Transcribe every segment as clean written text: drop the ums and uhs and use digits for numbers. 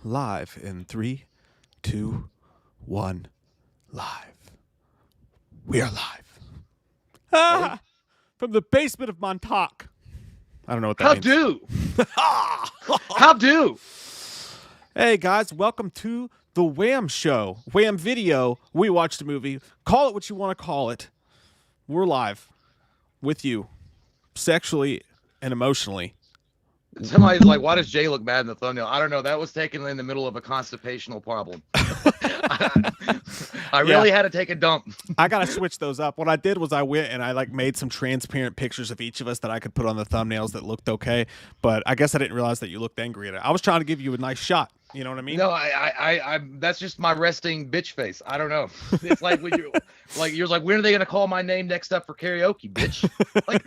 live in 3, 2, 1, live. We are live. Ah, from the basement of Montauk. I don't know what that How means. do? How do? Hey guys, welcome to the WWAM show. WWAM video. We watched a movie. Call it what you want to call it. We're live with you, sexually and emotionally. Somebody's like, why does Jay look bad in the thumbnail? I don't know. That was taken in the middle of a constipational problem. I really had to take a dump. I gotta switch those up. What I did was I went and I made some transparent pictures of each of us that I could put on the thumbnails that looked okay. But I guess I didn't realize that you looked angry at it. I was trying to give you a nice shot. You know what I mean? No, I that's just my resting bitch face. I don't know. It's like when you're like, when are they gonna call my name next up for karaoke, bitch? Like,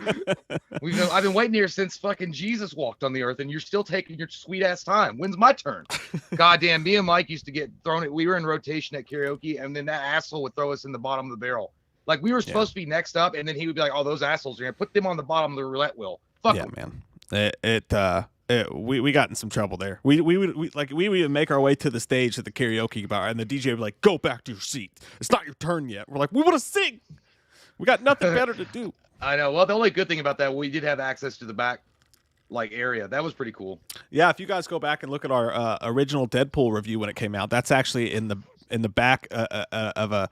I've been waiting here since fucking Jesus walked on the earth, and you're still taking your sweet ass time. When's my turn? Goddamn, me and Mike used to get thrown at. We were in rotation at karaoke, and then that asshole would throw us in the bottom of the barrel. Like we were supposed to be next up, and then he would be like, "Oh, those assholes are gonna put them on the bottom of the roulette wheel." Fuck them. Man. We got in some trouble there. We would make our way to the stage at the karaoke bar, and the DJ would be like, "Go back to your seat. It's not your turn yet." We're like, "We want to sing. We got nothing better to do." I know. Well, the only good thing about that, we did have access to the back area. That was pretty cool. Yeah, if you guys go back and look at our original Deadpool review when it came out, that's actually in the back of a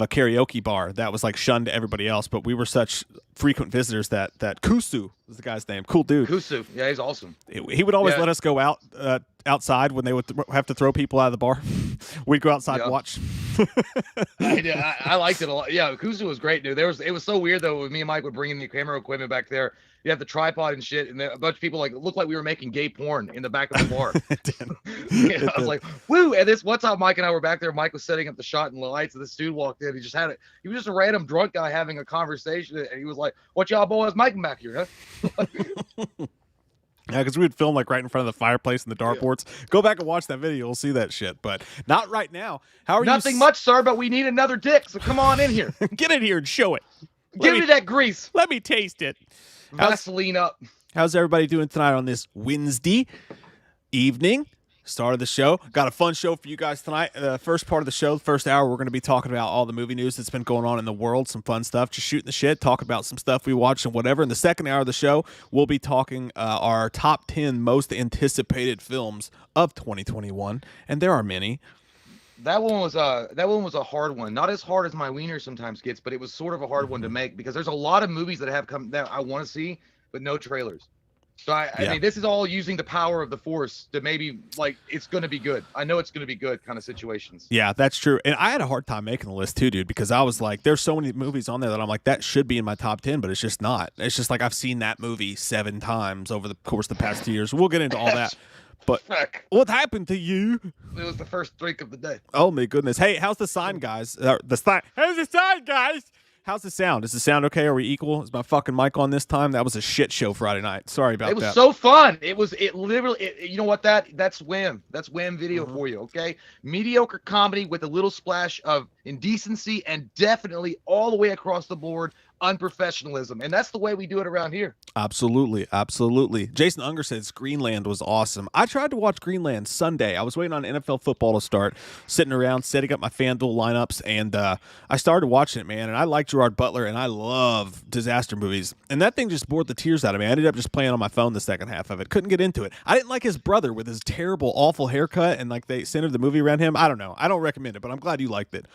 karaoke bar that was like shunned to everybody else. But we were such frequent visitors that Kusu was the guy's name. Cool dude. Kusu, yeah, he's awesome. He would always let us go outside when they would have to throw people out of the bar. We'd go outside and watch. I liked it a lot. Yeah, Kusu was great, dude. It was so weird though. When me and Mike would bring in the camera equipment back there, you have the tripod and shit, and a bunch of people looked like we were making gay porn in the back of the bar. I was like, woo! And this one time, Mike and I were back there. Mike was setting up the shot and the lights, and this dude walked in. He just had it. He was just a random drunk guy having a conversation, and he was like, "What y'all boys making back here, huh?" Yeah, because we would film right in front of the fireplace and the dartboards. Go back and watch that video; you'll see that shit. But not right now. How are you? Nothing much, sir. But we need another dick. So come on in here. Get in here and show it. Give me that grease. Let me taste it. Vaseline up. How's everybody doing tonight on this Wednesday evening? Start of the show. Got a fun show for you guys tonight. The first part of the show, the first hour, we're going to be talking about all the movie news that's been going on in the world, some fun stuff, just shooting the shit, talking about some stuff we watched and whatever. In the second hour of the show, we'll be talking our top 10 most anticipated films of 2021, and there are many. That one was a hard one. Not as hard as my wiener sometimes gets, but it was sort of a hard one to make because there's a lot of movies that have come that I want to see, but no trailers. So I mean, this is all using the power of the force to maybe it's going to be good. I know it's going to be good kind of situations. Yeah, that's true. And I had a hard time making the list too, dude, because I was like, there's so many movies on there that I'm like, that should be in my top 10, but it's just not. It's just like I've seen that movie 7 times over the course of the past 2 years. We'll get into all that. But what happened to you? It was the first drink of the day. Oh my goodness! Hey, how's the sign, guys? How's the sign, guys? How's the sound? Is the sound okay? Are we equal? Is my fucking mic on this time? That was a shit show Friday night. Sorry about that. It was so fun. It literally. You know what? That's WWAM. That's WWAM video for you. Okay, mediocre comedy with a little splash of indecency and definitely all the way across the board unprofessionalism, and that's the way we do it around here. Absolutely. Jason Unger says Greenland was awesome. I tried to watch Greenland Sunday. I was waiting on NFL football to start, sitting around setting up my FanDuel lineups, and I started watching it, man. And I like Gerard Butler, and I love disaster movies. And that thing just bored the tears out of me. I ended up just playing on my phone the second half of it. Couldn't get into it. I didn't like his brother with his terrible, awful haircut, and they centered the movie around him. I don't know. I don't recommend it, but I'm glad you liked it.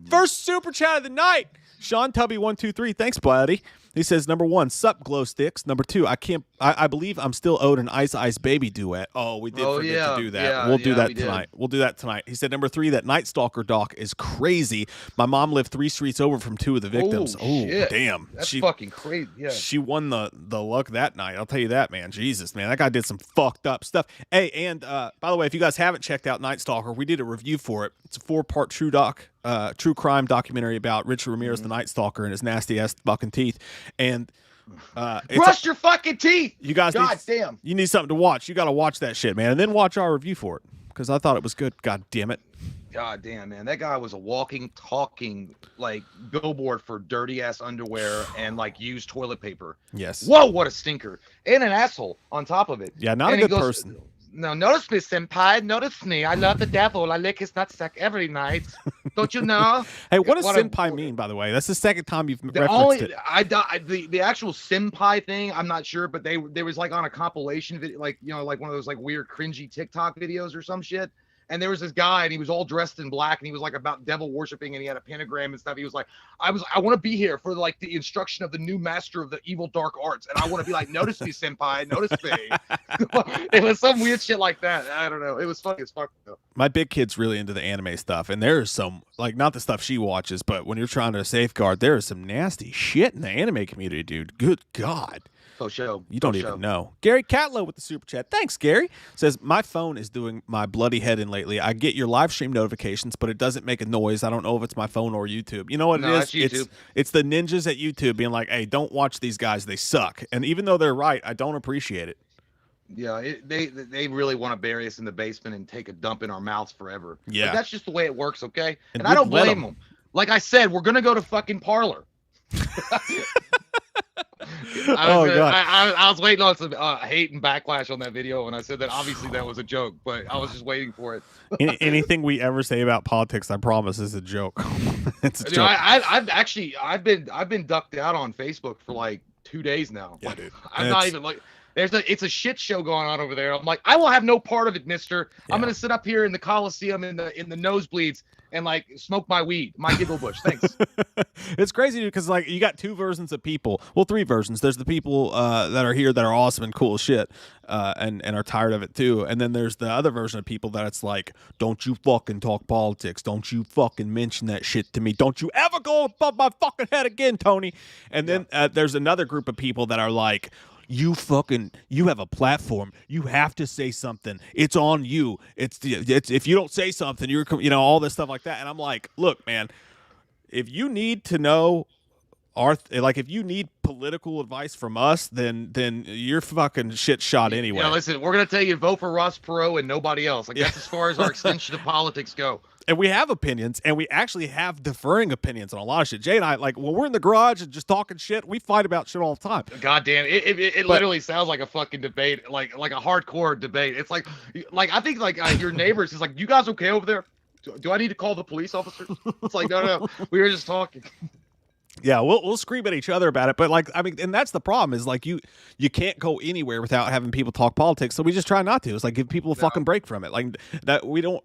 First super chat of the night. Sean Tubby 123, thanks, buddy. He says, number 1, sup glow sticks. Number 2, I believe I'm still owed an Ice Ice Baby duet. Oh, we did forget to do that. Yeah, we'll do that tonight. We'll do that tonight. He said, number 3, that Night Stalker doc is crazy. My mom lived 3 streets over from 2 of the victims. Oh, damn. That's fucking crazy. Yeah. She won the luck that night. I'll tell you that, man. Jesus, man. That guy did some fucked up stuff. Hey, and by the way, if you guys haven't checked out Night Stalker, we did a review for it. It's a 4-part true crime documentary about Richard Ramirez, the Night Stalker, and his nasty ass fucking teeth. And brush your fucking teeth. You guys, damn, you need something to watch. You got to watch that shit, man, and then watch our review for it because I thought it was good. God damn it. God damn, man, that guy was a walking, talking billboard for dirty ass underwear and used toilet paper. Yes. Whoa, what a stinker and an asshole on top of it. Yeah, not a good person. No, notice me, senpai. Notice me. I love the devil. I lick his nutsack every night. Don't you know? Hey, what does What senpai mean, by the way? That's the second time you've the referenced it. the actual senpai thing, I'm not sure, but there was like on a compilation video, like like one of those like weird cringy TikTok videos or some shit. And there was this guy, and he was all dressed in black, and he was like about devil worshiping, and he had a pentagram and stuff. He was like, I want to be here for like the instruction of the new master of the evil dark arts, and I want to be like, notice me, senpai, notice me. It was some weird shit like that. I don't know. It was funny as fuck though. My big kid's really into the anime stuff, and there's some, like, not the stuff she watches, but when you're trying to safeguard, there is some nasty shit in the anime community, dude. Good God. Show. You don't even know. Gary Catlow with the super chat. Thanks, Gary. Says, my phone is doing my bloody head in lately. I get your live stream notifications, but it doesn't make a noise. I don't know if it's my phone or YouTube. You know what it is? It's YouTube. It's the ninjas at YouTube being like, hey, don't watch these guys. They suck. And even though they're right, I don't appreciate it. Yeah, they really want to bury us in the basement and take a dump in our mouths forever. Yeah. But that's just the way it works, okay? And we I don't let blame them. Like I said, we're going to go to fucking Parlor. I was waiting on some hate and backlash on that video when I said that. Obviously, that was a joke, but I was just waiting for it. Anything we ever say about politics, I promise, is a joke. It's a joke. I've been ducked out on Facebook for like 2 days now. Yeah, like, dude. I'm not even like. It's a shit show going on over there. I'm like, I will have no part of it, mister. Yeah. I'm gonna sit up here in the Coliseum in the nosebleeds and like smoke my weed, my giggle bush. Thanks. It's crazy because like you got two versions of people. Well, three versions. There's the people that are here that are awesome and cool as shit, and are tired of it too. And then there's the other version of people that it's like, don't you fucking talk politics. Don't you fucking mention that shit to me. Don't you ever go above my fucking head again, Tony. And then there's another group of people that are like, you have a platform. You have to say something. It's on you. It's if you don't say something, you're all this stuff like that. And I'm like, look, man, if you need to know if you need political advice from us, then you're fucking shit shot anyway. Yeah, listen, we're gonna tell you vote for Ross Perot and nobody else. Like that's as far as our extension of politics go. And we have opinions, and we actually have differing opinions on a lot of shit. Jay and I, like, when we're in the garage and just talking shit, we fight about shit all the time. God damn, it literally sounds like a fucking debate, like a hardcore debate. It's like I think like your neighbors is like, you guys okay over there? Do I need to call the police officers? It's like, no, we were just talking. Yeah, we'll scream at each other about it, but like, I mean, and that's the problem is like you can't go anywhere without having people talk politics. So we just try not to. It's like give people a fucking break from it. Like that we don't,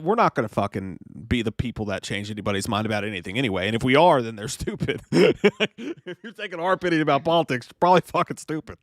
we're not gonna fucking be the people that change anybody's mind about anything anyway. And if we are, then they're stupid. If you're taking our opinion about politics, you're probably fucking stupid.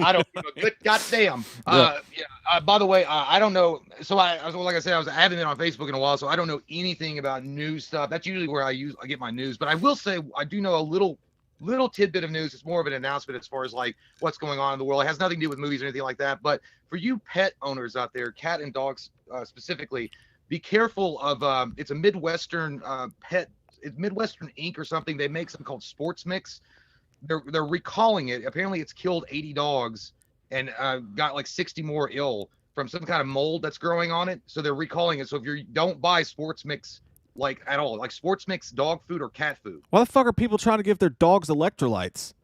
I don't give a good goddamn. By the way, I don't know. So I haven't been on Facebook in a while, so I don't know anything about news stuff. That's usually where I get my news. But I will say I do know a little tidbit of news. It's more of an announcement as far as like what's going on in the world. It has nothing to do with movies or anything like that. But for you pet owners out there, cat and dogs specifically, be careful of it's a Midwestern pet. It's Midwestern Inc. or something. They make something called Sports Mix. They're recalling it. Apparently, it's killed 80 dogs and got like 60 more ill from some kind of mold that's growing on it. So they're recalling it. So if you don't buy Sports Mix like at all, like Sports Mix dog food or cat food. Why the fuck are people trying to give their dogs electrolytes?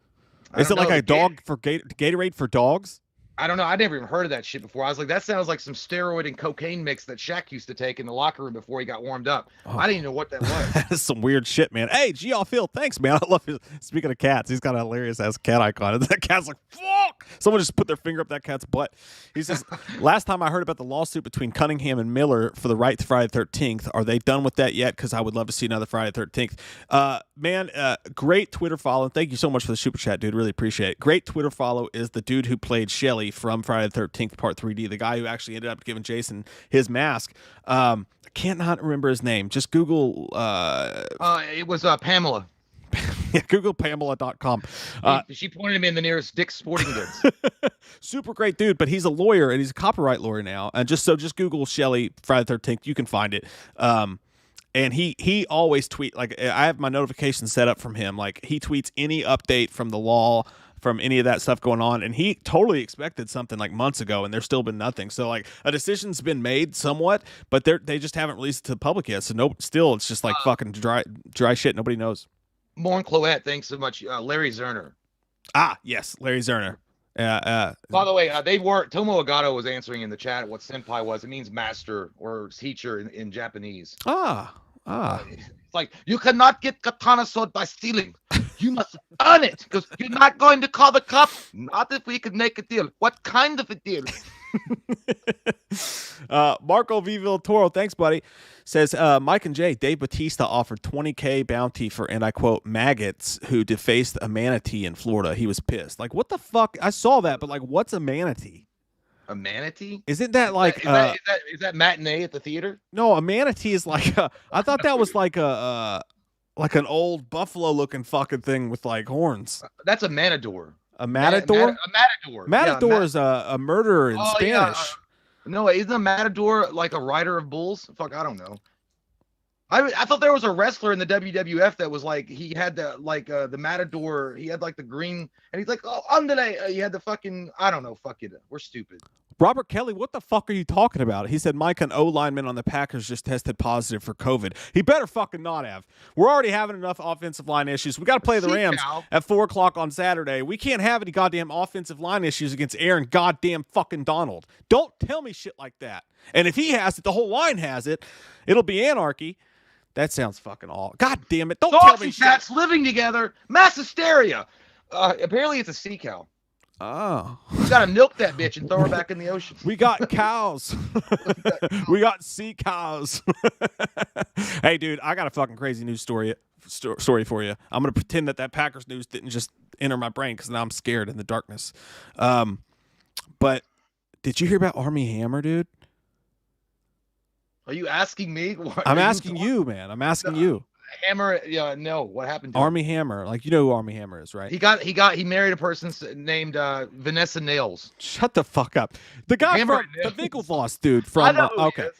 Is it like a dog for Gatorade for dogs? I don't know. I never even heard of that shit before. I was like, that sounds like some steroid and cocaine mix that Shaq used to take in the locker room before he got warmed up. I didn't even know what that was. That's some weird shit, man. Hey, G.L. Phil, thanks, man. I love his. Speaking of cats, he's got a hilarious ass cat icon. And that cat's like, fuck! Someone just put their finger up that cat's butt. He says, last time I heard about the lawsuit between Cunningham and Miller for the right to Friday the 13th, are they done with that yet? Because I would love to see another Friday the 13th. Man, great Twitter follow. Thank you so much for the super chat, dude. Really appreciate it. Great Twitter follow is the dude who played Shelly from Friday the 13th Part 3D, the guy who actually ended up giving Jason his mask. I can't not remember his name. Just Google. It was Pamela. Yeah, Google Pamela.com. She pointed him in the nearest Dick's Sporting Goods. Super great dude, but he's a lawyer and he's a copyright lawyer now. And just Google Shelly Friday the 13th. You can find it. And he always tweet, like, I have my notifications set up from him. Like, he tweets any update from the law, from any of that stuff going on, and he totally expected something like months ago, and there's still been nothing. So like a decision's been made somewhat, but they just haven't released it to the public yet. So still it's just like fucking dry shit. Nobody knows. Morn Cloette, thanks so much. Larry Zerner. Ah, yes, Larry Zerner. By the way, they were Tomo Agato was answering in the chat what senpai was. It means master or teacher in Japanese. It's like, you cannot get katana sword by stealing. You must earn it because you're not going to call the cops. Not if we could make a deal. What kind of a deal? Marco V. Villatoro, thanks, buddy. Says Mike and Jay, Dave Bautista offered $20,000 bounty for, and I quote, maggots who defaced a manatee in Florida. He was pissed. Like, what the fuck? I saw that, but like, what's a manatee? A manatee? Isn't that like is that matinee at the theater? No, a manatee is like I thought that was like like an old buffalo looking fucking thing with like horns. That's a matador. A matador? A matador. Matador is a murderer in Spanish. Yeah. No, isn't a matador like a rider of bulls? Fuck, I don't know. I thought there was a wrestler in the WWF that was like, he had the matador, he had like the green, and he's like, oh, andale. He had the fucking, I don't know, fuck it. We're stupid. Robert Kelly, what the fuck are you talking about? He said Mike, an O lineman on the Packers, just tested positive for COVID. He better fucking not have. We're already having enough offensive line issues. We got to play the Rams at 4:00 on Saturday. We can't have any goddamn offensive line issues against Aaron goddamn fucking Donald. Don't tell me shit like that. And if he has it, the whole line has it. It'll be anarchy. That sounds fucking awful. God damn it. Don't tell me shit. Cats living together. Mass hysteria. Apparently it's a sea cow. Oh. You gotta milk that bitch and throw her back in the ocean. We got cows. We got sea cows. Hey, dude, I got a fucking crazy news story for you. I'm going to pretend that Packers news didn't just enter my brain because now I'm scared in the darkness. But did you hear about Armie Hammer, dude? Are you asking me? I'm asking you, man. I'm asking you. Hammer, no. What happened to Armie Hammer? Like, you know who Armie Hammer is, right? He married a person named Vanessa Nails. Shut the fuck up. The guy from the Winklevoss dude from okay.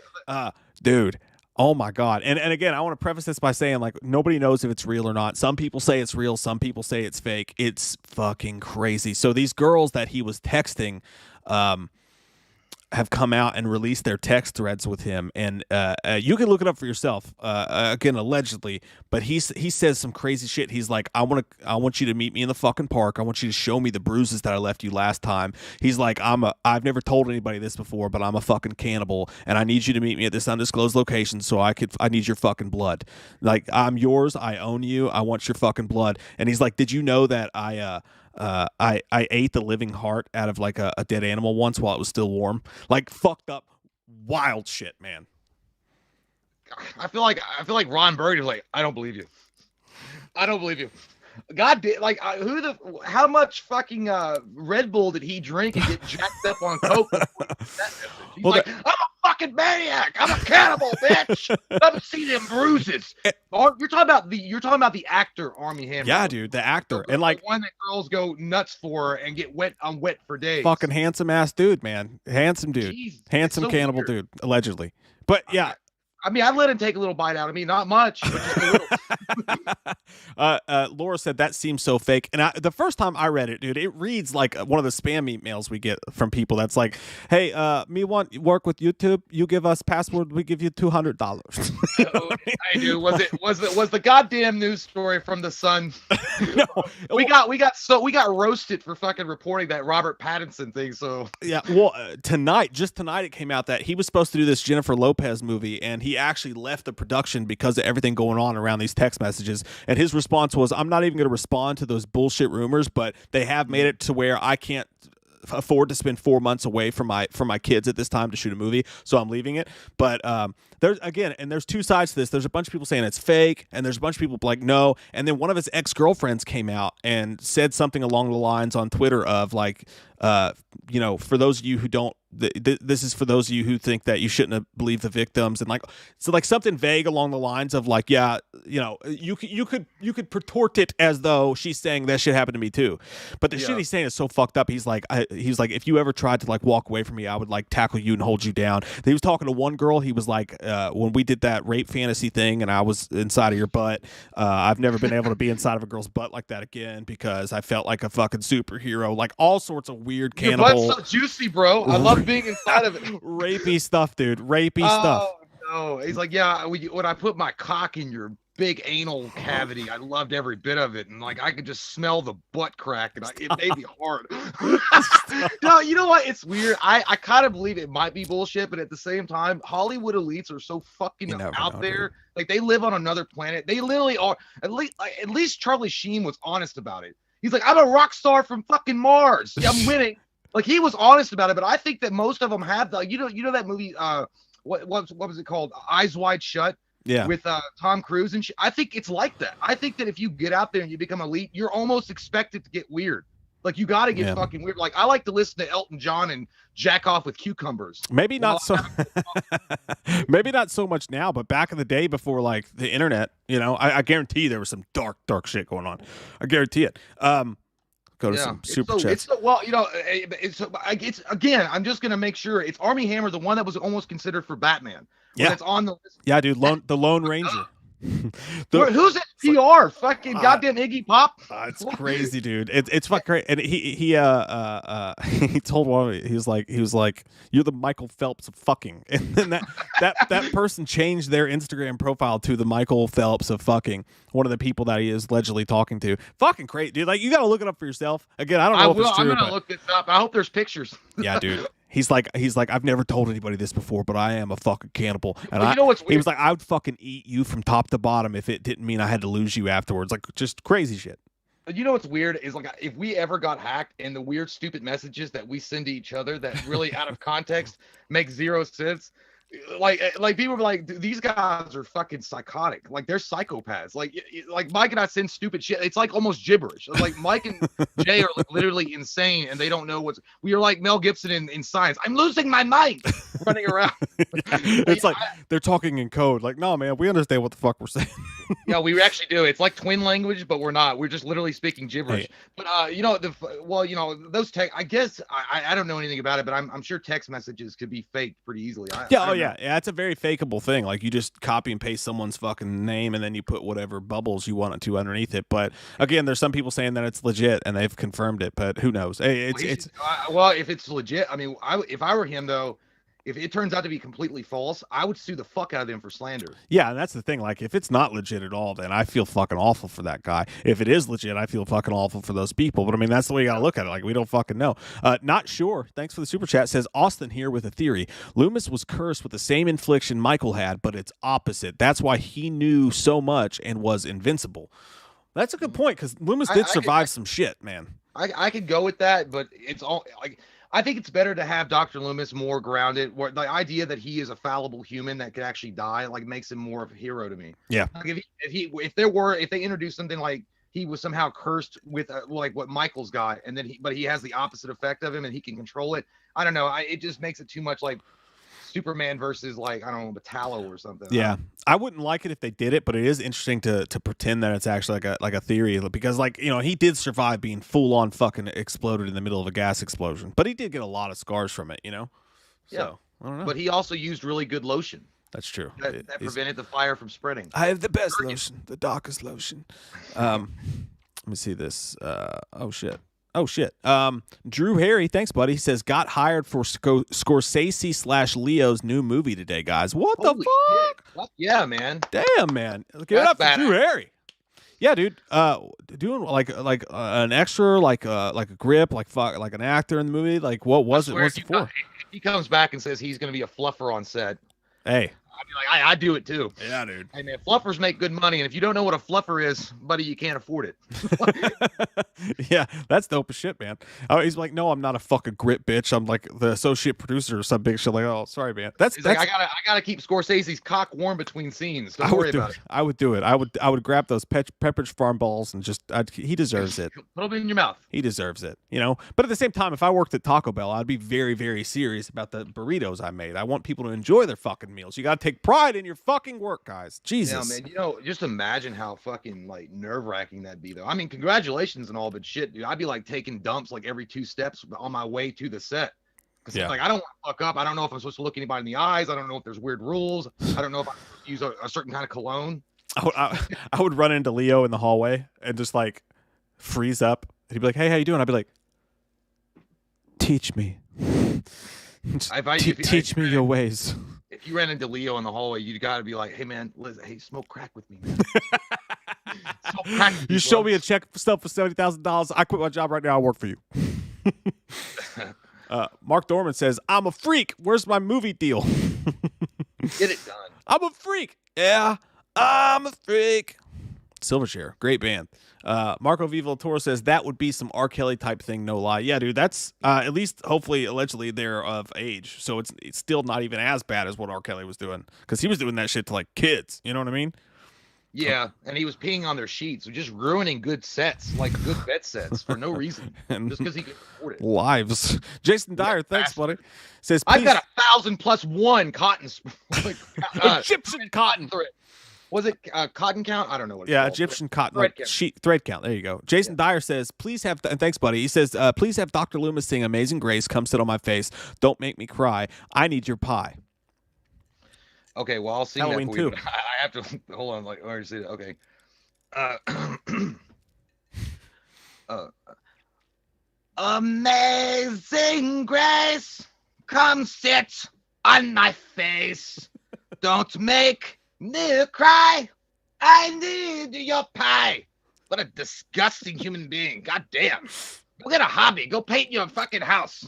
Dude. Oh my God. And again, I want to preface this by saying, like, nobody knows if it's real or not. Some people say it's real, some people say it's fake. It's fucking crazy. So these girls that he was texting have come out and released their text threads with him, and you can look it up for yourself. Again, allegedly, but he says some crazy shit. He's like, I want you to meet me in the fucking park. I want you to show me the bruises that I left you last time. He's like, I've never told anybody this before, but I'm a fucking cannibal, and I need you to meet me at this undisclosed location so I need your fucking blood. Like, I'm yours. I own you. I want your fucking blood. And he's like, did you know that I ate the living heart out of like a dead animal once while it was still warm? Like, fucked up, wild shit, man. I feel like Ron Burgundy was like, I don't believe you. I don't believe you. God damn, like, how much fucking Red Bull did he drink and get jacked up on coke? He's I'm a fucking maniac. I'm a cannibal, bitch. I've seen them bruises. You're talking about the actor Armie Hammer. Yeah, dude, the actor, and like the one that girls go nuts for and get wet for days. Fucking handsome ass dude, man. Handsome dude. Jeez, handsome so cannibal weird. Dude, allegedly. But yeah. I mean, I let him take a little bite out of me, not much, but just a little. Laura said that seems so fake, and the first time I read it, dude, it reads like one of the spam emails we get from people. That's like, "Hey, me want work with YouTube. You give us password, we give you $200." I do. Was the goddamn news story from the Sun? No, we got roasted for fucking reporting that Robert Pattinson thing. So yeah, well, tonight it came out that he was supposed to do this Jennifer Lopez movie, and he actually left the production because of everything going on around these text messages. And his response was, I'm not even going to respond to those bullshit rumors, but they have made it to where I can't afford to spend 4 months away from my kids at this time to shoot a movie, so I'm leaving it. But there's two sides to this. There's a bunch of people saying it's fake, and there's a bunch of people like no. And then one of his ex-girlfriends came out and said something along the lines on Twitter of like, for those of you who don't, this is for those of you who think that you shouldn't have believed the victims, and like, so like something vague along the lines of like, yeah, you could purport it as though she's saying that shit happened to me too. But the shit he's saying is so fucked up. He's like, if you ever tried to like walk away from me, I would like tackle you and hold you down. He was talking to one girl. He was like, when we did that rape fantasy thing and I was inside of your butt, I've never been able to be inside of a girl's butt like that again because I felt like a fucking superhero. Like all sorts of weird cannibal. Your butt's so juicy, bro. I love being inside of it. Rapey stuff, dude. Rapey stuff. No, he's like, yeah. When I put my cock in your big anal cavity. I loved every bit of it, and like I could just smell the butt crack, and it made me hard. No, you know what? It's weird. I kind of believe it might be bullshit, but at the same time, Hollywood elites are so fucking out there. Dude. Like they live on another planet. They literally are. At least Charlie Sheen was honest about it. He's like, I'm a rock star from fucking Mars. Yeah, I'm winning. Like he was honest about it, but I think that most of them have the you know that movie what was it called? Eyes Wide Shut. Yeah. With Tom Cruise and I think it's like that. I think that if you get out there and you become elite, you're almost expected to get weird. Like you got to get fucking weird. Like I like to listen to Elton John and jack off with cucumbers. Maybe not so. Maybe not so much now, but back in the day before like the internet, you know, I guarantee there was some dark shit going on. I guarantee it. Go to some super chats. Well, you know, it's again. I'm just gonna make sure it's Armie Hammer, the one that was almost considered for Batman. Yeah, it's on the list. Yeah, dude, the Lone Ranger. Who's that PR? Fucking goddamn Iggy Pop. It's crazy, dude. It's fucking great. And he told one. He was like, you're the Michael Phelps of fucking. And then that person changed their Instagram profile to the Michael Phelps of fucking. One of the people that he is allegedly talking to. Fucking great, dude. Like you got to look it up for yourself. Again, I don't know if it's true. I'm gonna look this up. I hope there's pictures. Yeah, dude. He's like, I've never told anybody this before, but I am a fucking cannibal. And you know what's weird? He was like, I would fucking eat you from top to bottom if it didn't mean I had to lose you afterwards. Like, just crazy shit. You know what's weird is like if we ever got hacked and the weird, stupid messages that we send to each other that really out of context make zero sense. Like people were like, these guys are fucking psychotic. Like they're psychopaths. Like Mike and I send stupid shit. It's like almost gibberish. Like Mike and Jay are like literally insane and they don't know we are like Mel Gibson in Science. I'm losing my mind running around. It's like they're talking in code. Like, no, man, we understand what the fuck we're saying. Yeah, we actually do. It's like twin language, but we're not. We're just literally speaking gibberish. Hey. But you know, those tech. I guess I don't know anything about it, but I'm sure text messages could be faked pretty easily. Yeah, it's a very fakeable thing. Like you just copy and paste someone's fucking name and then you put whatever bubbles you want it to underneath it. But again, there's some people saying that it's legit and they've confirmed it, but who knows? Hey, well, if it's legit, I mean, if I were him though, if it turns out to be completely false, I would sue the fuck out of them for slander. Yeah, and that's the thing. Like, if it's not legit at all, then I feel fucking awful for that guy. If it is legit, I feel fucking awful for those people. But I mean, that's the way you gotta look at it. Like, we don't fucking know. Not sure. Thanks for the super chat. Says Austin here with a theory. Loomis was cursed with the same infliction Michael had, but it's opposite. That's why he knew so much and was invincible. That's a good point because Loomis did survive some shit, man. I could go with that, but it's all like. I think it's better to have Dr. Loomis more grounded. Where the idea that he is a fallible human that could actually die, like, makes him more of a hero to me. Yeah. Like if they introduced something like he was somehow cursed with like what Michael's got, and then but he has the opposite effect of him and he can control it. I don't know. It just makes it too much like Superman versus like, I don't know, Metallo or something. Yeah. I wouldn't like it if they did it, but it is interesting to pretend that it's actually like a theory because, like, you know, he did survive being full on fucking exploded in the middle of a gas explosion, but he did get a lot of scars from it, you know? So, yeah. I don't know. But he also used really good lotion. That's true. That prevented the fire from spreading. I have the best lotion, the darkest lotion. Let me see this. Oh, shit. Drew Harry, thanks, buddy. He says, got hired for Scorsese/Leo's new movie today, guys. What the fuck? Shit. Yeah, man. Damn, man. Give it up for Drew Harry. Yeah, dude. Doing like an extra, like a grip, like an actor in the movie. Like, what was it? What's it for? If he comes back and says he's going to be a fluffer on set. Hey. I'd be like, I do it too. Yeah, dude. Hey, man, fluffers make good money, and if you don't know what a fluffer is, buddy, you can't afford it. Yeah, that's dope as shit, man. He's like, no, I'm not a fucking grit bitch. I'm like the associate producer or some big shit. Like, oh, sorry, man. That's like, I gotta keep Scorsese's cock warm between scenes. Don't worry about it. I would do it. I would grab those Pepperidge Farm balls and just, he deserves it. Put them in your mouth. He deserves it, you know. But at the same time, if I worked at Taco Bell, I'd be very, very serious about the burritos I made. I want people to enjoy their fucking meals. You got to take pride in your fucking work, guys. Jesus. Yeah, man. You know, just imagine how fucking like nerve-wracking that'd be, though. I mean, congratulations and all, but shit, dude, I'd be like taking dumps like every 2 steps on my way to the set. Because like, I don't want to fuck up. I don't know if I'm supposed to look anybody in the eyes. I don't know if there's weird rules. I don't know if I use a certain kind of cologne. I would run into Leo in the hallway and just like freeze up. He'd be like, "Hey, how you doing?" I'd be like, "Teach me." Teach me your ways. If you ran into Leo in the hallway, you got to be like, hey man, hey, smoke crack with me, man. Smoke crack with me, You show me a check for stuff for $70,000. I quit my job right now. I work for you. Mark Dorman says, I'm a freak. Where's my movie deal? Get it done. I'm a freak. Yeah, I'm a freak. Silverchair, great band. Marco Vivo Toro says that would be some R. Kelly type thing, no lie. Yeah, dude, that's at least, hopefully, allegedly, they're of age, so it's still not even as bad as what R. Kelly was doing, because he was doing that shit to like kids. You know what I mean? Yeah, and he was peeing on their sheets, so just ruining good sets, like good bed sets, for no reason, just because he could afford it. Lives. Jason Dyer, thanks, buddy. Says I've got 1,000+1 cotton, Egyptian cotton thread. Was it cotton count? I don't know what it's yeah, called. Egyptian cotton thread count. There you go. Jason Dyer says, please have, and thanks, buddy. He says, please have Dr. Loomis sing Amazing Grace, Come Sit on My Face, Don't Make Me Cry, I Need Your Pie. Okay, well, I'll sing Halloween that for you. too. I have to, hold on, like, where is it? Okay. Amazing Grace, come sit on my face. Don't make me cry. I need your pie. What a disgusting human being. God damn. Go get a hobby. Go paint your fucking house.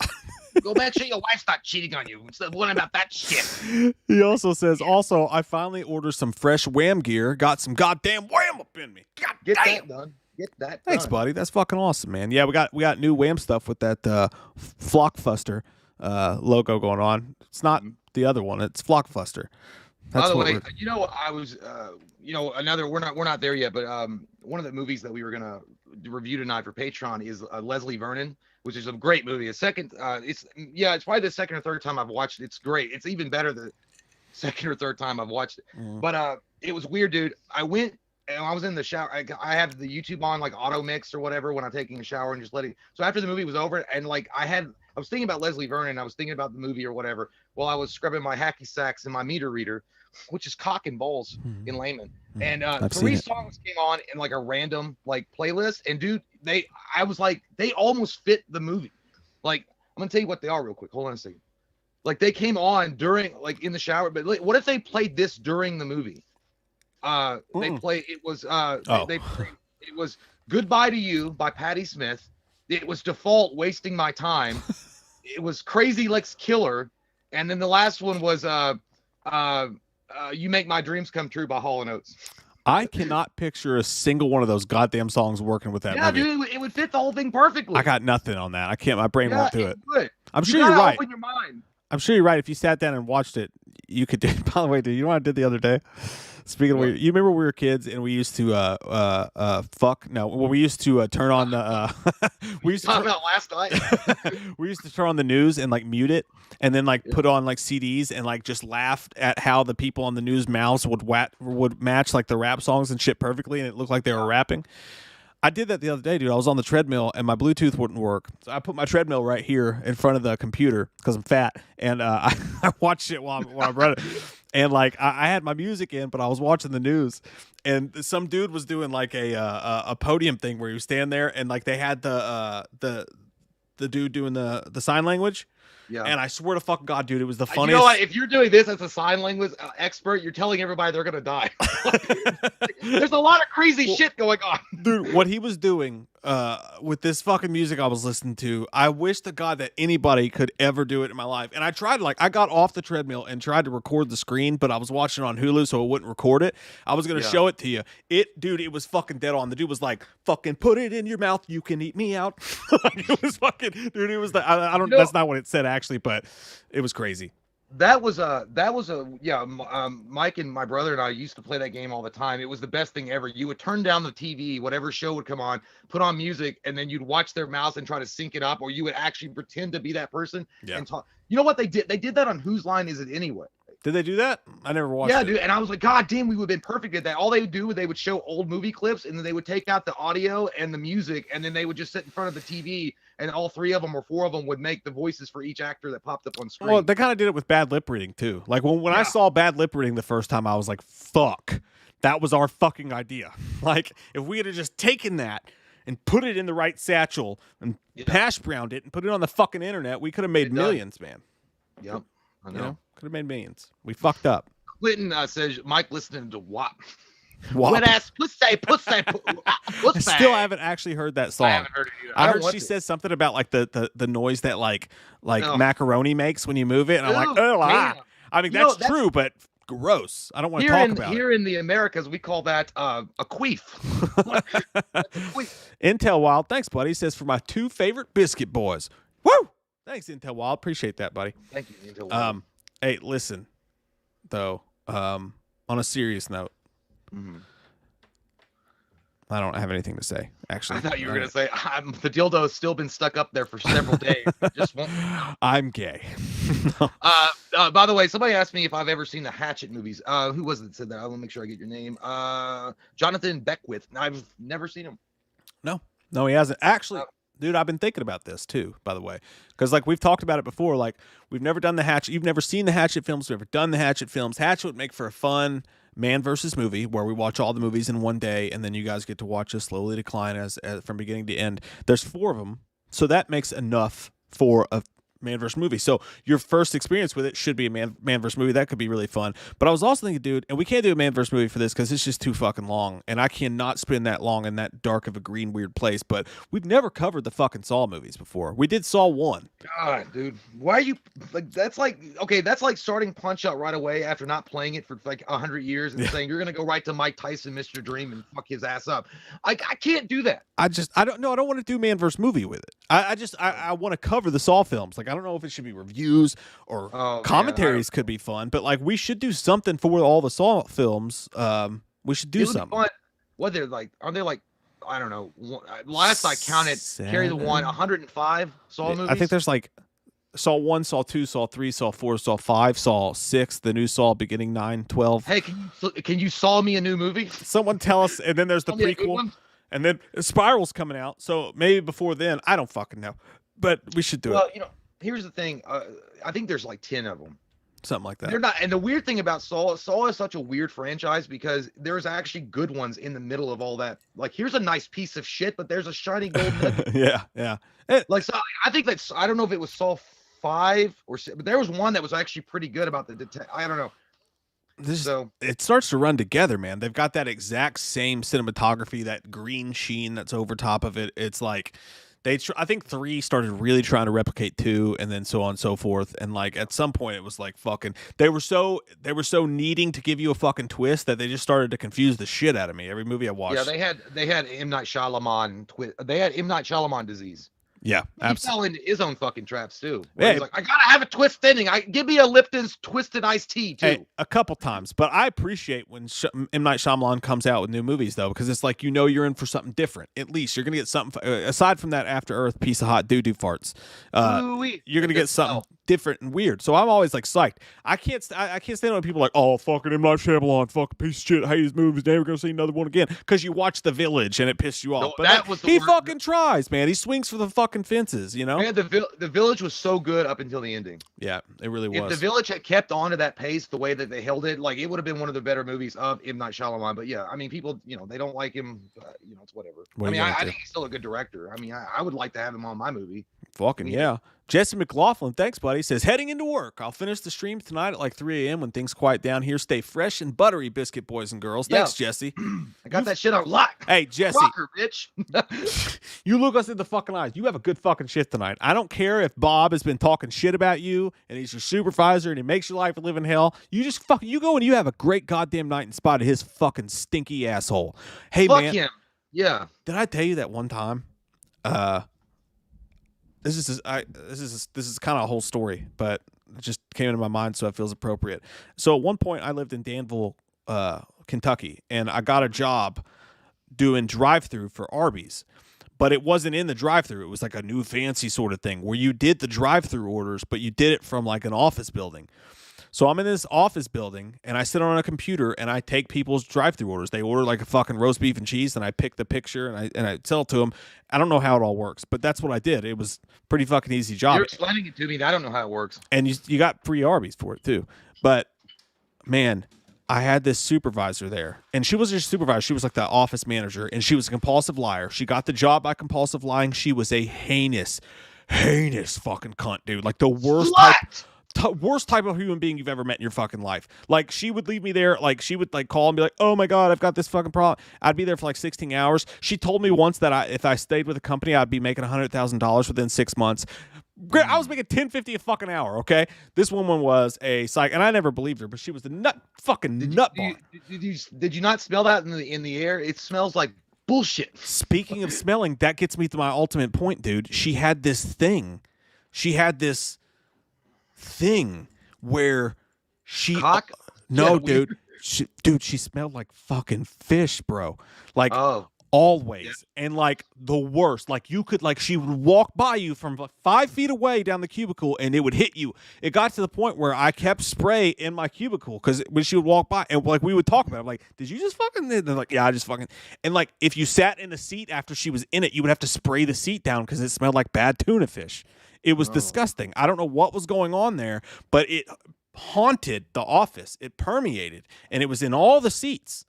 Go make sure your wife's not cheating on you instead of worrying about that shit. He also says, I finally ordered some fresh Wham gear. Got some goddamn Wham up in me. God Get damn. that done. Get that Thanks, done. buddy. That's fucking awesome, man. Yeah, we got new Wham stuff with that Flockfuster logo going on. It's not the other one. It's Flockfuster. By the way, you know, I was, another. We're not there yet, but one of the movies that we were gonna review tonight for Patreon is Leslie Vernon, which is a great movie. It's probably the second or third time I've watched it. It's great. It's even better the second or third time I've watched it. But it was weird, dude. I went and I was in the shower. I have the YouTube on like auto mix or whatever when I'm taking a shower and just letting. So after the movie was over, and like I was thinking about Leslie Vernon. I was thinking about the movie or whatever while I was scrubbing my hacky sacks in my meter reader, which is cock and balls in layman. And 3 songs came on in like a random like playlist, and dude, I was like, they almost fit the movie. Like, I'm gonna tell you what they are real quick. Hold on a second. Like, they came on during, like, in the shower, but like, what if they played this during the movie? They play. It was it was Goodbye to You by Patti Smith. It was Default, Wasting My Time. It was Crazy Lex Killer, and then the last one was You Make My Dreams Come True by Hall & Oates. I cannot picture a single one of those goddamn songs working with that movie. Yeah, dude, it would fit the whole thing perfectly. I got nothing on that. I can't. My brain won't do it. Would. I'm sure you're right. Open your mind. I'm sure you're right. If you sat down and watched it, you could do. By the way, dude, you know what I did the other day? Speaking of, you remember when we were kids and we used to we used to turn on the we used to talk about last night. We used to turn on the news and like mute it and then like put on like CDs and like just laughed at how the people on the news mouths would match like the rap songs and shit perfectly, and it looked like they were rapping. I did that the other day, dude. I was on the treadmill and my Bluetooth wouldn't work. So I put my treadmill right here in front of the computer because I'm fat, and I watched it while I'm running. And like I had my music in, but I was watching the news, and some dude was doing like a podium thing where he was standing there, and like they had the dude doing the sign language. Yeah. And I swear to fucking God, dude, it was the funniest. You know what? If you're doing this as a sign language expert, you're telling everybody they're gonna die. There's a lot of crazy shit going on. Dude, what he was doing with this fucking music I was listening to, I wish to God that anybody could ever do it in my life. And I tried, like, I got off the treadmill and tried to record the screen, but I was watching it on Hulu, so it wouldn't record it. I was gonna show it to you. Dude, it was fucking dead on. The dude was like, "Fucking put it in your mouth, you can eat me out." Like, it was fucking, dude. It was I don't. That's not what it said actually, but it was crazy. Mike and my brother and I used to play that game all the time. It was the best thing ever. You would turn down the TV, whatever show would come on, put on music, and then you'd watch their mouths and try to sync it up, or you would actually pretend to be that person and talk. You know what they did? They did that on Whose Line Is It Anyway? Did they do that? I never watched it. Yeah, dude. And I was like, God damn, we would have been perfect at that. All they would do, they would show old movie clips, and then they would take out the audio and the music, and then they would just sit in front of the TV, and all 3 of them or 4 of them would make the voices for each actor that popped up on screen. Well, they kind of did it with bad lip reading too. Like when I saw bad lip reading the first time, I was like, fuck, that was our fucking idea. Like, if we had just taken that and put it in the right satchel and hash browned it and put it on the fucking internet, we could have made millions, man. Yep, I You know. know, could have made millions. We fucked up. Clinton says Mike listening to WAP. WAP. Wet ass pussy. I still haven't actually heard that song. I haven't heard it either. I don't heard want she to. says something about like the noise that like Oh. macaroni makes when you move it, and I'm like, Ew, oh, damn. I mean, You know, that's true, but gross. I don't want to Here talk in about here in the Americas, we call that a queef. That's a queef. it. Intel Wild, thanks, buddy. Says for my 2 favorite biscuit boys. Woo! Thanks, Intel Wild. Appreciate that, buddy. Thank you. Intel. Hey, listen, though, on a serious note, I don't have anything to say, actually. I thought you were going to say, the dildo has still been stuck up there for several days. It just won't. I'm gay. By the way, somebody asked me if I've ever seen the Hatchet movies. Who was it that said that? I want to make sure I get your name. Jonathan Beckwith. I've never seen him. No, he hasn't. Actually, dude, I've been thinking about this, too, by the way. Because, like, we've talked about it before. Like, we've never done the Hatchet. You've never seen the Hatchet films. We've never done the Hatchet films. Hatchet would make for a fun man versus movie where we watch all the movies in one day, and then you guys get to watch us slowly decline as from beginning to end. There's 4 of them, so that makes enough for a man versus movie. So your first experience with it should be a man versus movie. That could be really fun. But I was also thinking, dude, and we can't do a man versus movie for this because it's just too fucking long, and I cannot spend that long in that dark of a green weird place. But we've never covered the fucking Saw movies before. We did Saw 1. God, dude, why are you like? That's like starting Punch Out right away after not playing it for like 100 years and saying you're gonna go right to Mike Tyson, Mr. Dream, and fuck his ass up. I can't do that. I don't know. I don't want to do man versus movie with it. I want to cover the Saw films. Like, I don't know if it should be reviews or commentaries could be fun, but like we should do something for all the Saw films. We should do something. Fun. What they're like? Are they like? I don't know. Last I counted, carry the 105 Saw movies. I think there's like Saw 1, Saw 2, Saw 3, Saw 4, Saw 5, Saw 6, the new Saw beginning 9, 12. Hey, can you Saw me a new movie? Someone tell us, and then there's the prequel. And then Spiral's coming out, so maybe before then, I don't fucking know. But we should do it. Well, here's the thing. I think there's like 10 of them. Something like that. They're not, and the weird thing about Saw is such a weird franchise because there's actually good ones in the middle of all that. Like, here's a nice piece of shit, but there's a shiny gold nugget. Yeah. Like, so I think that's, I don't know if it was Saw 5 or 6, but there was one that was actually pretty good about I don't know. It starts to run together, man. They've got that exact same cinematography, that green sheen that's over top of it. It's like I think 3 started really trying to replicate 2, and then so on and so forth. And like at some point, it was like fucking. They were so needing to give you a fucking twist that they just started to confuse the shit out of me. Every movie I watched. Yeah, they had M. Night Shyamalan They had M. Night Shyamalan disease. Yeah, he fell into his own fucking traps too. Yeah, he's like, I gotta have a twist ending. Give me a Lipton's twisted iced tea too. Hey, a couple times, but I appreciate when M. Night Shyamalan comes out with new movies though, because it's like you're in for something different. At least you're gonna get something aside from that After Earth piece of hot doo farts. You're gonna get something different and weird. So I'm always like psyched. I can't stand when people are like, oh fucking M. Night Shyamalan, fucking piece of shit, hate his movies, never gonna see another one again because you watched The Village and it pissed you off. No, but that was he fucking tries, man. He swings for the fucking fences, you know. Man, the Village was so good up until the ending. Yeah, it really was. If the Village had kept on to that pace the way that they held it, like it would have been one of the better movies of M. Night Shyamalan. But yeah, I mean, people, they don't like him. It's whatever. I think he's still a good director. I mean, I would like to have him on my movie. Fucking yeah. Jesse McLaughlin, thanks, buddy. Says, heading into work. I'll finish the stream tonight at like 3 a.m. when things quiet down here. Stay fresh and buttery, biscuit boys and girls. Thanks, Jesse. I got that shit on lock. Hey, Jesse. Rocker, bitch. You look us in the fucking eyes. You have a good fucking shit tonight. I don't care if Bob has been talking shit about you and he's your supervisor and he makes your life a living hell. You just you go and you have a great goddamn night in spite of his fucking stinky asshole. Hey, Fuck man. him. Yeah. Did I tell you that one time? This is kind of a whole story, but it just came into my mind, so it feels appropriate. So at one point, I lived in Danville, Kentucky, and I got a job doing drive-through for Arby's, but it wasn't in the drive-through. It was like a new fancy sort of thing where you did the drive-through orders, but you did it from like an office building. So I'm in this office building, and I sit on a computer, and I take people's drive-through orders. They order like a fucking roast beef and cheese, and I pick the picture, and I sell it to them. I don't know how it all works, but that's what I did. It was a pretty fucking easy job. You're explaining it to me, and I don't know how it works. And you got free Arby's for it, too. But, man, I had this supervisor there, and she wasn't just a supervisor. She was like the office manager, and she was a compulsive liar. She got the job by compulsive lying. She was a heinous fucking cunt, dude. Like the worst type. worst type of human being you've ever met in your fucking life. Like, she would leave me there. Like, she would like call and be like, "Oh my god, I've got this fucking problem." I'd be there for like 16 hours. She told me once that if I stayed with a company, I'd be making $100,000 within 6 months. I was making $10.50 a fucking hour. Okay, this woman was a psych, and I never believed her, but she was the nutball. Did you not smell that in the air? It smells like bullshit. Speaking of smelling, that gets me to my ultimate point, dude. She had this thing. She had this thing where she Cock? no, Yeah, dude, she smelled like fucking fish, bro. Like, oh, always. yeah. And like the worst. Like, you could, like, she would walk by you from 5 feet away down the cubicle and it would hit you. It got to the point where I kept spray in my cubicle because when she would walk by and like we would talk about it, I'm like, "Did you just fucking?" They're like, "Yeah, I just fucking." And like, if you sat in a seat after she was in it, you would have to spray the seat down because it smelled like bad tuna fish. It was disgusting. I don't know what was going on there, but it haunted the office. It permeated, and it was in all the seats.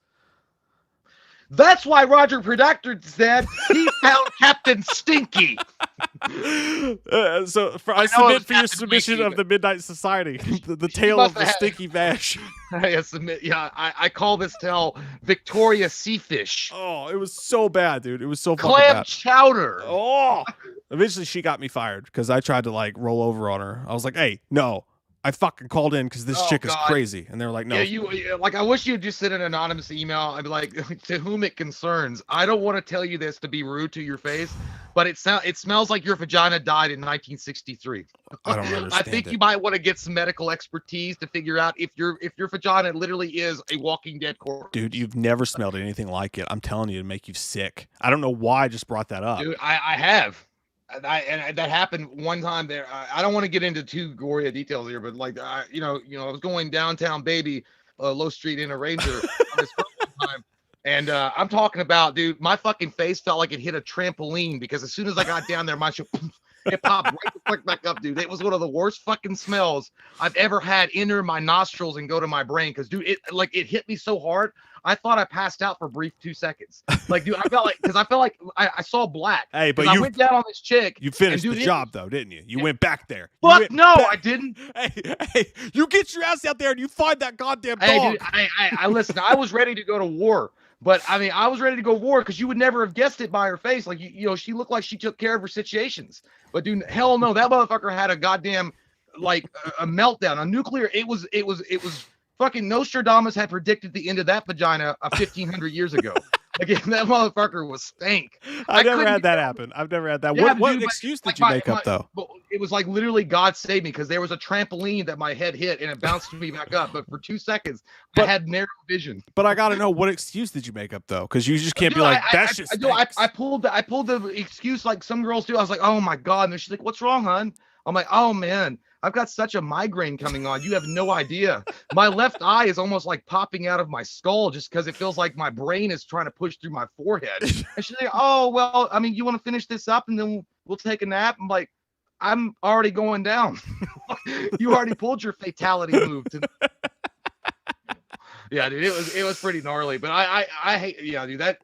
That's why Roger Predactor said he found Captain Stinky. So I submit for your submission Winky, of the Midnight Society, the tale must of the have- Stinky Vash. I call this tale Victoria Seafish. Oh, it was so bad, dude. It was so fucking Clam bad. chowder. Oh, eventually she got me fired because I tried to like roll over on her. I was like, "Hey, no, I fucking called in because this chick is crazy," and they're like, "No." Yeah, like I wish you'd just send an anonymous email. I'd be like, "To whom it concerns, I don't want to tell you this to be rude to your face, but it smells like your vagina died in 1963. I don't understand. I think you might want to get some medical expertise to figure out if your vagina literally is a Walking Dead corpse. Dude, you've never smelled anything like it. I'm telling you, to make you sick. I don't know why I just brought that up. Dude, I have. And that happened one time there. I don't want to get into too gory details here, but like, I was going downtown, baby, Low Street in a Ranger on this time, and I'm talking about, dude, my fucking face felt like it hit a trampoline because as soon as I got down there, my shit, it popped right the fuck back up, dude. It was one of the worst fucking smells I've ever had enter my nostrils and go to my brain because, dude, it hit me so hard. I thought I passed out for a brief 2 seconds. Like, dude, I felt like I saw black. Hey, but I went down on this chick. You finished and, dude, the job, though, didn't you? You went back there. Fuck no, I didn't. Hey, you get your ass out there and you find that goddamn dog. Hey, dude, I listen. I was ready to go to war, but I mean, I was ready to go to war because you would never have guessed it by her face. Like, she looked like she took care of her situations. But dude, hell no, that motherfucker had a goddamn like a meltdown, a nuclear. It was fucking Nostradamus had predicted the end of that vagina 1,500 years ago. Again, that motherfucker was stank. I've never had that happen. I've never had that. Yeah, What dude, excuse did you make up, though? It was like literally God saved me because there was a trampoline that my head hit and it bounced me back up. But for 2 seconds, I had narrow vision. But I got to know, what excuse did you make up, though? Because you just can't be like, "That's just." I pulled the excuse like some girls do. I was like, "Oh my God." And she's like, "What's wrong, hon?" I'm like, "Oh man, I've got such a migraine coming on. You have no idea. My left eye is almost like popping out of my skull just because it feels like my brain is trying to push through my forehead." And she's like, "Oh, well, I mean, you want to finish this up and then we'll take a nap?" I'm like, "I'm already going down." You already pulled your fatality move. Yeah, dude, it was pretty gnarly. But I hate, yeah, dude, that.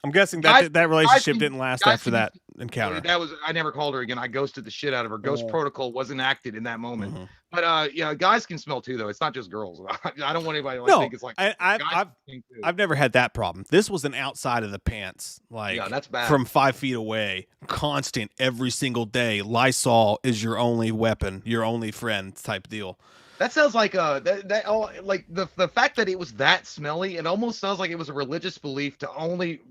I'm guessing that relationship didn't last after that encounter. I never called her again. I ghosted the shit out of her. Ghost protocol was enacted in that moment. Mm-hmm. But yeah, guys can smell too, though. It's not just girls. I don't want anybody to think it's like. I've never had that problem. This was an outside of the pants, like, yeah, that's bad. From 5 feet away, constant, every single day. Lysol is your only weapon, your only friend type deal. That sounds like like the fact that it was that smelly. It almost sounds like it was a religious belief to only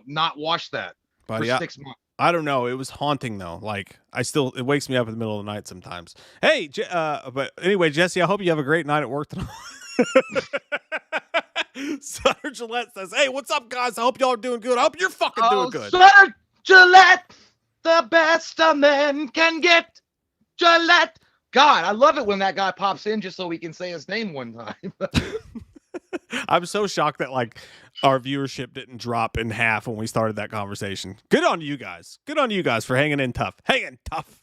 not wash that for 6 months. I don't know. It was haunting though. Like, it wakes me up in the middle of the night sometimes. Hey, but anyway, Jesse, I hope you have a great night at work tonight. Sutter Gillette says, "Hey, what's up, guys? I hope y'all are doing good. I hope you're fucking doing good." Sutter Gillette, the best a man can get. Gillette. God, I love it when that guy pops in just so we can say his name one time. I'm so shocked that like our viewership didn't drop in half when we started that conversation. Good on you guys. Good on you guys for hanging in tough. Hanging tough.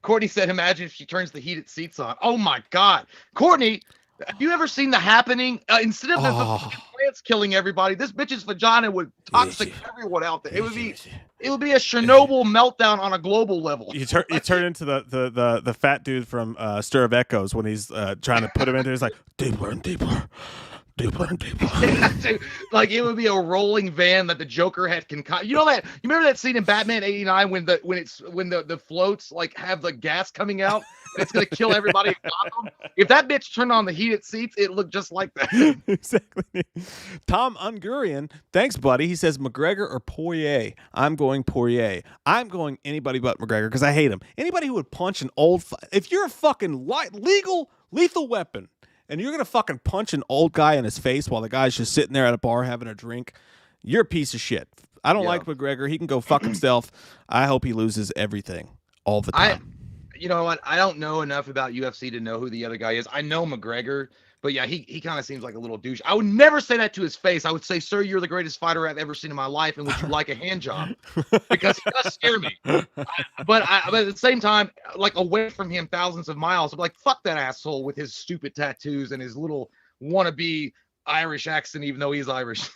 Courtney said, "Imagine if she turns the heated seats on." Oh my God, Courtney, have you ever seen The Happening? Instead of the plants killing everybody. This bitch's vagina would toxic everyone out there. It would be a Chernobyl meltdown on a global level. You turn into the fat dude from Stir of Echoes when he's trying to put him in there. He's like, deeper and deeper. Deeper and deeper. Like it would be a rolling van that the Joker had You know that? You remember that scene in Batman '89 when the floats like have the gas coming out and it's gonna kill everybody in Gotham? If that bitch turned on the heated seats, it looked just like that. Exactly. Tom Ungurian, thanks, buddy. He says McGregor or Poirier. I'm going Poirier. I'm going anybody but McGregor because I hate him. Anybody who would punch an old. If you're a fucking lethal weapon. And you're going to fucking punch an old guy in his face while the guy's just sitting there at a bar having a drink, you're a piece of shit. I don't like McGregor. He can go fuck himself. I hope he loses everything all the time. You know what? I don't know enough about UFC to know who the other guy is. I know McGregor, but yeah, he kind of seems like a little douche. I would never say that to his face. I would say, sir, you're the greatest fighter I've ever seen in my life, and would you like a hand job? Because he does scare me. But at the same time, like away from him thousands of miles, I'm like, fuck that asshole with his stupid tattoos and his little wannabe Irish accent, even though he's Irish.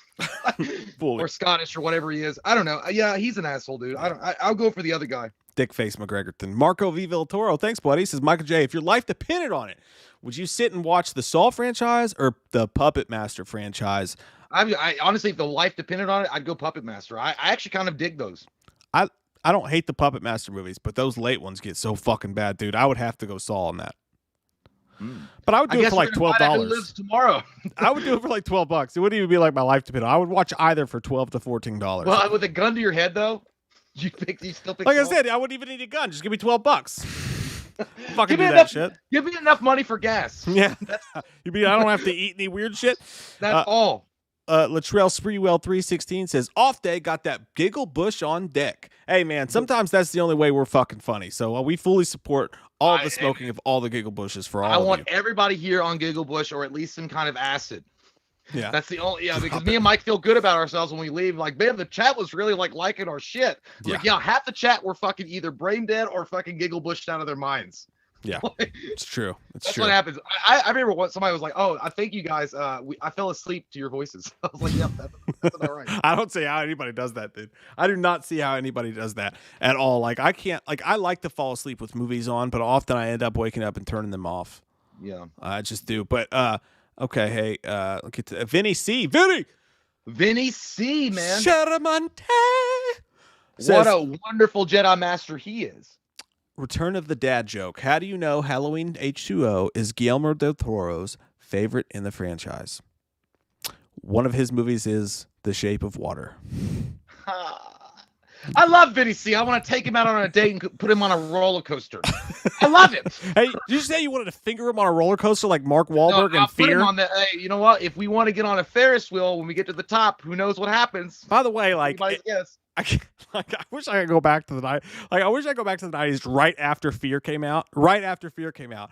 Or Scottish or whatever he is. I don't know. Yeah, he's an asshole, dude. I'll go for the other guy. Dickface McGregor. Marco V. Villatoro. Thanks, buddy. Says Michael J. If your life depended on it, would you sit and watch the Saw franchise or the Puppet Master franchise? I honestly, if the life depended on it, I'd go Puppet Master. I actually kind of dig those. I don't hate the Puppet Master movies, but those late ones get so fucking bad, dude. I would have to go Saw on that. But I would do it for like $12. Lives tomorrow. I would do it for like $12. It wouldn't even be like my life depended on. I would watch either for $12 to $14. Well, with a gun to your head, though, you still pick. Like I said, I wouldn't even need a gun. Just give me $12. Fucking do that shit. Give me enough money for gas. Yeah. I don't have to eat any weird shit. That's all. Latrell Spreewell 316 says, off day, got that giggle bush on deck. Hey, man, sometimes that's the only way we're fucking funny. So we fully support all the smoking of all the giggle bushes for all of you. I want everybody here on giggle bush or at least some kind of acid. Yeah. That's the only, because me and Mike feel good about ourselves when we leave. Like, man, the chat was really like liking our shit. Like, half the chat were fucking either brain dead or fucking giggle bushed out of their minds. Yeah, it's true. That's what happens. I remember what somebody was like, "Oh, I thank you guys. I fell asleep to your voices." I was like, "Yep, that's about right." I don't see how anybody does that, dude. I do not see how anybody does that at all. Like, I can't. Like, I like to fall asleep with movies on, but often I end up waking up and turning them off. Yeah, I just do. But okay, hey, look at Vinny C. Vinny C. Man, Charamonte. What a wonderful Jedi Master he is. Return of the Dad joke. How do you know Halloween H2O is Guillermo del Toro's favorite in the franchise? One of his movies is The Shape of Water. I love Vinny C. I want to take him out on a date and put him on a roller coaster. I love him. Hey, did you say you wanted to finger him on a roller coaster like Mark Wahlberg in Fear? Put him on the, hey, you know what? If we want to get on a Ferris wheel when we get to the top, who knows what happens? By the way, like, I wish I could go back to the night. Like, I wish I could go back to the 90s right after Fear came out.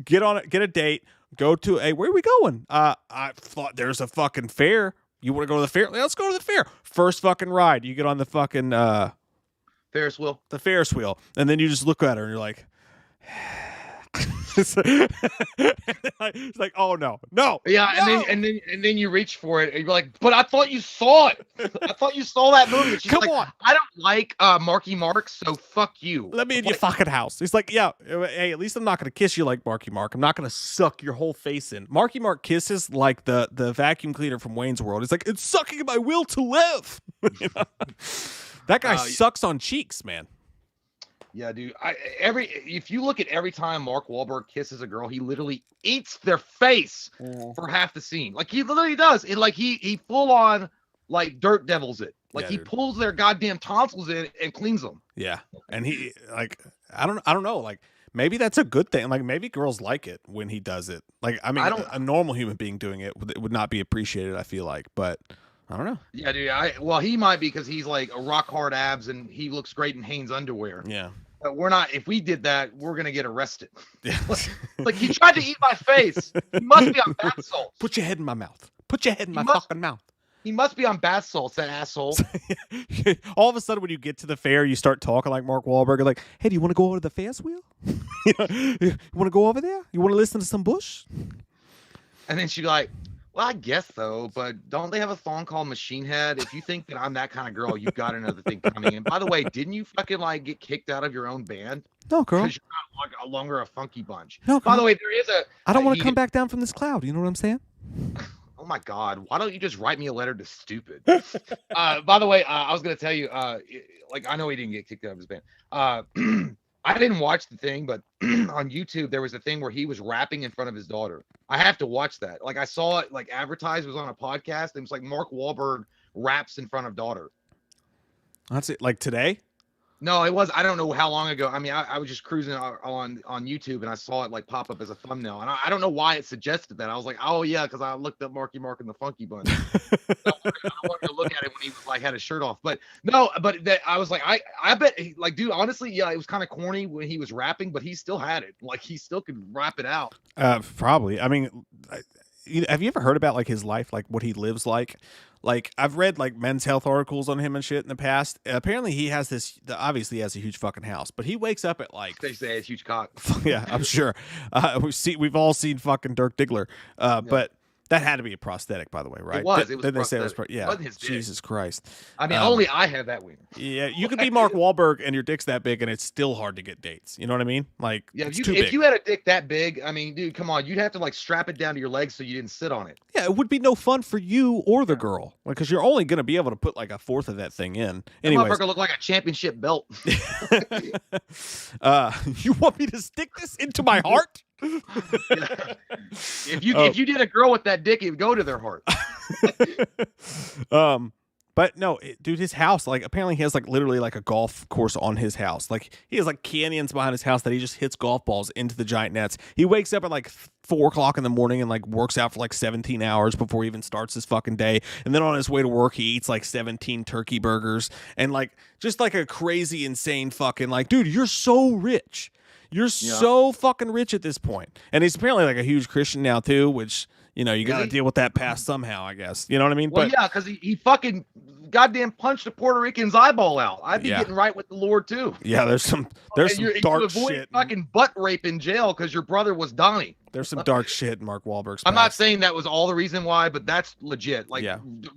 Get on it, get a date, go to where are we going? I thought there's a fucking fair. You want to go to the fair? Let's go to the fair. First fucking ride. You get on the fucking Ferris wheel. The Ferris wheel. And then you just look at her and you're like, it's like, oh no. Yeah, no. and then you reach for it and you're like, but I thought you saw it. I thought you saw that movie. She's Come like, on. I don't like Marky Mark, so fuck you. Let me in your fucking house. He's like, yeah, hey, at least I'm not gonna kiss you like Marky Mark. I'm not gonna suck your whole face in. Marky Mark kisses like the vacuum cleaner from Wayne's World. He's like, it's sucking my will to live. You know? That guy sucks on cheeks, man. Yeah, dude. If you look at every time Mark Wahlberg kisses a girl, he literally eats their face for half the scene. Like he literally does. It like he full on like dirt devils it. Like he pulls their goddamn tonsils in and cleans them. Yeah, and he like I don't know. Like maybe that's a good thing. Like maybe girls like it when he does it. Like I mean, a normal human being doing it would not be appreciated. I feel like, but. I don't know. Yeah, dude. He might be because he's like a rock hard abs and he looks great in Hanes underwear. Yeah. But we're not. If we did that, we're gonna get arrested. Yeah. like he tried to eat my face. He must be on bath salts. Put your head in my mouth. Put your head in my fucking mouth. He must be on bath salts, that asshole. All of a sudden, when you get to the fair, you start talking like Mark Wahlberg. You're like, hey, do you want to go over to the Ferris wheel? You want to go over there? You want to listen to some Bush? And then she's like, Well, I guess so, but don't they have a song called Machine Head? If you think that I'm that kind of girl, you've got another thing coming. And by the way, didn't you fucking like get kicked out of your own band? No, girl. Because you're not no longer a funky bunch. No, By girl. the way, there is a. I don't want to come back down from this cloud. You know what I'm saying? Oh my God! Why don't you just write me a letter to stupid? By the way, I was gonna tell you, like I know he didn't get kicked out of his band. I didn't watch the thing, but on YouTube there was a thing where he was rapping in front of his daughter. I have to watch that. Like I saw it like advertised, it was on a podcast. It was like Mark Wahlberg raps in front of daughter. That's it. Like today? No, it was. I don't know how long ago. I mean, I was just cruising on YouTube and I saw it like pop up as a thumbnail, and I don't know why it suggested that. I was like, oh yeah, because I looked up Marky Mark and the Funky Bunch. I wanted to look at it when he was like had his shirt off, but no, but that I was like, I bet like, dude, honestly, yeah, it was kind of corny when he was rapping, but he still had it. Like he still could rap it out. Probably. I mean, have you ever heard about like his life, like what he lives like? Like I've read like Men's Health articles on him and shit in the past. Apparently he has this, obviously he has a huge fucking house, but he wakes up at like, They say it's huge cock. yeah, I'm sure. We've all seen fucking Dirk Diggler. But that had to be a prosthetic, by the way, right? It was. Then they say it was, yeah. It wasn't his dick. Jesus Christ. I mean, only I have that wiener. Yeah, you could be Mark Wahlberg and your dick's that big, and it's still hard to get dates. You know what I mean? Like, yeah, it's if you had a dick that big, I mean, dude, come on, you'd have to like strap it down to your legs so you didn't sit on it. Yeah, it would be no fun for you or the girl, like, because you're only going to be able to put like a fourth of that thing in. Anyways, motherfucker look like a championship belt. You want me to stick this into my heart? If you did a girl with that dick, it would go to their heart. But no, dude, his house, like, apparently he has like literally like a golf course on his house. Like he has like canyons behind his house that he just hits golf balls into the giant nets. He wakes up at like 4 o'clock in the morning and like works out for like 17 hours before he even starts his fucking day. And then on his way to work, he eats like 17 turkey burgers and like just like a crazy, insane fucking like, dude, you're so rich. You're so fucking rich at this point. And he's apparently like a huge Christian now too, which, you know, you got to deal with that past somehow, I guess. You know what I mean? Well, yeah, because he fucking goddamn punched a Puerto Rican's eyeball out. I'd be getting right with the Lord too. Yeah, there's some dark shit. Fucking butt rape in jail because your brother was Donnie. There's some dark shit in Mark Wahlberg's past. I'm not saying that was all the reason why, but that's legit. Like,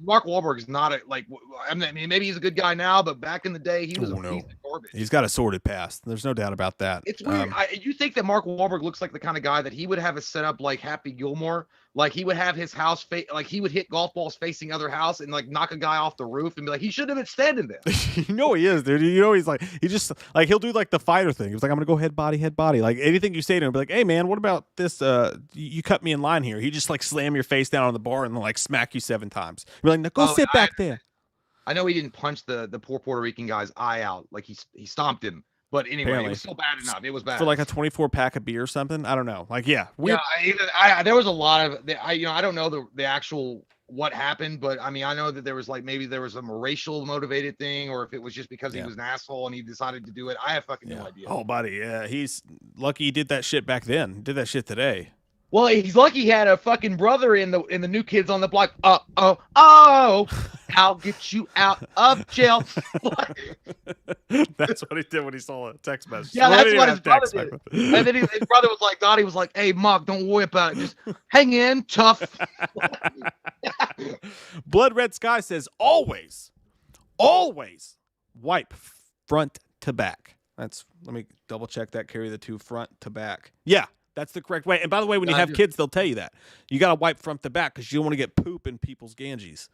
Mark Wahlberg is not I mean, maybe he's a good guy now, but back in the day, he was a piece of garbage. He's got a sordid past. There's no doubt about that. It's weird. You think that Mark Wahlberg looks like the kind of guy that he would have a setup like Happy Gilmore? Like he would have his house, like he would hit golf balls facing other house and like knock a guy off the roof and be like, he shouldn't have been standing there. You know he is, dude. You know he's like, he just like he'll do like the fighter thing. He's like, I'm gonna go head body. Like anything you say to him, be like, hey man, what about this? You cut me in line here. He just like slam your face down on the bar and then like smack you 7 times. You're like, now go sit back there. I know he didn't punch the poor Puerto Rican guy's eye out, like he stomped him. But anyway, apparently. It was still bad enough. It was bad for like a 24 pack of beer or something. I don't know. Like, yeah, there was a lot of I don't know the actual what happened, but I mean I know that there was like maybe there was some racial motivated thing, or if it was just because he was an asshole and he decided to do it. I have fucking no idea. Oh, buddy, yeah, he's lucky he did that shit back then. He did that shit today. Well, he's lucky he had a fucking brother in the New Kids on the Block. I'll get you out of jail. That's what he did when he saw a text message. Yeah, that's what his brother did. And then his brother was like, Donnie was like, hey, Mark, don't worry about it. Just hang in, tough. Blood Red Sky says, always wipe front to back. Let me double check that. Carry the 2 front to back. Yeah. That's the correct way. And by the way, when you have kids, they'll tell you that. You got to wipe front to back because you don't want to get poop in people's Ganges.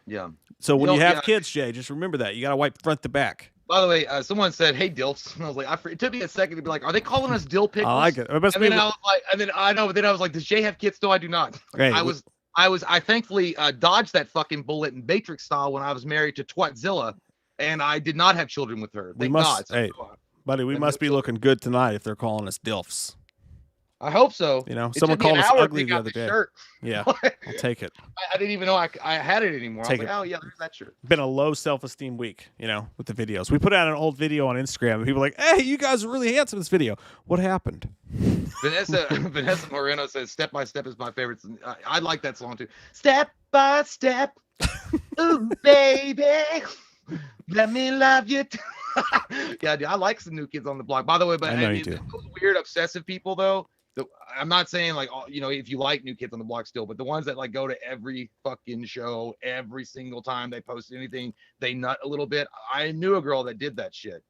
Yeah. So when you have kids, Jay, just remember that. You got to wipe front to back. By the way, someone said, hey, Dilfs. And I was like, it took me a second to be like, are they calling us Dill Pickles? I like it. And then I was like, then I was like, does Jay have kids? No, I do not. Hey, I thankfully dodged that fucking bullet in Matrix style when I was married to Twatzilla, and I did not have children with her. Thank God. Hey, buddy, we must be looking good tonight if they're calling us Dilfs. I hope so. You know, someone called us ugly the other day. Shirt. Yeah, I'll take it. I didn't even know I had it anymore. I was like, oh yeah, there's that shirt. Been a low self-esteem week, you know, with the videos. We put out an old video on Instagram, and people are like, hey, you guys are really handsome in this video. What happened? Vanessa Moreno says, "Step by Step" is my favorite. I like that song too. Step by step, ooh baby, let me love you. Yeah, dude, I like some New Kids on the Block. By the way, but I know you do. Those weird obsessive people though. I'm not saying like, if you like New Kids on the Block still, but the ones that like go to every fucking show, every single time they post anything, they nut a little bit. I knew a girl that did that shit.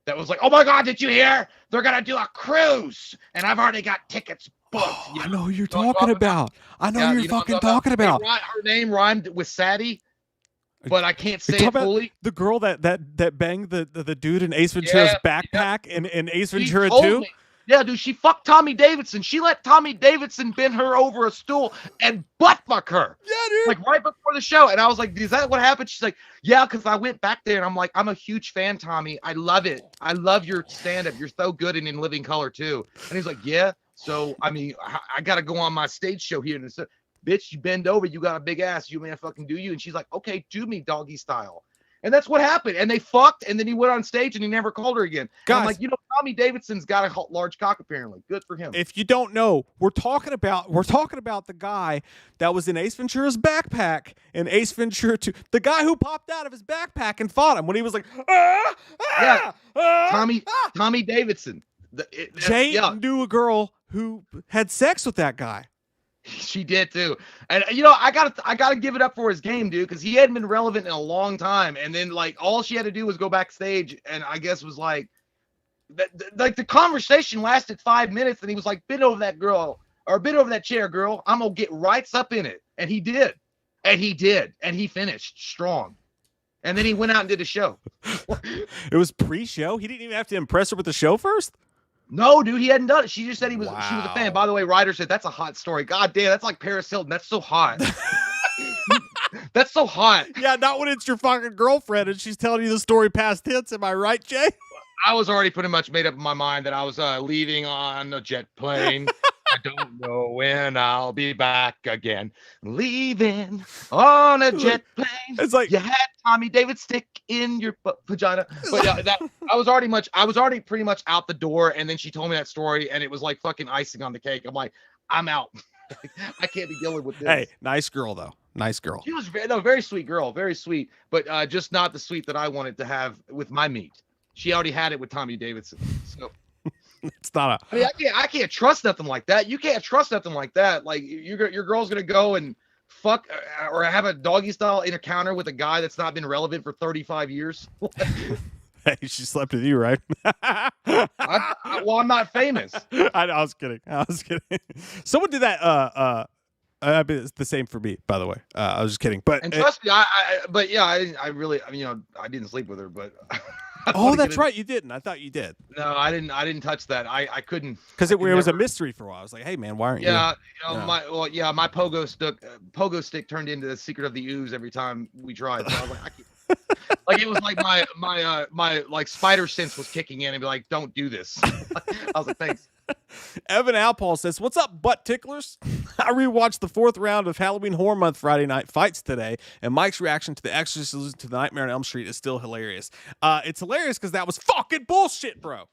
That was like, oh my God, did you hear? They're going to do a cruise. And I've already got tickets booked. Oh, I know who you're talking about. I know you're fucking talking about. Her name rhymed with Sadie, but I can't say it fully. The girl that banged the dude in Ace Ventura's backpack in Ace Ventura 2? Yeah, dude, she fucked Tommy Davidson. She let Tommy Davidson bend her over a stool and butt fuck her. Yeah, dude. Like right before the show. And I was like, is that what happened? She's like, yeah, because I went back there and I'm like, I'm a huge fan, Tommy. I love it. I love your stand-up. You're so good and in living color too. And he's like, yeah. So, I mean, I got to go on my stage show here. And it's bitch, you bend over. You got a big ass. You man fucking do you. And she's like, okay, do me doggy style. And that's what happened. And they fucked, and then he went on stage and he never called her again. Guys, I'm like, Tommy Davidson's got a large cock apparently. Good for him. If you don't know, we're talking about the guy that was in Ace Ventura's backpack in Ace Ventura 2. The guy who popped out of his backpack and fought him when he was like, Tommy Davidson. Jay knew a girl who had sex with that guy. She did too, and I gotta give it up for his game, dude, because he hadn't been relevant in a long time. And then like all she had to do was go backstage, and I guess was like the conversation lasted 5 minutes, and he was like, "Bend over that girl, or bend over that chair, girl. I'm gonna get right up in it," and he did, and he finished strong. And then he went out and did a show. It was pre-show. He didn't even have to impress her with the show first. No, dude, he hadn't done it. She just said she was a fan. By the way, Ryder said that's a hot story. God damn, that's like Paris Hilton. That's so hot. That's so hot. Yeah, not when it's your fucking girlfriend and she's telling you the story past tense. Am I right, Jay? I was already pretty much made up in my mind that I was leaving on a jet plane. I don't know when I'll be back again. Leaving on a jet plane. It's like you had Tommy David stick in your vagina. But yeah, I was already pretty much out the door, and then she told me that story, and it was like fucking icing on the cake. I'm like, I'm out. I can't be dealing with this. Hey, nice girl though. Nice girl. She was very sweet girl, very sweet, but just not the sweet that I wanted to have with my meat. She already had it with Tommy Davidson. So. It's not I mean, I can't trust nothing like that. You can't trust nothing like that. Like your girl's gonna go and fuck or have a doggy style encounter with a guy that's not been relevant for 35 years. Hey, she slept with you, right? I'm not famous. I was kidding. Someone did that. It's the same for me, by the way. I was just kidding. But and trust me, I really, I didn't sleep with her, but. Oh, that's right. You didn't. I thought you did. No, I didn't touch that. I couldn't. Because it was a mystery for a while. I was like, hey, man, why aren't you? My pogo stick turned into the secret of the ooze every time we tried. So I was like, I can't. Like it was like my like spider sense was kicking in and be like, don't do this. I was like, thanks. Evan Alpaul says, what's up, butt ticklers? I rewatched the 4th round of Halloween Horror Month Friday night fights today, and Mike's reaction to the exorcism to the Nightmare on Elm Street is still hilarious. It's hilarious because that was fucking bullshit, bro.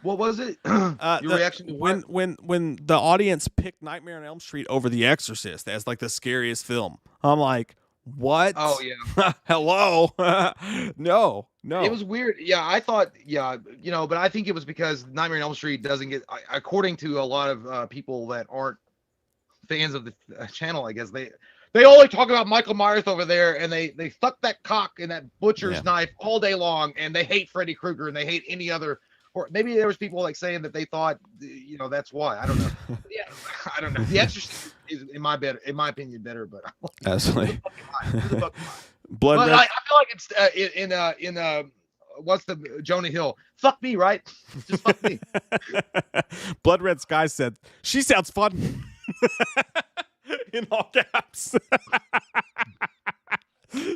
What was it? Your reaction to what? When the audience picked Nightmare on Elm Street over The Exorcist as like the scariest film, I'm like, what? Oh yeah. Hello. No. It was weird. Yeah, I thought. Yeah, but I think it was because Nightmare on Elm Street doesn't get, according to a lot of people that aren't fans of the channel, I guess they only talk about Michael Myers over there, and they suck that cock and that butcher's knife all day long, and they hate Freddy Krueger and they hate any other. Or maybe there was people like saying that they thought, that's why. I don't know. Yeah, I don't know. The Exorcist is in my opinion better, but absolutely. Blood. But I feel like it's in what's the Jonah Hill? Fuck me, right? Just fuck me. Blood Red Sky said she sounds fun. In all caps.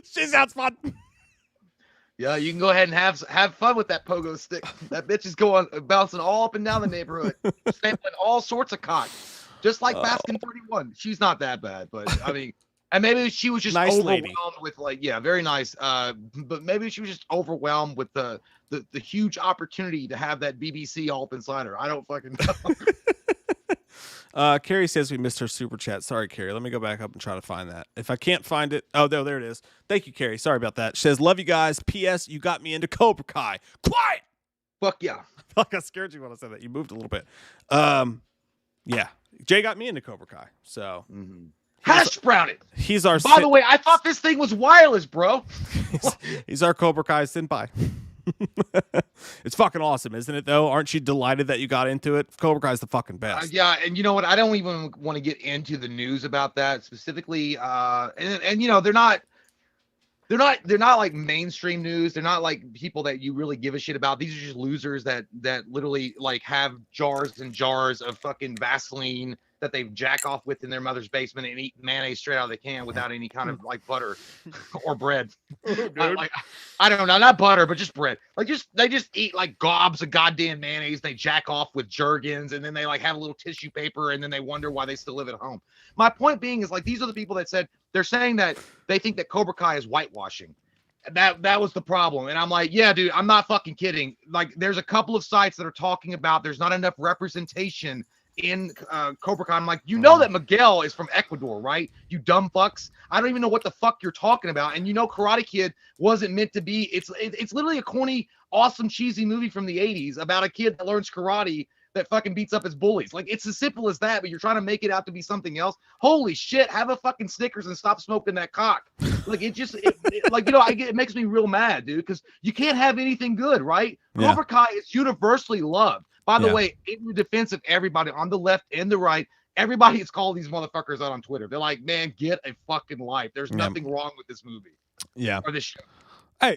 She sounds fun. Yeah, you can go ahead and have fun with that pogo stick. That bitch is bouncing all up and down the neighborhood, sampling all sorts of cock, just like Baskin 31. She's not that bad, but I mean, and maybe she was just nice overwhelmed lady. with very nice. But maybe she was just overwhelmed with the huge opportunity to have that BBC all up inside her. I don't fucking know. Carrie says we missed her super chat. Sorry, Carrie. Let me go back up and try to find that. If I can't find it, there it is. Thank you, Carrie. Sorry about that. She says, love you guys. P.S. You got me into Cobra Kai. Quiet. Fuck yeah. I feel like I scared you when I said that. You moved a little bit. Yeah, Jay got me into Cobra Kai, so Hash brown it. he's our. By the way, I thought this thing was wireless, bro. he's our Cobra Kai senpai. It's fucking awesome, isn't it? Though, aren't you delighted that you got into it? Cobra Kai's the fucking best. Yeah, and you know what? I don't even want to get into the news about that specifically. And you know, they're not like mainstream news. They're not like people that you really give a shit about. These are just losers that literally like have jars and jars of fucking Vaseline that they jack off with in their mother's basement and eat mayonnaise straight out of the can without any kind of like butter or bread. I don't know, not butter, but just bread. Like they just eat like gobs of goddamn mayonnaise. They jack off with Jergens, and then they like have a little tissue paper, and then they wonder why they still live at home. My point being is like these are the people that said they're saying that they think that Cobra Kai is whitewashing. That was the problem. And I'm like, yeah, dude, I'm not fucking kidding. Like there's a couple of sites that are talking about there's not enough representation in Cobra Kai. I'm like, you know that Miguel is from Ecuador, right? You dumb fucks. I don't even know what the fuck you're talking about. And you know Karate Kid wasn't meant to be. It's literally a corny, awesome, cheesy movie from the 80s about a kid that learns karate that fucking beats up his bullies. Like it's as simple as that, but you're trying to make it out to be something else. Holy shit, have a fucking Snickers and stop smoking that cock. Like it just like, you know, it makes me real mad, dude, because you can't have anything good, right? Yeah. Cobra Kai is universally loved. By the way, in defense of everybody on the left and the right, everybody is calling these motherfuckers out on Twitter. They're like, man, get a fucking life. There's nothing wrong with this movie. Yeah. Or this show. Hey,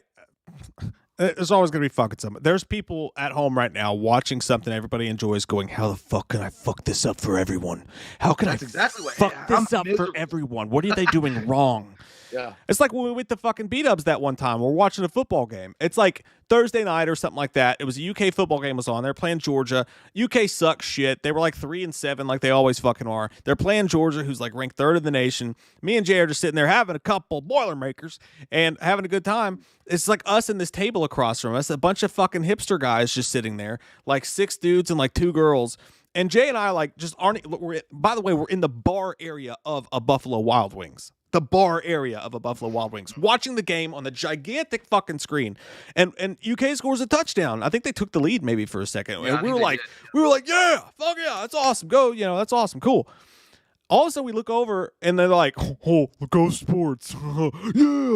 there's always going to be fucking something. There's people at home right now watching something everybody enjoys going, how the fuck can I fuck this up for everyone? How can That's I exactly fuck this up for everyone? What are they doing wrong? Yeah. It's like when we went to fucking beat-ups that one time. We're watching a football game. It's like Thursday night or something like that. It was a UK football game was on. They're playing Georgia. UK sucks shit. They were like 3-7 like they always fucking are. They're playing Georgia, who's like ranked 3rd in the nation. Me and Jay are just sitting there having a couple Boilermakers and having a good time. It's like us and this table across from us, a bunch of fucking hipster guys just sitting there, like 6 dudes and like 2 girls. And Jay and I like just aren't. By the way, we're in the bar area of a Buffalo Wild Wings. The bar area of a Buffalo Wild Wings, watching the game on the gigantic fucking screen, and UK scores a touchdown. I think they took the lead maybe for a second, and we were like, yeah, fuck yeah, that's awesome, go, you know, that's awesome, cool. All of a sudden we look over and they're like, oh, go Sports, yeah,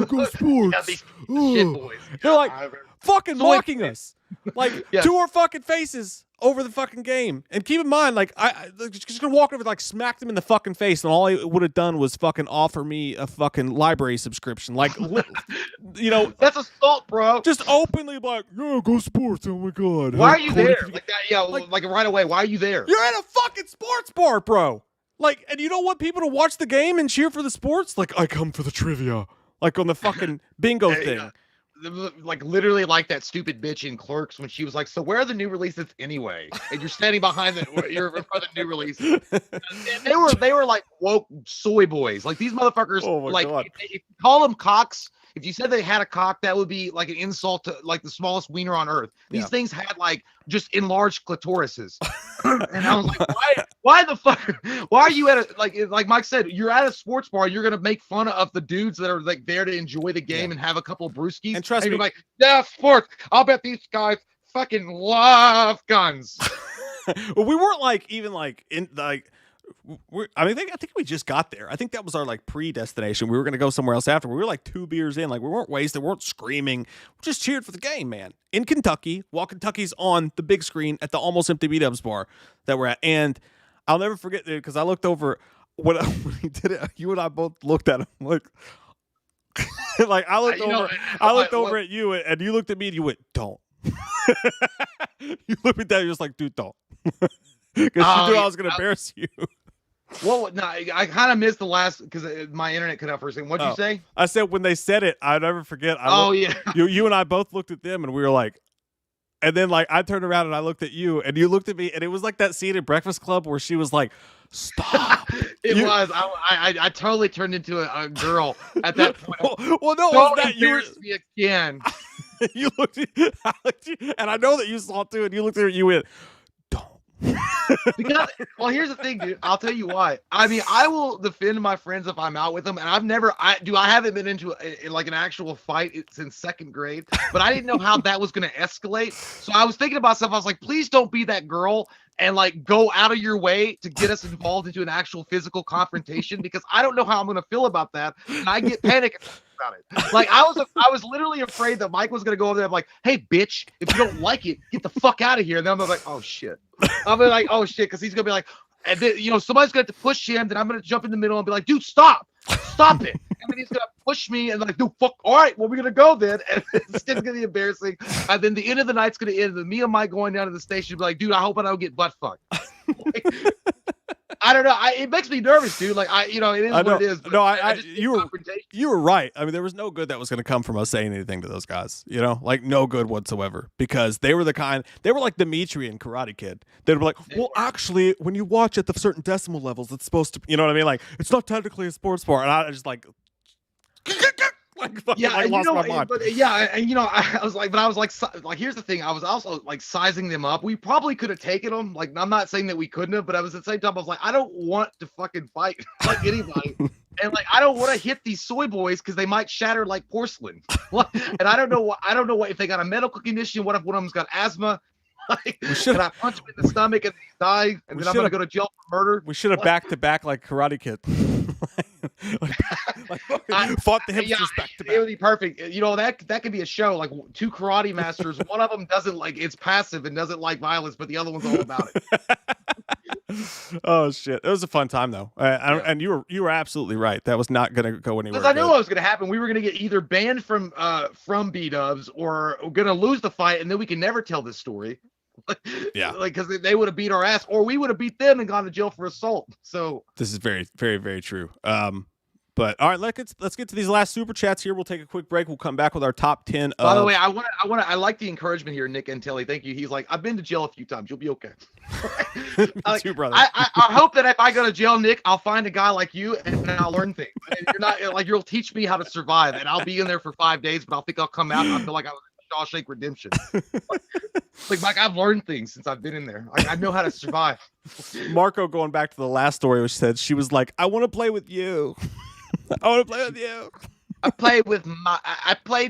go Sports. Yeah, these shit boys. They're like fucking mocking us, like to our fucking faces. Over the fucking game. And keep in mind, like, I just gonna walk over, like, smacked him in the fucking face, and all I would have done was fucking offer me a fucking library subscription. Like, you know. That's assault, bro. Just openly, like, yeah, go Sports. Oh my God. Why are you there? Like, that, yeah, like right away. Why are you there? You're at a fucking sports bar, bro. Like, and you don't want people to watch the game and cheer for the sports? Like, I come for the trivia. Like, on the fucking bingo thing. Like literally like that stupid bitch in Clerks when she was like, so where are the new releases anyway? And you're standing behind you're in front of the new releases. And they were like woke soy boys. Like these motherfuckers, like if you call them cocks, if you said they had a cock, that would be like an insult to like the smallest wiener on earth. These things had like just enlarged clitorises. And I was like, why the fuck? Why are you at a like Mike said, you're at a sports bar, you're gonna make fun of the dudes that are like there to enjoy the game and have a couple of brewskis. And trust me, you're like, yeah, sports. I'll bet these guys fucking love guns. Well, we weren't like even like in like. I think we just got there. I think that was our like pre-destination. We were going to go somewhere else after. We were like 2 beers in. Like we weren't wasted. We weren't screaming. We just cheered for the game, man. In Kentucky, while Kentucky's on the big screen at the almost empty beat-ups bar that we're at. And I'll never forget it because I looked over when he did it. You and I both looked at him like, like I looked over at you and you looked at me and you went, don't. You looked me down. You're just like, dude, don't. Because you knew I was going to embarrass you. Well, no, I kind of missed the last because my internet cut out for a second. What'd you say? I said when they said it, I'll never forget. You and I both looked at them and we were like, and then like I turned around and I looked at you and you looked at me and it was like that scene in Breakfast Club where she was like, stop. It was. I totally turned into a girl at that point. Well, no, it was that you were me again. You looked at and I know that you saw it too, and you looked at her and you went, because, well, here's the thing, dude. I'll tell you why. I mean, I will defend my friends if I'm out with them, and I haven't been into like an actual fight since 2nd grade, but I didn't know how that was going to escalate. So I was thinking about stuff. I was like, please don't be that girl and like go out of your way to get us involved into an actual physical confrontation, because I don't know how I'm going to feel about that. And I get panic about it. Like I was literally afraid that Mike was going to go over there and be like, hey, bitch, if you don't like it, get the fuck out of here. And then I'm like, oh shit. I'll be like, oh shit. Cause he's going to be like, and then, somebody's going to have to push him. Then I'm going to jump in the middle and be like, dude, stop it. And then he's going to push me and like, dude, fuck. All right, well, we're going to go then. And it's going to be embarrassing. And then the end of the night's going to end. And me and Mike going down to the station be like, dude, I hope I don't get butt fucked. Like, I don't know. It makes me nervous, dude. Like it is what it is. No, you were right. I mean, there was no good that was going to come from us saying anything to those guys. Like no good whatsoever, because they were like Dimitri and Karate Kid. They'd be like, well, actually, when you watch at the certain decimal levels, it's supposed to, you know what I mean? Like it's not technically a sports sport, and I just like. I lost my mind. But I was like, here's the thing. I was also like sizing them up. We probably could have taken them. Like, I'm not saying that we couldn't have, but I was at the same time, I was like, I don't want to fucking fight like anybody. And like, I don't want to hit these soy boys because they might shatter like porcelain. And I don't know what if they got a medical condition. What if one of them's got asthma? Like, can I punch him in the stomach and he die? And then I'm gonna go to jail for murder. We should have back to back like Karate Kid. Fought the hipsters back to back. It would be perfect. That could be a show, like two karate masters. One of them doesn't like, it's passive and doesn't like violence, but the other one's all about it. Oh shit! It was a fun time though, and you were absolutely right. That was not going to go anywhere. Because I knew what was going to happen. We were going to get either banned from B-dubs or going to lose the fight, and then we can never tell this story. Yeah, like because they would have beat our ass, or we would have beat them and gone to jail for assault. So this is very, very, very true. But all right, let's get to these last super chats here. We'll take a quick break. We'll come back with our top 10. By the way, I like the encouragement here, Nick and Tilly. Thank you. He's like, I've been to jail a few times. You'll be okay. Like, too, brother. I hope that if I go to jail, Nick, I'll find a guy like you and I'll learn things. And you're not like, you'll teach me how to survive, and I'll be in there for 5 days, but I'll come out and I feel like I was Shawshank Redemption. Like Mike, I've learned things since I've been in there. I know how to survive. Marco, going back to the last story, which said she was like, I want to play with you. I want to play with you. I played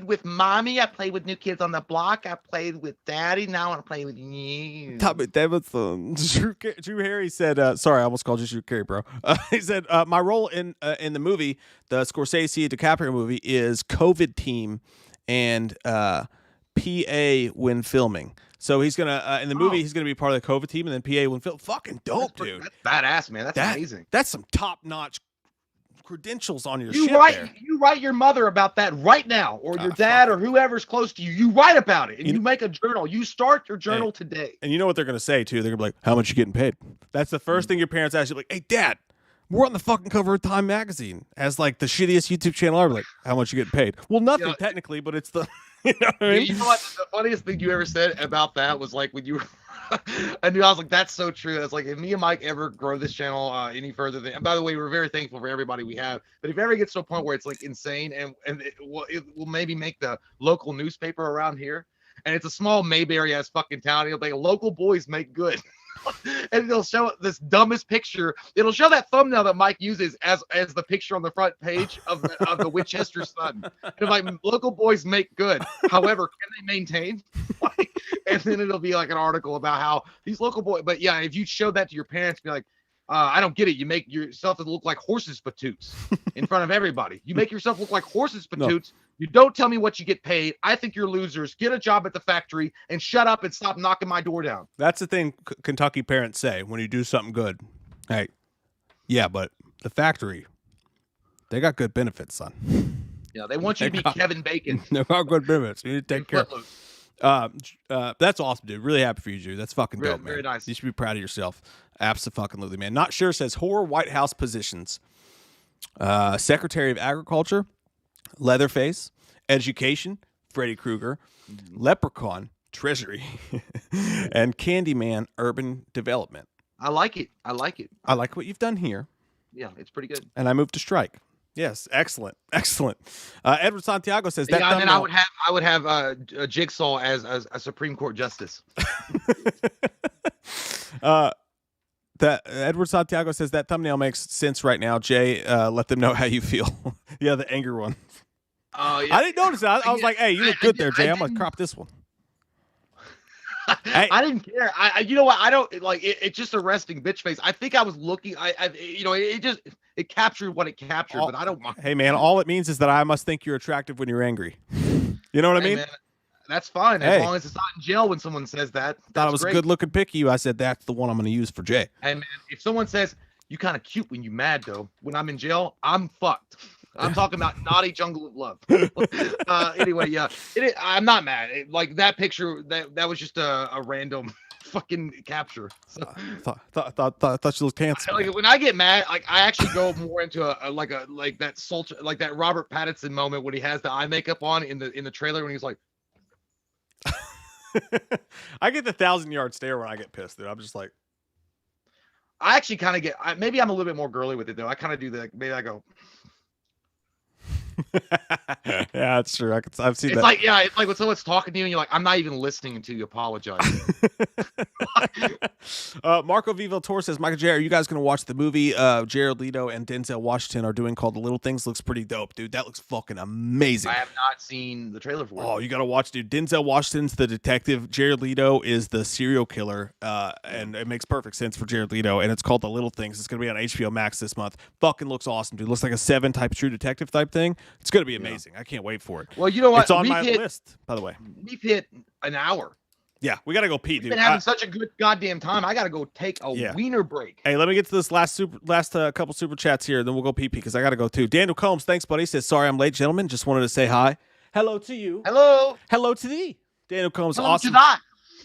with mommy. I played with New Kids on the Block. I played with daddy. Now I want to play with you. Tommy Davidson. Drew Harry said, sorry, I almost called you Drew Carey, bro. He said, my role in the movie, the Scorsese DiCaprio movie, is COVID team and PA when filming. So he's gonna in the movie he's gonna be part of the COVID team and then PA when film. Fucking dope, dude. That's badass, man. That's amazing. That's some top notch credentials on your shit. You write your mother about that right now, or your dad, or whoever's close to you. You write about it, and you make a journal. You start your journal today. And you know what they're gonna say too? They're gonna be like, "How much you getting paid?" That's the first thing your parents ask you. Like, "Hey, Dad, we're on the fucking cover of Time magazine as like the shittiest YouTube channel ever." Like, "How much you getting paid?" Well, nothing technically, but it's the. You know what I mean? You know what? The funniest thing you ever said about that was like when you were. I was like, that's so true. It's like, if me and Mike ever grow this channel any further than, and by the way, we're very thankful for everybody we have, but if it ever gets to a point where it's like insane and it will maybe make the local newspaper around here, and it's a small Mayberry ass fucking town, it'll be like, local boys make good. And it'll show this dumbest picture. It'll show that thumbnail that Mike uses as the picture on the front page of the Winchester Sun. And like, local boys make good. However, can they maintain? And then it'll be like an article about how these local boys. But yeah, if you show that to your parents, be like, I don't get it. You make yourself look like horses' patoots in front of everybody. You make yourself look like horses' patoots. No. You don't tell me what you get paid. I think you're losers. Get a job at the factory and shut up and stop knocking my door down. That's the thing Kentucky parents say when you do something good. Hey, yeah, but the factory, they got good benefits, son. Yeah, they want you to be Kevin Bacon. They got good benefits. You need to take care. That's awesome, dude. Really happy for you, Drew. That's fucking dope, man. Very nice. You should be proud of yourself. Absolutely, man. Not sure says horror White House positions. Secretary of Agriculture, Leatherface, Education, Freddy Krueger, Leprechaun, Treasury, and Candyman, Urban Development. I like it. I like what you've done here. Yeah, it's pretty good. And I moved to strike. Yes, excellent. Edward Santiago says that. Yeah, and then I would have a Jigsaw as a Supreme Court justice. That Edward Santiago says that thumbnail makes sense right now. Jay, let them know how you feel. Yeah, the anger one. Oh, yeah. I didn't notice that. I was like, hey, you look good there, Jay. I'm gonna crop this one. I didn't care. You know what? I don't like it. It's just a resting bitch face. I think I was looking. You know, it captured what it captured, but I don't mind. Hey man, all it means is that I must think you're attractive when you're angry. You know what I mean? Man, that's fine as long as it's not in jail when someone says that. Thought it was a good looking pic of you. I said that's the one I'm going to use for Jay. Hey man, if someone says you kind of cute when you mad though, when I'm in jail, I'm fucked. I'm talking about naughty jungle of love. Anyway, yeah, I'm not mad. Like that picture, that was just a random fucking capture. So, thought you looked handsome. Like when I get mad, like I actually go more into like that Robert Pattinson moment when he has the eye makeup on in the trailer when he's like. I get the 1,000-yard stare when I get pissed, dude. I'm just like. I actually kind of get. Maybe I'm a little bit more girly with it though. I kind of do that. Maybe I go. Yeah, that's true. I've seen that. It's like when someone's talking to you and you're like, I'm not even listening until you apologize. Marco Vivo Tor says, Michael J, are you guys going to watch the movie Jared Leto and Denzel Washington are doing called The Little Things? Looks pretty dope, dude. That looks fucking amazing. I have not seen the trailer for it. Oh, you got to watch, dude. Denzel Washington's the detective. Jared Leto is the serial killer, and it makes perfect sense for Jared Leto, and it's called The Little Things. It's going to be on HBO Max this month. Fucking looks awesome, dude. Looks like a 7 type True Detective type thing. It's going to be amazing. I can't wait for it. Well, you know what? It's on my list, by the way. We've hit an hour. Yeah, we got to go pee, dude. We've been having such a good goddamn time. I got to go take a wiener break. Hey, let me get to this last couple super chats here, then we'll go pee because I got to go too. Daniel Combs, thanks, buddy. Says, sorry I'm late, gentlemen. Just wanted to say hi. Hello to you. Hello. Hello to thee. Daniel Combs, Hello awesome. To that.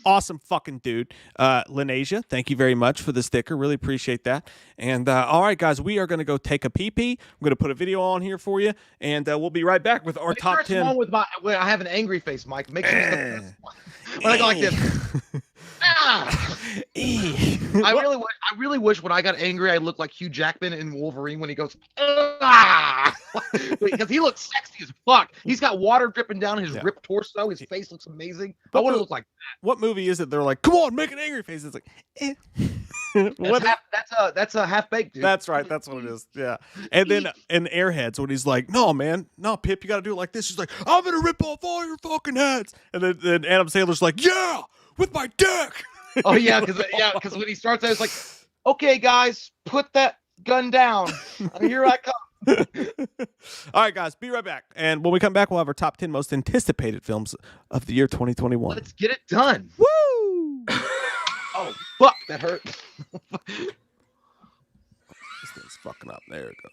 Awesome fucking dude. Lenasia, thank you very much for the sticker. Really appreciate that. And all right, guys, we are going to go take a pee-pee. I'm going to put a video on here for you, and we'll be right back with our top 10. When I have an angry face, Mike. Make sure it's the best one. When I go like this. I really wish when I got angry I looked like Hugh Jackman in Wolverine when he goes because he looks sexy as fuck. He's got water dripping down his ripped torso. His face looks amazing. I want to look like that. What movie is it? They're like, come on, make an angry face. It's like, that's a half baked, dude. That's right. That's what it is. Yeah. And then in Airheads, when he's like, no, man, no, Pip, you got to do it like this. She's like, I'm gonna rip off all your fucking heads. And then Adam Sandler's like, yeah, with my dick. Oh yeah, because when he starts out, it's like, okay, guys, put that gun down. Here I come. All right, guys, be right back. And when we come back, we'll have our top 10 most anticipated films of the year 2021. Let's get it done. Woo! Oh, fuck, that hurt. This thing's fucking up. There it goes.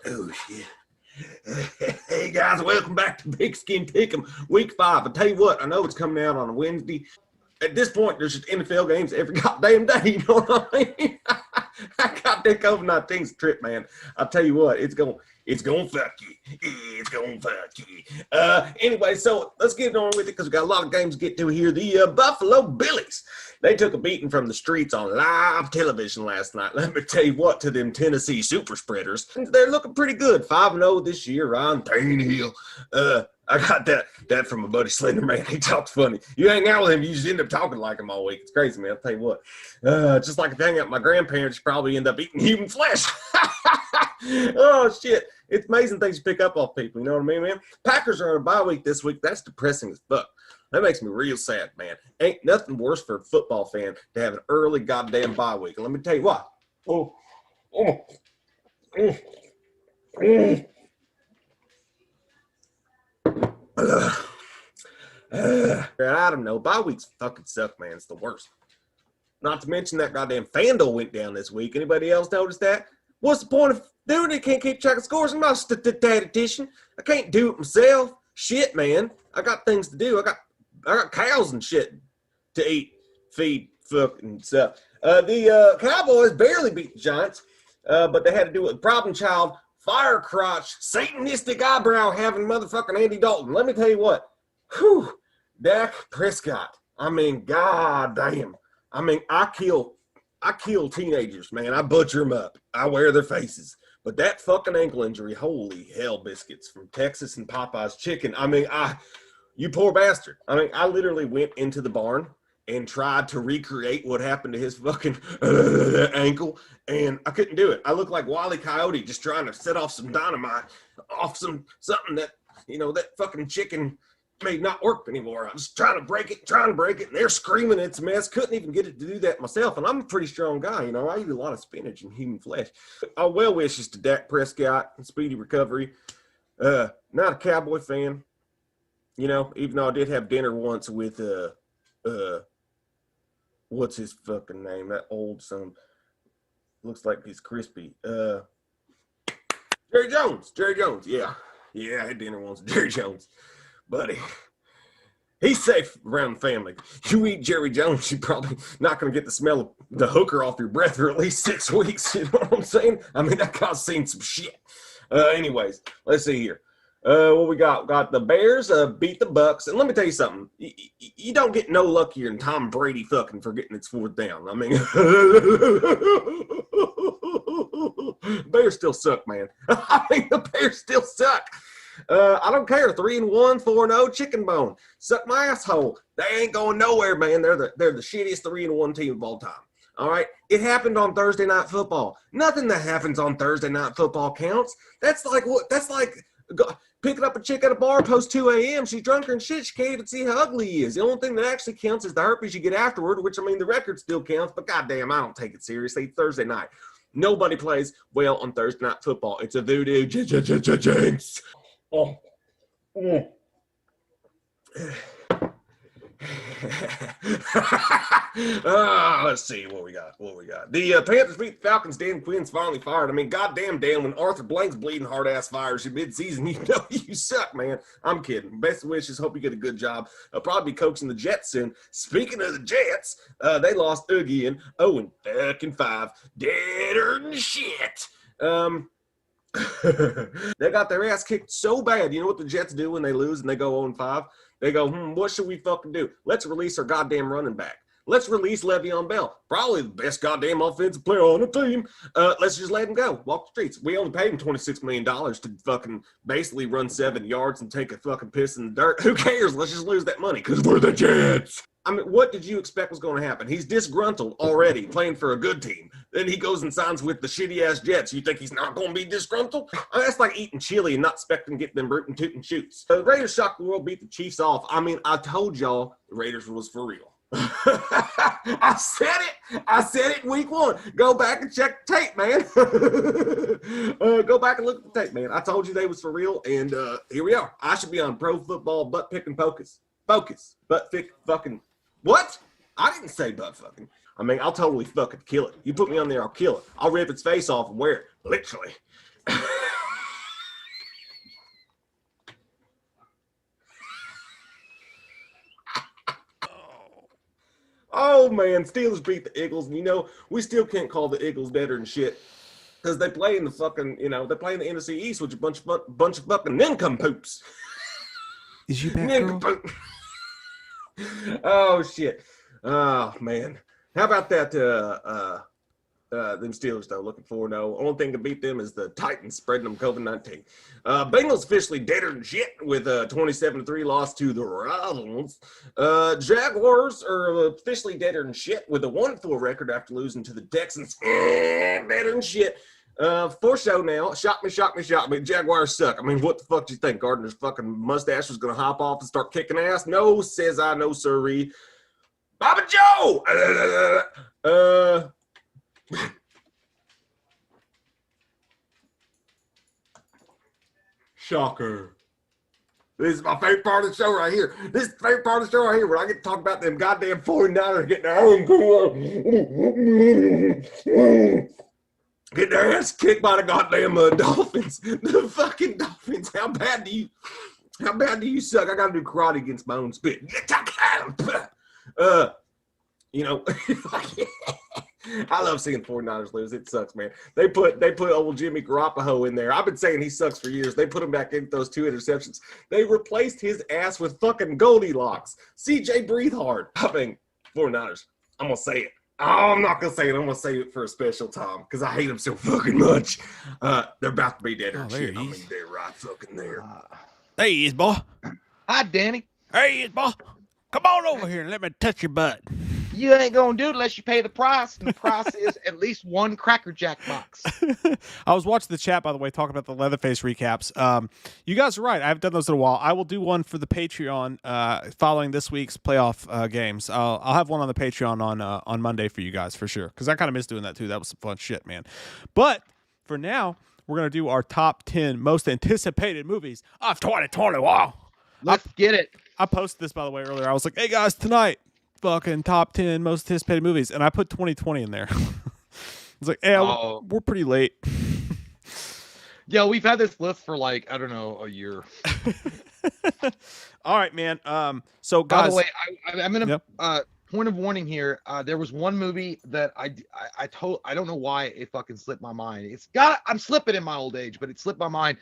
Oh, shit. Hey, guys, welcome back to Big Skin Pick'em, Week 5. I tell you what, I know it's coming out on a Wednesday. At this point, there's just NFL games every goddamn day, you know what I mean? I got that COVID-19's trip, man. I tell you what, it's gonna fuck you. It's gonna fuck you. Anyway, so let's get on with it because we got a lot of games to get to here. The Buffalo Billies, they took a beating from the streets on live television last night. Let me tell you what, to them Tennessee super spreaders, they're looking pretty good. 5-0 this year. Ryan Tannehill. I got that from my buddy Slender Man. He talks funny. You hang out with him, you just end up talking like him all week. It's crazy, man. I'll tell you what. Just like if I hang out with my grandparents, you probably end up eating human flesh. Oh, shit. It's amazing things you pick up off people. You know what I mean, man? Packers are on a bye week this week. That's depressing as fuck. That makes me real sad, man. Ain't nothing worse for a football fan to have an early goddamn bye week. And let me tell you what. I don't know. Bye weeks fucking suck, man. It's the worst. Not to mention that goddamn FanDuel went down this week. Anybody else notice that? What's the point of doing it? Can't keep track of scores. I'm not a statistician. I can't do it myself. Shit, man. I got things to do. I got cows and shit to eat, feed, fucking stuff. The Cowboys barely beat the Giants, but they had to do it with problem child, fire crotch, satanistic eyebrow having motherfucking Andy Dalton. Let me tell you what. Whew. Dak Prescott. I mean, god damn. I mean, I kill teenagers, man. I butcher them up. I wear their faces. But that fucking ankle injury, holy hell biscuits from Texas and Popeye's chicken. I mean, you poor bastard. I mean, I literally went into the barn and tried to recreate what happened to his fucking ankle, and I couldn't do it. I looked like Wile E. Coyote just trying to set off some dynamite off something that, that fucking chicken made not work anymore. I was trying to break it, and they're screaming it's a mess. Couldn't even get it to do that myself, and I'm a pretty strong guy. I eat a lot of spinach and human flesh. Our well wishes to Dak Prescott and speedy recovery. Not a Cowboy fan, even though I did have dinner once with what's his fucking name? That old son. Looks like he's crispy. Jerry Jones. Yeah, I had dinner once with Jerry Jones. Buddy, he's safe around the family. You eat Jerry Jones, you're probably not going to get the smell of the hooker off your breath for at least 6 weeks. You know what I'm saying? I mean, that guy's seen some shit. Anyways, let's see here. What we got? Got the Bears beat the Bucks. And let me tell you something. You don't get no luckier than Tom Brady fucking for getting its fourth down. I mean, Bears still suck, man. I mean, the Bears still suck. I don't care. 3-1, 4-0, chicken bone. Suck my asshole. They ain't going nowhere, man. They're the shittiest 3-1 team of all time. All right. It happened on Thursday Night Football. Nothing that happens on Thursday Night Football counts. That's like what? That's like picking up a chick at a bar post 2 a.m. She's drunk and shit. She can't even see how ugly he is. The only thing that actually counts is the herpes you get afterward, which, I mean, the record still counts, but goddamn, I don't take it seriously. Thursday night. Nobody plays well on Thursday Night Football. It's a voodoo jinx. Oh. Let's see what we got. The Panthers beat the Falcons. Dan Quinn's finally fired. I mean, goddamn, Dan, when Arthur Blank's bleeding hard ass fires you mid-season, you suck, man. I'm kidding. Best wishes. Hope you get a good job. I'll probably be coaching the Jets soon. Speaking of the Jets, they lost again. 0-5. Deader than shit. They got their ass kicked so bad. You know what the Jets do when they lose and they go 0-5? They go, what should we fucking do? Let's release our goddamn running back. Let's release Le'Veon Bell. Probably the best goddamn offensive player on the team. Let's just let him go. Walk the streets. We only paid him $26 million to fucking basically run 7 yards and take a fucking piss in the dirt. Who cares? Let's just lose that money because we're the Jets. I mean, what did you expect was going to happen? He's disgruntled already playing for a good team. Then he goes and signs with the shitty-ass Jets. You think he's not going to be disgruntled? I mean, that's like eating chili and not expecting to get them rootin' tootin' shoots. The Raiders shocked the world, beat the Chiefs off. I mean, I told y'all the Raiders was for real. I said it week 1. Go back and check the tape, man. Go back and look at the tape, man. I told you they was for real, and here we are. I should be on Pro Football Butt Picking Focus. Butt pick fucking what? I didn't say butt fucking. I mean, I'll totally fucking kill it. You put me on there, I'll kill it. I'll rip its face off and wear it. Literally. Oh, man. Steelers beat the Eagles. And, we still can't call the Eagles better than shit. Because they play in the fucking, they play in the NFC East with a bunch of fucking nincompoops. Is you back, girl? Oh, shit. Oh, man. How about that Them Steelers, though, looking 4-0. Only thing to beat them is the Titans spreading them COVID-19. Bengals officially deader than shit with a 27-3 loss to the Ravens. Jaguars are officially deader than shit with a 1-4 record after losing to the Texans. Better than shit. For show now. Shock me. Jaguars suck. I mean, what the fuck do you think? Gardner's fucking mustache was going to hop off and start kicking ass? No, says I, no sirree. Baba Joe! Shocker. This is my favorite part of the show right here. This is the favorite part of the show right here where I get to talk about them goddamn 49ers getting their own get their ass kicked by the goddamn Dolphins. The fucking Dolphins. How bad do you suck? I gotta do karate against my own spit. You know, I love seeing 49ers lose. It sucks, man. They put old Jimmy Garoppolo in there. I've been saying he sucks for years. They put him back in with those 2 interceptions. They replaced his ass with fucking Goldilocks. CJ breathe hard. I mean, 49ers. I'm going to say it. Oh, I'm not going to say it. I'm going to save it for a special time because I hate them so fucking much. They're about to be dead or shit. I mean, they're right fucking there. There he is, boy. Hi, Danny. There he is, boy. Come on over here and let me touch your butt. You ain't gonna do it unless you pay the price, and the price is at least 1 Cracker Jack box. I was watching the chat, by the way, talking about the Leatherface recaps. You guys are right. I haven't done those in a while. I will do one for the Patreon following this week's playoff games. I'll have one on the Patreon on Monday for you guys for sure, because I kind of miss doing that too. That was some fun shit, man. But for now, we're gonna do our top 10 most anticipated movies of 2020. Wow. Let's get it. I posted this, by the way, earlier. I was like, hey guys, tonight, fucking top 10 most anticipated movies, and I put 2020 in there. It's like, hey, we're pretty late. Yeah, we've had this list for like, I don't know, a year. All right, man. So guys, by the way, I'm gonna point of warning here. There was one movie that I don't know why it fucking slipped my mind. I'm slipping in my old age, but it slipped my mind.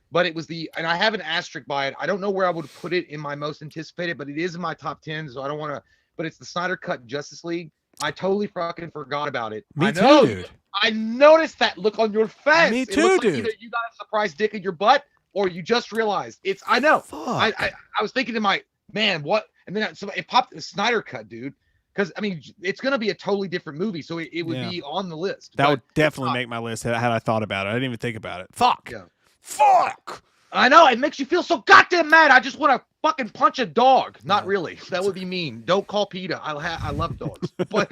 But it was and I have an asterisk by it. I don't know where I would put it in my most anticipated, but it is in my top 10, so I don't want to. But it's the Snyder Cut Justice League. I totally fucking forgot about it. Me too, dude. I noticed that look on your face. Me too, dude. Either you got a surprise dick in your butt, or you just realized it's. I know. Fuck. I was thinking to my man, what? And then it popped the Snyder Cut, dude. Because I mean, it's gonna be a totally different movie, so it would be on the list. That would definitely make my list had I thought about it. I didn't even think about it. Fuck. Yeah. Fuck. I know, it makes you feel so goddamn mad. I just want to fucking punch a dog. Not really. That would be mean. Don't call PETA. I love dogs. But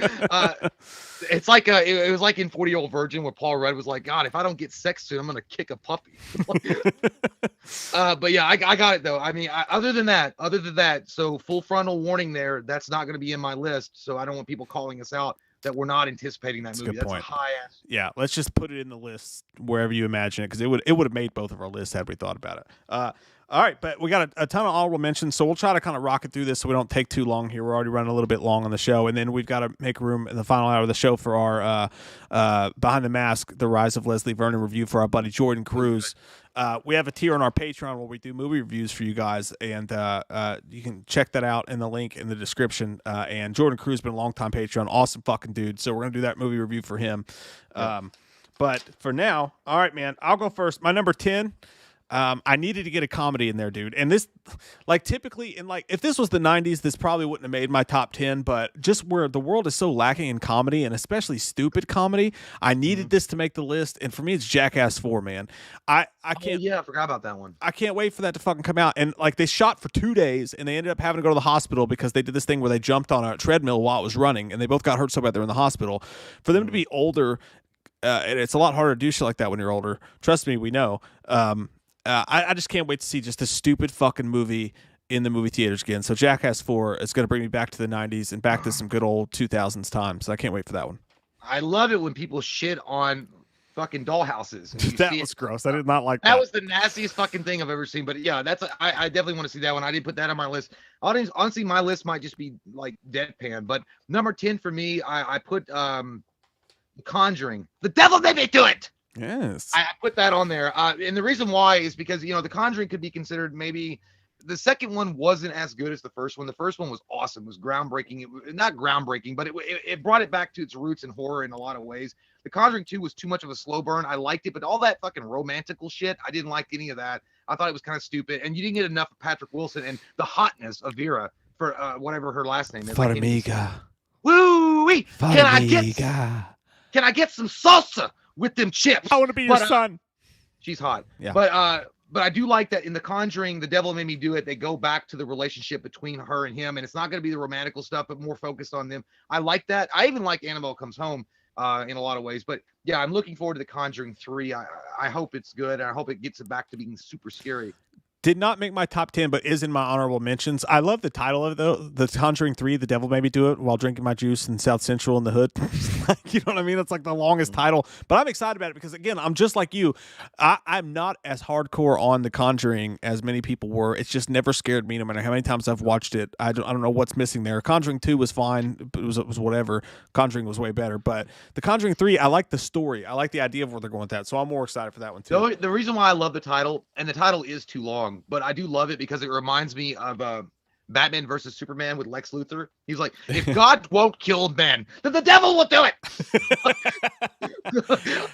it's like it was like in 40-Year-Old Virgin where Paul Rudd was like, God, if I don't get sex soon, I'm gonna kick a puppy. But yeah, I got it though. I mean, other than that, so full frontal warning there. That's not gonna be in my list. So I don't want people calling us out that we're not anticipating that movie. That's a high ass. Yeah, let's just put it in the list wherever you imagine it, because it would have made both of our lists had we thought about it. All right, but we got a ton of honorable mentions, so we'll try to kind of rocket through this so we don't take too long here. We're already running a little bit long on the show, and then we've got to make room in the final hour of the show for our Behind the Mask, the Rise of Leslie Vernon review for our buddy Jordan Cruz. We have a tier on our Patreon where we do movie reviews for you guys, and you can check that out in the link in the description. And Jordan Cruz has been a long-time Patreon, awesome fucking dude, so we're going to do that movie review for him. But for now, all right, man, I'll go first. My number 10, I needed to get a comedy in there, dude. And this, like, typically, if this was the 90s, this probably wouldn't have made my top 10, but just where the world is so lacking in comedy, and especially stupid comedy, I needed this to make the list. And for me, it's Jackass 4, man. I can't. Yeah, I forgot about that one. I can't wait for that to fucking come out. And like, they shot for 2 days, and they ended up having to go to the hospital because they did this thing where they jumped on a treadmill while it was running, and they both got hurt so bad they're in the hospital. For them to be older, and it's a lot harder to do shit like that when you're older. Trust me, we know. I just can't wait to see just a stupid fucking movie in the movie theaters again. So Jackass 4 is going to bring me back to the 90s and back to some good old 2000s times. So I can't wait for that one. I love it when people shit on fucking dollhouses. That was gross. I did not like that. That was the nastiest fucking thing I've ever seen. But yeah, I definitely want to see that one. I didn't put that on my list. Honestly, my list might just be like deadpan. But number 10 for me, I put The Conjuring. The devil made me do it. Yes. I put that on there. And the reason why is because, The Conjuring could be considered maybe the second one wasn't as good as the first one. The first one was awesome. It was groundbreaking. Not groundbreaking, but it brought it back to its roots in horror in a lot of ways. The Conjuring 2 was too much of a slow burn. I liked it, but all that fucking romantical shit, I didn't like any of that. I thought it was kind of stupid, and you didn't get enough of Patrick Wilson and the hotness of Vera for whatever her last name is. Farmiga. Woo-wee! Can I get some salsa with them chips? I want to be your son. She's hot. Yeah. But I do like that in The Conjuring, The Devil Made Me Do It, they go back to the relationship between her and him, and it's not going to be the romantical stuff, but more focused on them. I like that. I even like Annabelle Comes Home in a lot of ways. But yeah, I'm looking forward to The Conjuring 3. I hope it's good, and I hope it gets it back to being super scary. Did not make my top 10, but is in my honorable mentions. I love the title of it, though. The Conjuring 3, The Devil Made Me Do It While Drinking My Juice in South Central in the Hood. You know what I mean? It's like the longest title. But I'm excited about it because, again, I'm just like you. I'm not as hardcore on The Conjuring as many people were. It's just never scared me no matter how many times I've watched it. I don't know what's missing there. Conjuring 2 was fine. It was whatever. Conjuring was way better. But The Conjuring 3, I like the story. I like the idea of where they're going with that. So I'm more excited for that one, too. The reason why I love the title, and the title is too long, but I do love it because it reminds me of Batman versus Superman with Lex Luthor. He's like, if God won't kill man, then the devil will do it.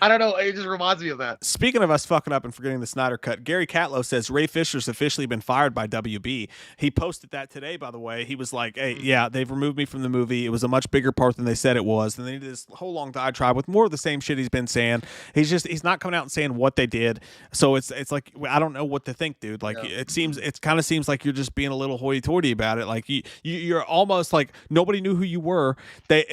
I don't know. It just reminds me of that. Speaking of us fucking up and forgetting the Snyder Cut, Gary Catlow says Ray Fisher's officially been fired by WB. He posted that today, by the way. He was like, hey, yeah, they've removed me from the movie. It was a much bigger part than they said it was. And they did this whole long diatribe with more of the same shit he's been saying. He's not coming out and saying what they did. So it's like, I don't know what to think, dude. Like, yeah. It kind of seems like you're just being a little hoity-toity about it. Like you're almost like nobody knew who you were. They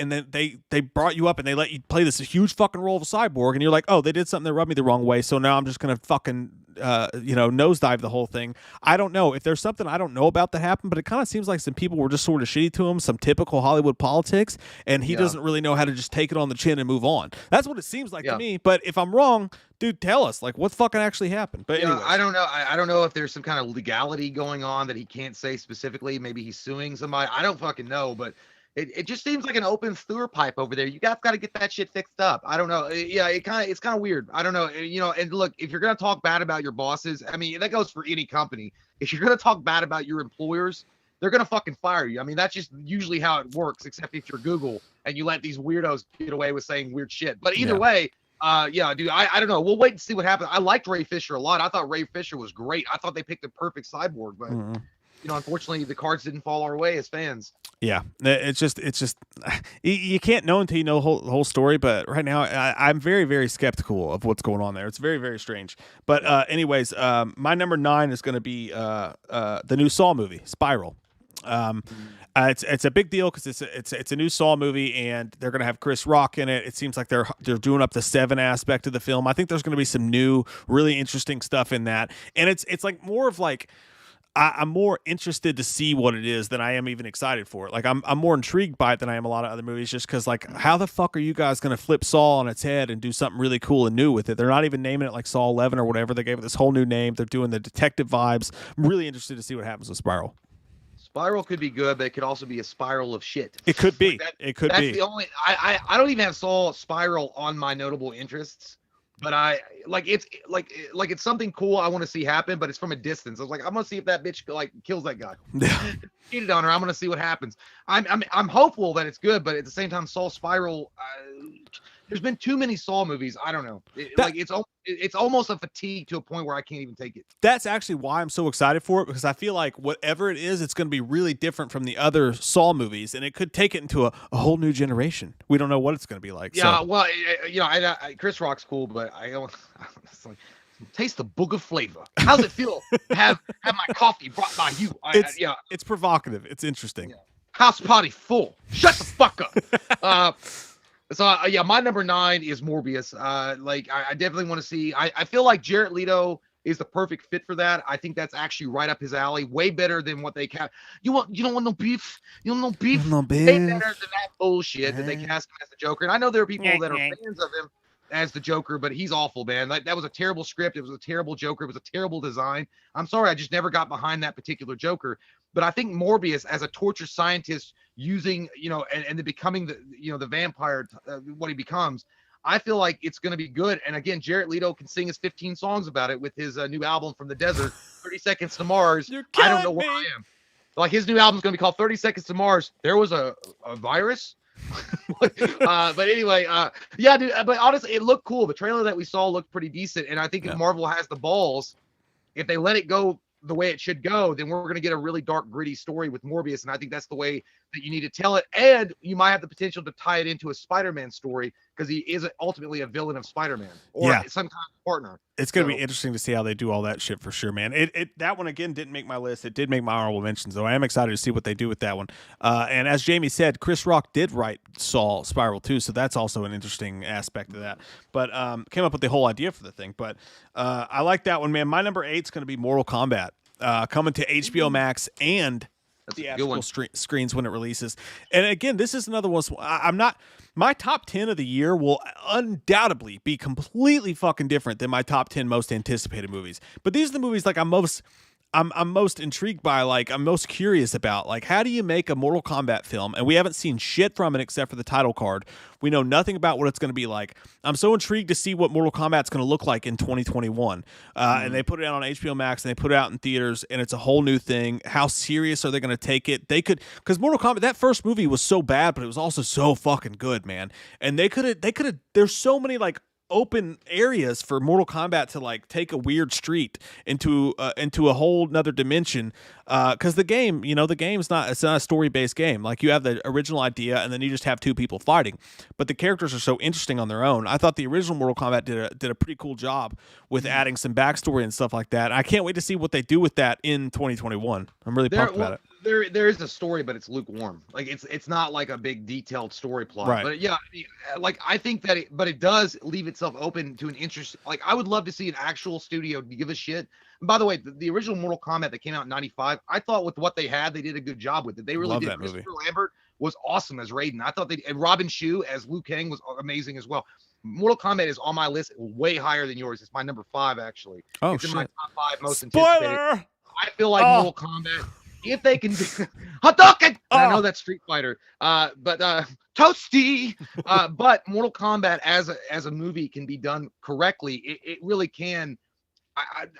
brought you up and they let you play this huge fucking role of a cyborg, and you're like, oh, they did something that rubbed me the wrong way, so now I'm just gonna fucking nosedive the whole thing. I don't know if there's something I don't know about that happened, but it kind of seems like some people were just sort of shitty to him, some typical Hollywood politics, and he doesn't really know how to just take it on the chin and move on. That's what it seems like to me. But if I'm wrong, dude, tell us like what fucking actually happened. But anyways. I don't know. I don't know if there's some kind of legality going on that he can't say specifically. Maybe he's suing somebody. I don't fucking know, but it just seems like an open sewer pipe over there. You guys got to get that shit fixed up. I don't know. Yeah, it's kind of weird. I don't know. And look, if you're gonna talk bad about your bosses, I mean, that goes for any company. If you're gonna talk bad about your employers, they're gonna fucking fire you. I mean, that's just usually how it works. Except if you're Google and you let these weirdos get away with saying weird shit. But either way. Dude, I don't know. We'll wait and see what happens. I liked Ray Fisher a lot. I thought Ray Fisher was great. I thought they picked the perfect cyborg, but unfortunately the cards didn't fall our way as fans. Yeah, it's just you can't know until you know the whole story. But right now, I'm very, very skeptical of what's going on there. It's very, very strange. But anyways, my number 9 is going to be the new Saw movie, Spiral. It's a big deal because it's a new Saw movie and they're going to have Chris Rock in it. It seems like they're doing up the 7 aspect of the film. I think there's going to be some new, really interesting stuff in that, and it's like more of like. I'm more interested to see what it is than I am even excited for it. Like I'm more intrigued by it than I am a lot of other movies, just because like how the fuck are you guys going to flip Saw on its head and do something really cool and new with it? They're not even naming it like Saw 11 or whatever. They gave it this whole new name. They're doing the detective vibes. I'm really interested to see what happens with Spiral. Spiral could be good, but it could also be a spiral of shit. It could be. Like it could that's be. The only I don't even have Saw Spiral on my notable interests. But it's something cool I want to see happen, but it's from a distance. I was like, I'm gonna see if that bitch like kills that guy. Cheated on her. I'm gonna see what happens. I'm hopeful that it's good, but at the same time, Saw Spiral. There's been too many Saw movies. I don't know. It's almost a fatigue to a point where I can't even take it. That's actually why I'm so excited for it, because I feel like whatever it is, it's going to be really different from the other Saw movies, and it could take it into a whole new generation. We don't know what it's going to be like. Yeah, so. Well, Chris Rock's cool, but it's like, taste the booger flavor. How's it feel to have my coffee brought by you? It's provocative. It's interesting. Yeah. House party full. Shut the fuck up. My number 9 is Morbius. I definitely want to see. I feel like Jared Leto is the perfect fit for that. I think that's actually right up his alley. Way better than what they cast. You don't want no beef. You don't want no beef. No beef. Way better than that bullshit that they cast him as the Joker. And I know there are people that are fans of him as the Joker, but he's awful, man. That was a terrible script. It was a terrible Joker. It was a terrible design. I'm sorry, I just never got behind that particular Joker. But I think Morbius, as a torture scientist, using and then becoming the vampire, what he becomes, I feel like it's going to be good. And again, Jared Leto can sing his 15 songs about it with his new album From the Desert, 30 Seconds to Mars. I don't know where I am. Like his new album's going to be called 30 Seconds to Mars. There was a virus. But anyway, yeah, dude. But honestly, it looked cool. The trailer that we saw looked pretty decent. And I think if Marvel has the balls, if they let it go the way it should go, then we're going to get a really dark, gritty story with Morbius. And I think that's the way that you need to tell it. And you might have the potential to tie it into a Spider-Man story because he is ultimately a villain of Spider-Man or some kind of partner. It's going to be interesting to see how they do all that shit for sure, man. That one, again, didn't make my list. It did make my honorable mentions, though. I am excited to see what they do with that one. And as Jamie said, Chris Rock did write Saw Spiral too, so that's also an interesting aspect of that. But came up with the whole idea for the thing. But I like that one, man. My number 8 is going to be Mortal Kombat, coming to HBO Max and theatrical screens when it releases. And again, this is another one. My top 10 of the year will undoubtedly be completely fucking different than my top 10 most anticipated movies. But these are the movies like I'm most intrigued by, like I'm most curious about. Like, how do you make a Mortal Kombat film? And we haven't seen shit from it except for the title card. We know nothing about what it's going to be like. I'm so intrigued to see what Mortal Kombat's going to look like in 2021. And they put it out on HBO Max and they put it out in theaters, and it's a whole new thing. How serious are they going to take it? They could, because Mortal Kombat, that first movie was so bad, but it was also so fucking good, man. And they could have. There's so many like open areas for Mortal Kombat to like take a weird street into a whole nother dimension, because the game, it's not a story-based game. Like, you have the original idea and then you just have two people fighting, but the characters are so interesting on their own. I thought the original Mortal Kombat did a pretty cool job with adding some backstory and stuff like that. I can't wait to see what they do with that in 2021. I'm really pumped about it. There is a story, but it's lukewarm. Like it's not like a big detailed story plot. Right. But yeah, I think that it does leave itself open to an interest. Like, I would love to see an actual studio give a shit. And by the way, the original Mortal Kombat that came out in '95, I thought with what they had, they did a good job with it. They really did. Christopher Lambert was awesome as Raiden. I thought and Robin Shou as Liu Kang was amazing as well. Mortal Kombat is on my list, way higher than yours. It's my number 5 actually. Oh, it's shit. in my top 5 most Spoiler! anticipated. I feel like Mortal Kombat, if they can do Hadouken, I know that's Street Fighter, but Toasty, but Mortal Kombat as a movie can be done correctly. It really can.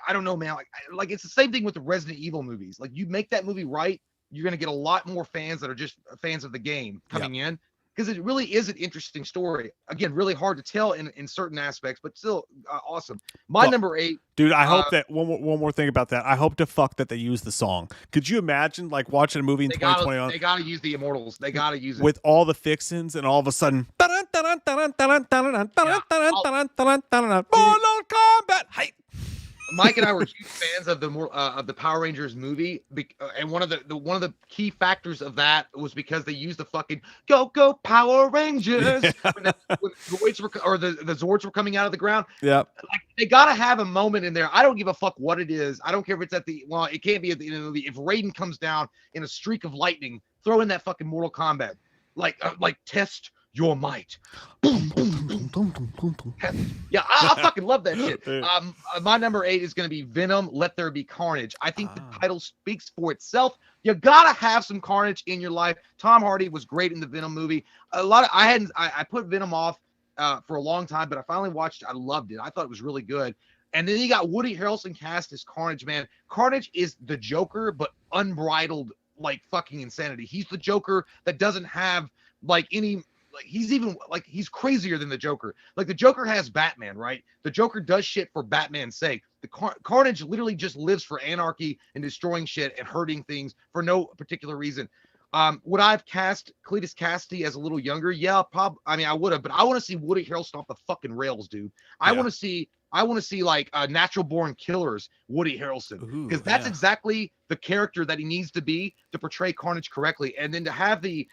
I don't know, man. Like it's the same thing with the Resident Evil movies. Like, you make that movie right, you're gonna get a lot more fans that are just fans of the game coming in. Because it really is an interesting story. Again, really hard to tell in certain aspects, but still awesome. My number 8. Dude, I hope that one more thing about that. I hope to fuck that they use the song. Could you imagine like watching a movie in 2021? They gotta use the Immortals. They gotta use it with all the fixins, and all of a sudden, Mortal Kombat. Hey. Mike and I were huge fans of the Power Rangers movie, and one of the key factors of that was because they used the fucking "Go Power Rangers" when the droids the Zords were coming out of the ground. Yeah, like they gotta have a moment in there. I don't give a fuck what it is. I don't care if it's it can't be at the end of the movie. If Raiden comes down in a streak of lightning, throw in that fucking Mortal Kombat, like test your might. Boom, boom, boom, boom, boom, boom, boom. Yeah, I fucking love that shit. My number 8 is going to be Venom, Let There Be Carnage. I think the title speaks for itself. You gotta have some carnage in your life. Tom Hardy was great in the Venom movie. I put Venom off for a long time, but I finally watched it. I loved it. I thought it was really good. And then you got Woody Harrelson cast as Carnage, man. Carnage is the Joker, but unbridled, like, fucking insanity. He's the Joker that doesn't have like any. Like, he's crazier than the Joker. Like, the Joker has Batman, right? The Joker does shit for Batman's sake. The Carnage literally just lives for anarchy and destroying shit and hurting things for no particular reason. Would I have cast Cletus Cassidy as a little younger? Yeah, probably. I mean, I would have, but I want to see Woody Harrelson off the fucking rails, dude. I want to see like Natural Born Killers Woody Harrelson, because that's exactly the character that he needs to be to portray Carnage correctly. And then to have the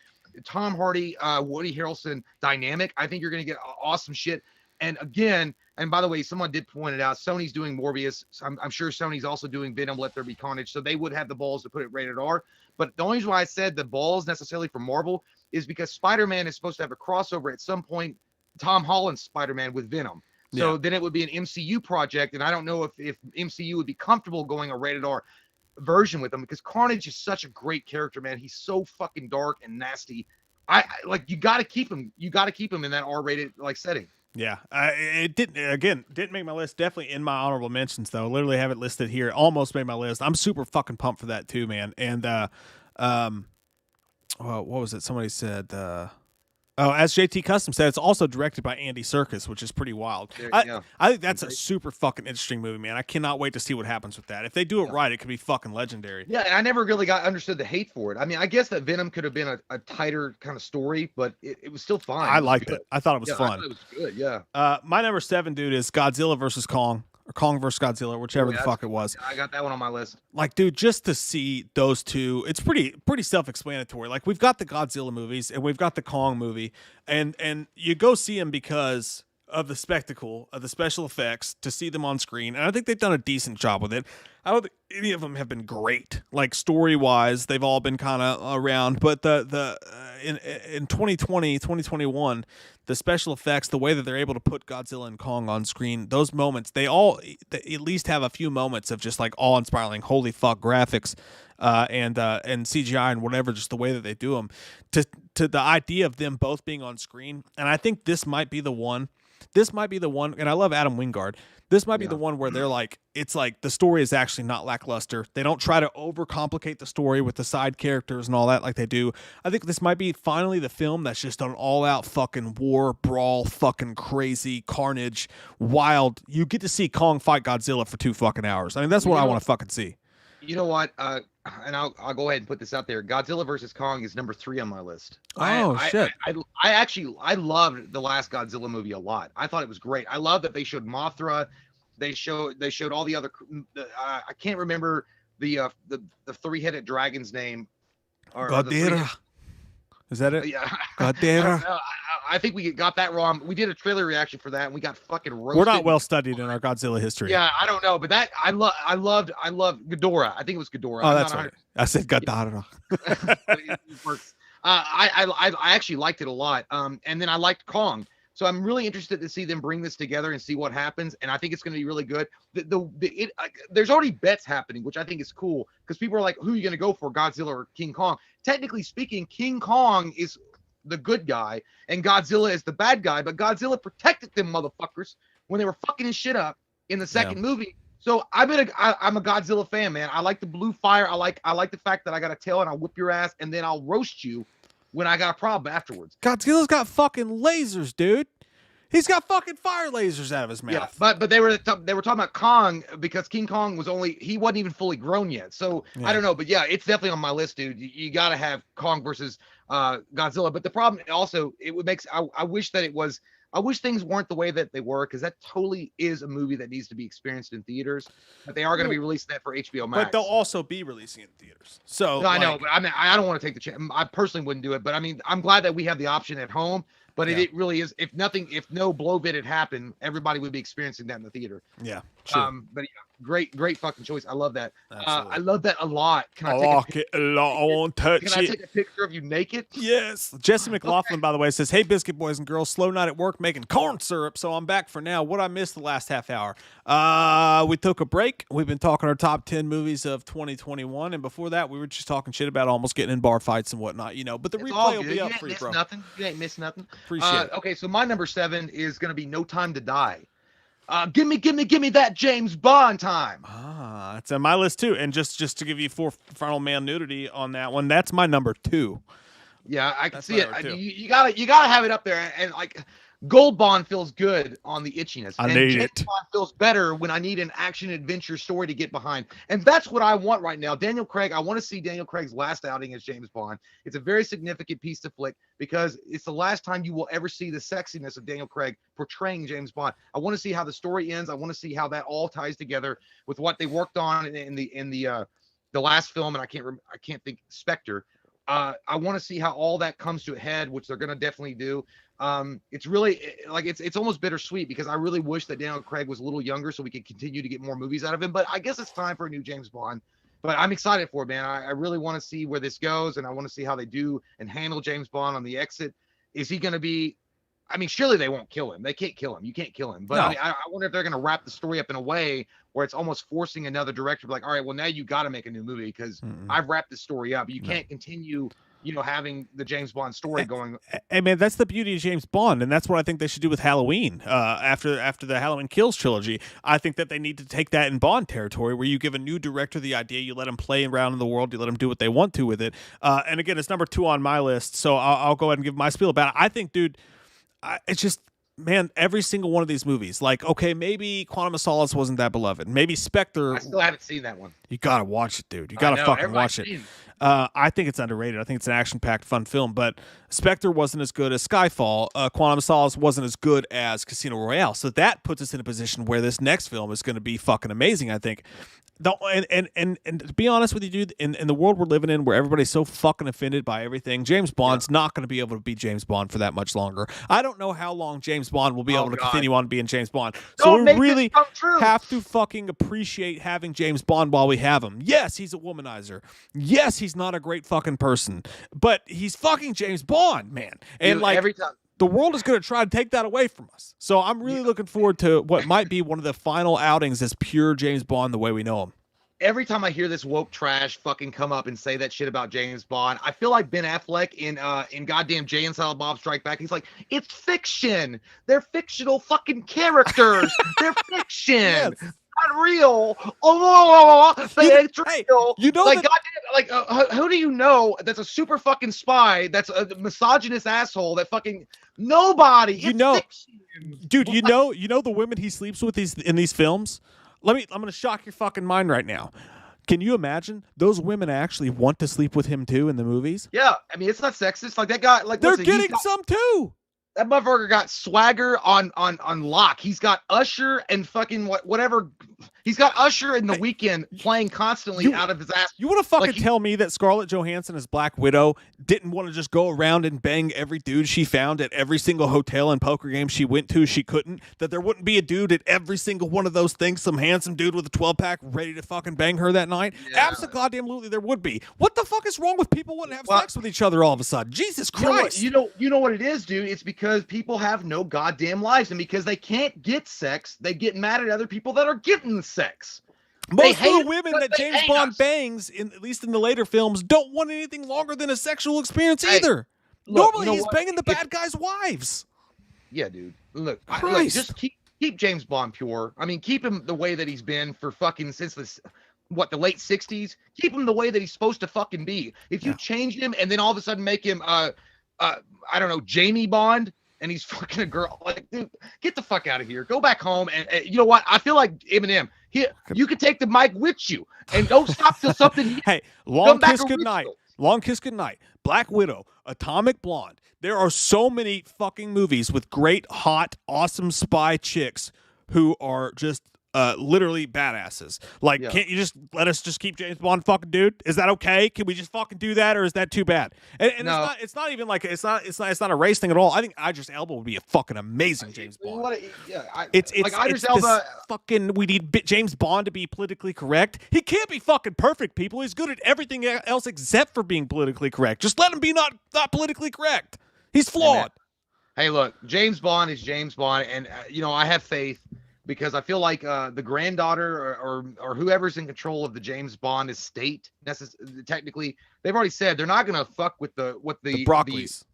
Tom Hardy, Woody Harrelson dynamic, I think you're going to get awesome shit. And again, and by the way, someone did point it out, Sony's doing Morbius. I'm sure Sony's also doing Venom, Let There Be Carnage. So they would have the balls to put it rated R. But the only reason why I said the balls necessarily for Marvel is because Spider-Man is supposed to have a crossover at some point, Tom Holland's Spider-Man with Venom. So then it would be an MCU project. And I don't know if MCU would be comfortable going a rated R version with him, because Carnage is such a great character, man. He's so fucking dark and nasty. I like, you got to keep him in that R-rated like setting. Yeah, it didn't make my list. Definitely in my honorable mentions though. Literally have it listed here. Almost made my list. I'm super fucking pumped for that too, man. And what was it? Somebody said. As JT Custom said, it's also directed by Andy Serkis, which is pretty wild. I think that's a super fucking interesting movie, man. I cannot wait to see what happens with that. If they do it right, it could be fucking legendary. Yeah, and I never really understood the hate for it. I mean, I guess that Venom could have been a tighter kind of story, but it was still fine. I liked it. I thought it was fun. I thought it was good, yeah. My number 7, dude, is Godzilla versus Kong. Or Kong versus Godzilla, whichever the fuck it was. I got that one on my list. Like, dude, just to see those two, it's pretty self-explanatory. Like, we've got the Godzilla movies and we've got the Kong movie, and you go see them because of the spectacle, of the special effects, to see them on screen. And I think they've done a decent job with it. I don't think any of them have been great. Like, story-wise, they've all been kind of around. But in 2020, 2021, the special effects, the way that they're able to put Godzilla and Kong on screen, those moments, they at least have a few moments of just like awe-inspiring, holy fuck graphics, and CGI and whatever, just the way that they do them. To the idea of them both being on screen, and I think this might be the one. And I love Adam Wingard. This might be the one where they're like, it's like the story is actually not lackluster. They don't try to overcomplicate the story with the side characters and all that like they do. I think this might be finally the film that's just an all-out fucking war, brawl, fucking crazy, carnage, wild. You get to see Kong fight Godzilla for 2 fucking hours. I mean, that's what I want to fucking see. You know what? And I'll go ahead and put this out there. Godzilla versus Kong is number 3 on my list. Shit! I loved the last Godzilla movie a lot. I thought it was great. I love that they showed Mothra. They showed all the other. I can't remember the 3-headed dragon's name. Godzilla. Is that it? Yeah. Godzilla. I think we got that wrong. We did a trailer reaction for that, and we got fucking roasted. We're not well studied in our Godzilla history. Yeah, I don't know, but that I loved Ghidorah. I think it was Ghidorah. Oh, that's right. I said Godzilla. It works. I actually liked it a lot. And then I liked Kong. So I'm really interested to see them bring this together and see what happens. And I think it's going to be really good. There's already bets happening, which I think is cool because people are like, who are you going to go for, Godzilla or King Kong? Technically speaking, King Kong is the good guy and Godzilla is the bad guy, but Godzilla protected them motherfuckers when they were fucking his shit up in the second movie. So I'm a Godzilla fan, man. I like the blue fire. I like the fact that I got a tail and I'll whip your ass and then I'll roast you when I got a problem afterwards. Godzilla's got fucking lasers, dude. He's got fucking fire lasers out of his mouth. Yeah, but they were talking about Kong because King Kong wasn't even fully grown yet. So I don't know, but yeah, it's definitely on my list, dude. You got to have Kong versus Godzilla. But the problem also, I wish things weren't the way that they were, because that totally is a movie that needs to be experienced in theaters. But they are going to be releasing that for HBO Max. But they'll also be releasing it in theaters. So no, I know, but I mean, I don't want to take the chance. I personally wouldn't do it, but I mean, I'm glad that we have the option at home. But it really is. If no blow bit had happened, everybody would be experiencing that in the theater. Yeah. Sure. But yeah, great fucking choice. I love that. I love that a lot. Can I like it a lot. I won't touch it. Can I take a picture of you naked? Yes. Jesse McLaughlin, by the way, says, "Hey, biscuit boys and girls, slow night at work making corn syrup, so I'm back for now. What I missed the last half hour? We took a break. We've been talking our top 10 movies of 2021, and before that, we were just talking shit about almost getting in bar fights and whatnot, But the replay will be up for you, bro. You ain't missed nothing. Appreciate it. Okay, so my number 7 is going to be No Time to Die. Give me that James Bond time. It's on my list too. And just to give you final male nudity on that one, that's my number 2. Yeah, I can see it. You gotta have it up there, and like Gold Bond feels good on the itchiness. I need James it. Bond feels better when I need an action adventure story to get behind, and that's what I want right now. Daniel Craig. I want to see Daniel Craig's last outing as James Bond. It's a very significant piece to flick because it's the last time you will ever see the sexiness of Daniel Craig portraying James Bond. I want to see how the story ends. I want to see how that all ties together with what they worked on in the last film, and I can't think Spectre. I want to see how all that comes to a head, which they're going to definitely do. It's really like it's almost bittersweet because I really wish that Daniel Craig was a little younger so we could continue to get more movies out of him. But I guess it's time for a new James Bond. But I'm excited for it, man. I really want to see where this goes, and I want to see how they do and handle James Bond on the exit. Is he going to be? I mean, surely they won't kill him. They can't kill him. You can't kill him. But No. I mean, I wonder if they're going to wrap the story up in a way where it's almost forcing another director to be like, all right, well, now you got to make a new movie because I've wrapped the story up. You can't continue. having the James Bond story going. Hey man, that's the beauty of James Bond, and that's what I think they should do with Halloween. After the Halloween Kills trilogy, I think that they need to take that in Bond territory, where you give a new director the idea, you let him play around in the world, you let him do what they want to with it. And again, it's number 2 on my list, so I'll go ahead and give my spiel about it. I think, dude, it's just. Man, every single one of these movies, like, okay, maybe Quantum of Solace wasn't that beloved. Maybe Spectre. I still haven't seen that one. You gotta watch it, dude. You gotta fucking watch it. I think it's underrated. I think it's an action-packed, fun film, but Spectre wasn't as good as Skyfall. Quantum of Solace wasn't as good as Casino Royale. So that puts us in a position where this next film is going to be fucking amazing, I think. And to be honest with you, dude, in the world we're living in, where everybody's so fucking offended by everything, James Bond's not going to be able to be James Bond for that much longer. I don't know how long James Bond will be able to continue on being James Bond. So we really have to fucking appreciate having James Bond while we have him. Yes, he's a womanizer. Yes, he's not a great fucking person, but he's fucking James Bond, man. And like every time. The world is going to try to take that away from us. So I'm really looking forward to what might be one of the final outings as pure James Bond the way we know him. Every time I hear this woke trash fucking come up and say that shit about James Bond, I feel like Ben Affleck in goddamn Jay and Silent Bob Strike Back. He's like, it's fiction. They're fictional fucking characters. They're fiction. Yes. Not real. It's real. You know, like, who do you know that's a super fucking spy? That's a misogynist asshole. That fucking nobody. Fiction. Dude. You know the women he sleeps with in these films. I'm gonna shock your fucking mind right now. Can you imagine those women actually want to sleep with him too in the movies? Yeah, I mean it's not sexist. Like that guy. Like they're getting some too. That motherfucker got Swagger on lock. He's got Usher and fucking whatever. He's got Usher in The Weeknd playing constantly out of his ass. You want to fucking tell me that Scarlett Johansson as Black Widow didn't want to just go around and bang every dude she found at every single hotel and poker game she went to? She couldn't. That there wouldn't be a dude at every single one of those things, some handsome dude with a 12-pack ready to fucking bang her that night? Yeah. Absolutely, there would be. What the fuck is wrong with people wanting to have sex with each other all of a sudden? Jesus Christ. You know what it is, dude? It's because people have no goddamn lives, and because they can't get sex, they get mad at other people that are getting sex. Most of the women that James Bond bangs, at least in the later films, don't want anything longer than a sexual experience either. Normally, he's banging the bad guys' wives. Yeah, dude. Look, just keep James Bond pure. I mean, keep him the way that he's been for fucking since the late 60s. Keep him the way that he's supposed to fucking be. If you change him and then all of a sudden make him, I don't know, Jamie Bond, and he's fucking a girl, like, dude, get the fuck out of here. Go back home. And you know what? I feel like Eminem. You could take the mic with you and don't stop till something. Hey, Long Kiss Goodnight. Long Kiss Goodnight. Black Widow. Atomic Blonde. There are so many fucking movies with great, hot, awesome spy chicks who are just literally badasses. Like, can't you just let us just keep James Bond fucking dude? Is that okay? Can we just fucking do that, or is that too bad? And no. it's not even like it's not a race thing at all. I think Idris Elba would be a fucking amazing James Bond. It's like Idris Elba. Fucking, we need James Bond to be politically correct. He can't be fucking perfect, people. He's good at everything else except for being politically correct. Just let him be not politically correct. He's flawed. Hey, look, James Bond is James Bond, and I have faith. Because I feel like the granddaughter or whoever's in control of the James Bond estate, technically, they've already said they're not going to fuck with the Broccoli's.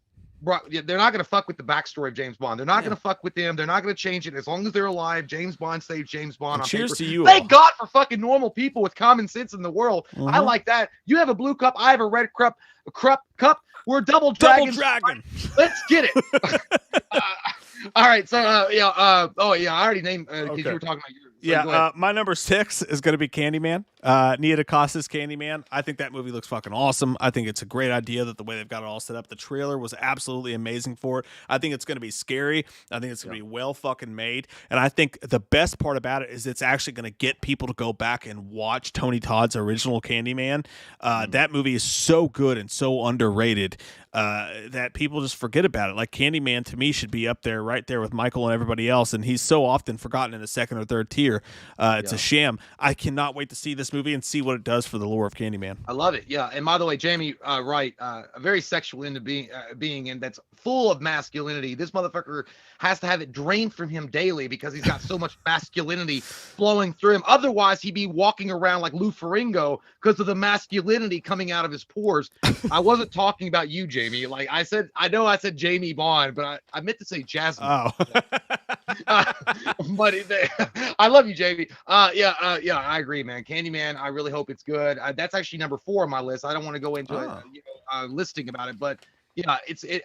They're not going to fuck with the backstory of James Bond. They're not going to fuck with them. They're not going to change it. As long as they're alive, James Bond stays James Bond. On cheers paper. to you. Thank God for fucking normal people with common sense in the world. Mm-hmm. I like that. You have a blue cup. I have a red cup. We're double dragons. Let's get it. All right, so I already named because you were talking about yours. My number 6 is going to be Candyman. Nia DaCosta's Candyman. I think that movie looks fucking awesome. I think it's a great idea that the way they've got it all set up. The trailer was absolutely amazing for it. I think it's going to be scary. I think it's going to be well fucking made. And I think the best part about it is it's actually going to get people to go back and watch Tony Todd's original Candyman. That movie is so good and so underrated. that people just forget about it. Like Candyman to me should be up there, right there with Michael and everybody else, and he's so often forgotten in the second or third tier. It's a sham. I cannot wait to see this movie and see what it does for the lore of Candyman. I love it. Yeah, and by the way, Jamie, right, a very sexual into being, and that's full of masculinity. This motherfucker has to have it drained from him daily because he's got so much masculinity flowing through him. Otherwise, he'd be walking around like Lou Ferrigno because of the masculinity coming out of his pores. I wasn't talking about you, Jamie. Like I said Jamie Bond, but I meant to say Jasmine. Oh. But I love you, Jamie. Yeah, I agree, man. Candyman, I really hope it's good. That's actually number 4 on my list. I don't want to go into a listing about it, but yeah,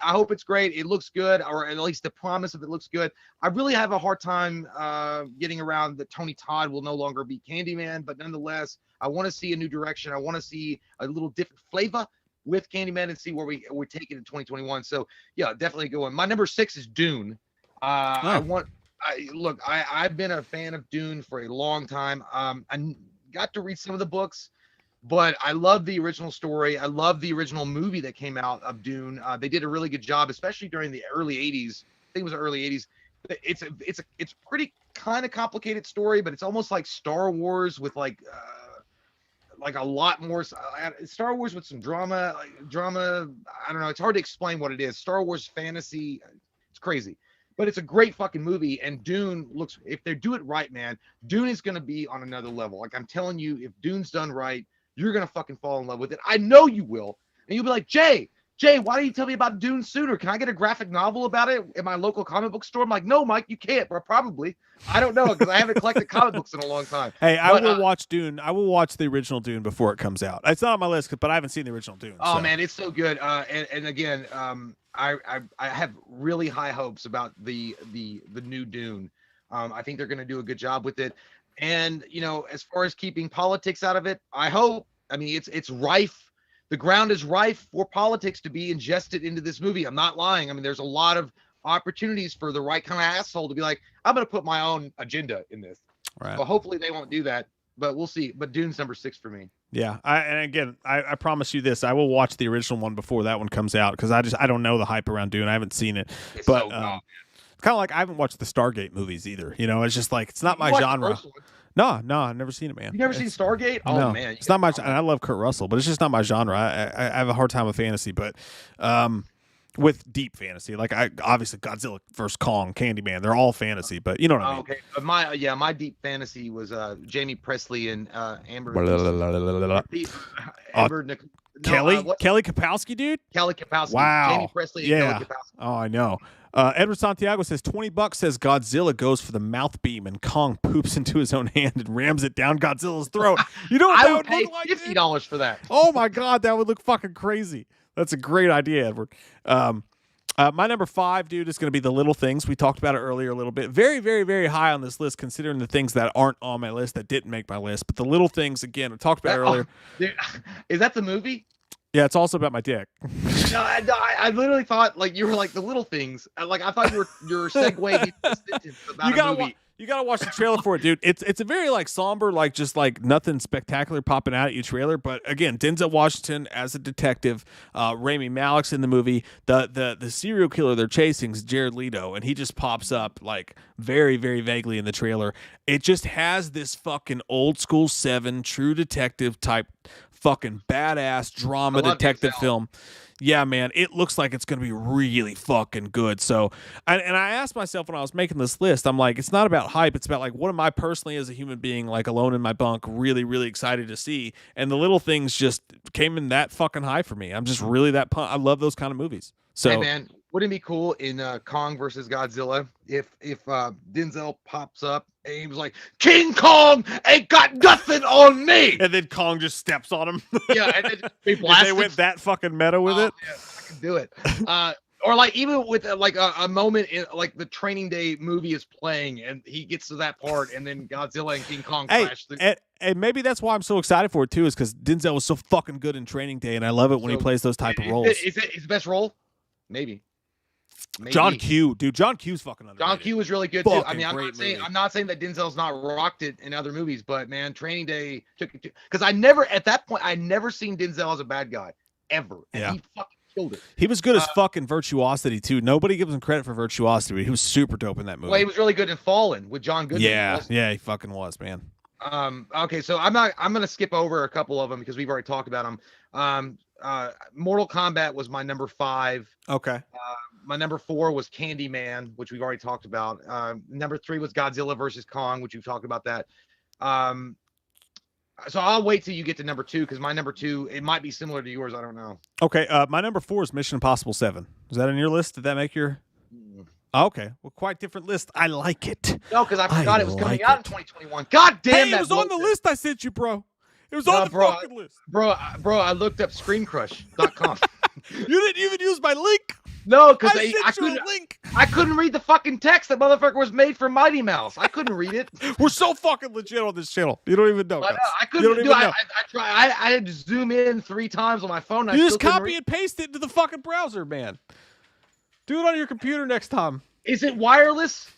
I hope it's great. It looks good, or at least the promise of it looks good. I really have a hard time getting around that Tony Todd will no longer be Candyman, but nonetheless, I want to see a new direction. I want to see a little different flavor with Candyman and see where we're taking it in 2021. So yeah, definitely going. My number 6 is Dune. I've been a fan of Dune for a long time. I got to read some of the books, but I love the original story. I love the original movie that came out of Dune. They did a really good job, especially during the early 80s. I think it was the early 80s. It's pretty kind of complicated story, but it's almost like Star Wars with like a lot more Star Wars with some drama. I don't know. It's hard to explain what it is. Star Wars fantasy. It's crazy. But it's a great fucking movie, and Dune looks, if they do it right, man, Dune is going to be on another level. Like I'm telling you, if Dune's done right, you're going to fucking fall in love with it. I know you will. And you'll be like, Jay, why didn't you tell me about Dune sooner? Can I get a graphic novel about it in my local comic book store? I'm like, no, Mike, you can't, but probably. I don't know, because I haven't collected comic books in a long time. Hey, I will watch Dune. I will watch the original Dune before it comes out. It's not on my list, but I haven't seen the original Dune. Oh, man, it's so good. And again, I have really high hopes about the new Dune. I think they're going to do a good job with it. And, as far as keeping politics out of it, I hope. I mean, it's rife. The ground is rife for politics to be ingested into this movie. I'm not lying. I mean, there's a lot of opportunities for the right kind of asshole to be like, I'm going to put my own agenda in this. Right. So hopefully they won't do that, but we'll see. But Dune's number 6 for me. Yeah. I promise you this. I will watch the original one before that one comes out because I don't know the hype around Dune. I haven't seen it. It's but it's kind of like I haven't watched the Stargate movies either. It's just like, it's not my genre. No, I've never seen it, man. You've never seen Stargate? Oh, no, man. It's not my, and I love Kurt Russell, but it's just not my genre. I have a hard time with fantasy, but with deep fantasy, like obviously Godzilla vs. Kong, Candyman, they're all fantasy, but you know what I mean. Okay. My deep fantasy was Jamie Presley and Amber. Kelly Kapowski, dude. Kelly Kapowski. Wow. Jamie Presley and Kelly Kapowski. Oh, I know. Edward Santiago says $20 says Godzilla goes for the mouth beam and Kong poops into his own hand and rams it down Godzilla's throat. You know what I that would pay look like? $50 for that. Oh my God, that would look fucking crazy. That's a great idea, Edward. My number 5, dude, is going to be The Little Things. We talked about it earlier a little bit. Very, very, very high on this list, considering the things that aren't on my list, that didn't make my list. But The Little Things, again, I talked about earlier. Dude, is that the movie? Yeah, it's also about my dick. No, I literally thought like you were like The Little Things. Like I thought you were segueing about a movie. You gotta watch the trailer for it, dude. It's a very like somber, like just like nothing spectacular popping out at you trailer. But again, Denzel Washington as a detective, Rami Malek's in the movie. The serial killer they're chasing is Jared Leto, and he just pops up like very, very vaguely in the trailer. It just has this fucking old school Seven True Detective type fucking badass drama detective film. Yeah, man, it looks like it's going to be really fucking good. So, and I asked myself when I was making this list, I'm like, it's not about hype. It's about like, what am I personally as a human being, like alone in my bunk, really, really excited to see? And The Little Things just came in that fucking high for me. I'm just really that I love those kind of movies. So, hey man, wouldn't it be cool in Kong versus Godzilla if Denzel pops up and he was like, King Kong ain't got nothing on me, and then Kong just steps on him. Yeah, and then they blast. They went that fucking meta with it. Yeah, I can do it. Or like even with like a moment in like the Training Day movie is playing and he gets to that part and then Godzilla and King Kong crash. And maybe that's why I'm so excited for it too, is because Denzel was so fucking good in Training Day, and I love it when he plays those type of roles. Is it his best role? Maybe. John Q, dude. John Q's fucking underrated. John Q was really good too. I mean, I'm not saying that Denzel's not rocked it in other movies, but man, Training Day took it because I never seen Denzel as a bad guy ever. And he fucking killed it. He was good as fucking Virtuosity too. Nobody gives him credit for Virtuosity, but he was super dope in that movie. Well, he was really good in Fallen with John Goodman. Yeah, he fucking was, man. Okay, so I'm gonna skip over a couple of them because we've already talked about them. Mortal Kombat was my number 5. Okay. My number 4 was Candyman, which we've already talked about. Number 3 was Godzilla versus Kong, which we've talked about that. So I'll wait till you get to number 2 because my number 2, it might be similar to yours. I don't know. Okay. My number 4 is Mission Impossible 7. Is that on your list? Did that make your? Okay. Well, quite different list. I like it. No, because I forgot it was coming out in 2021. God damn, hey, it was on the list I sent you, bro. It was on the fucking list. Bro, I looked up screencrush.com. You didn't even use my link. No, because I couldn't read the fucking text. That motherfucker was made for Mighty Mouse. I couldn't read it. We're so fucking legit on this channel. You don't even know. I couldn't do it. I tried. I had to zoom in 3 times on my phone. You just copy and paste it into the fucking browser, man. Do it on your computer next time. Is it wireless?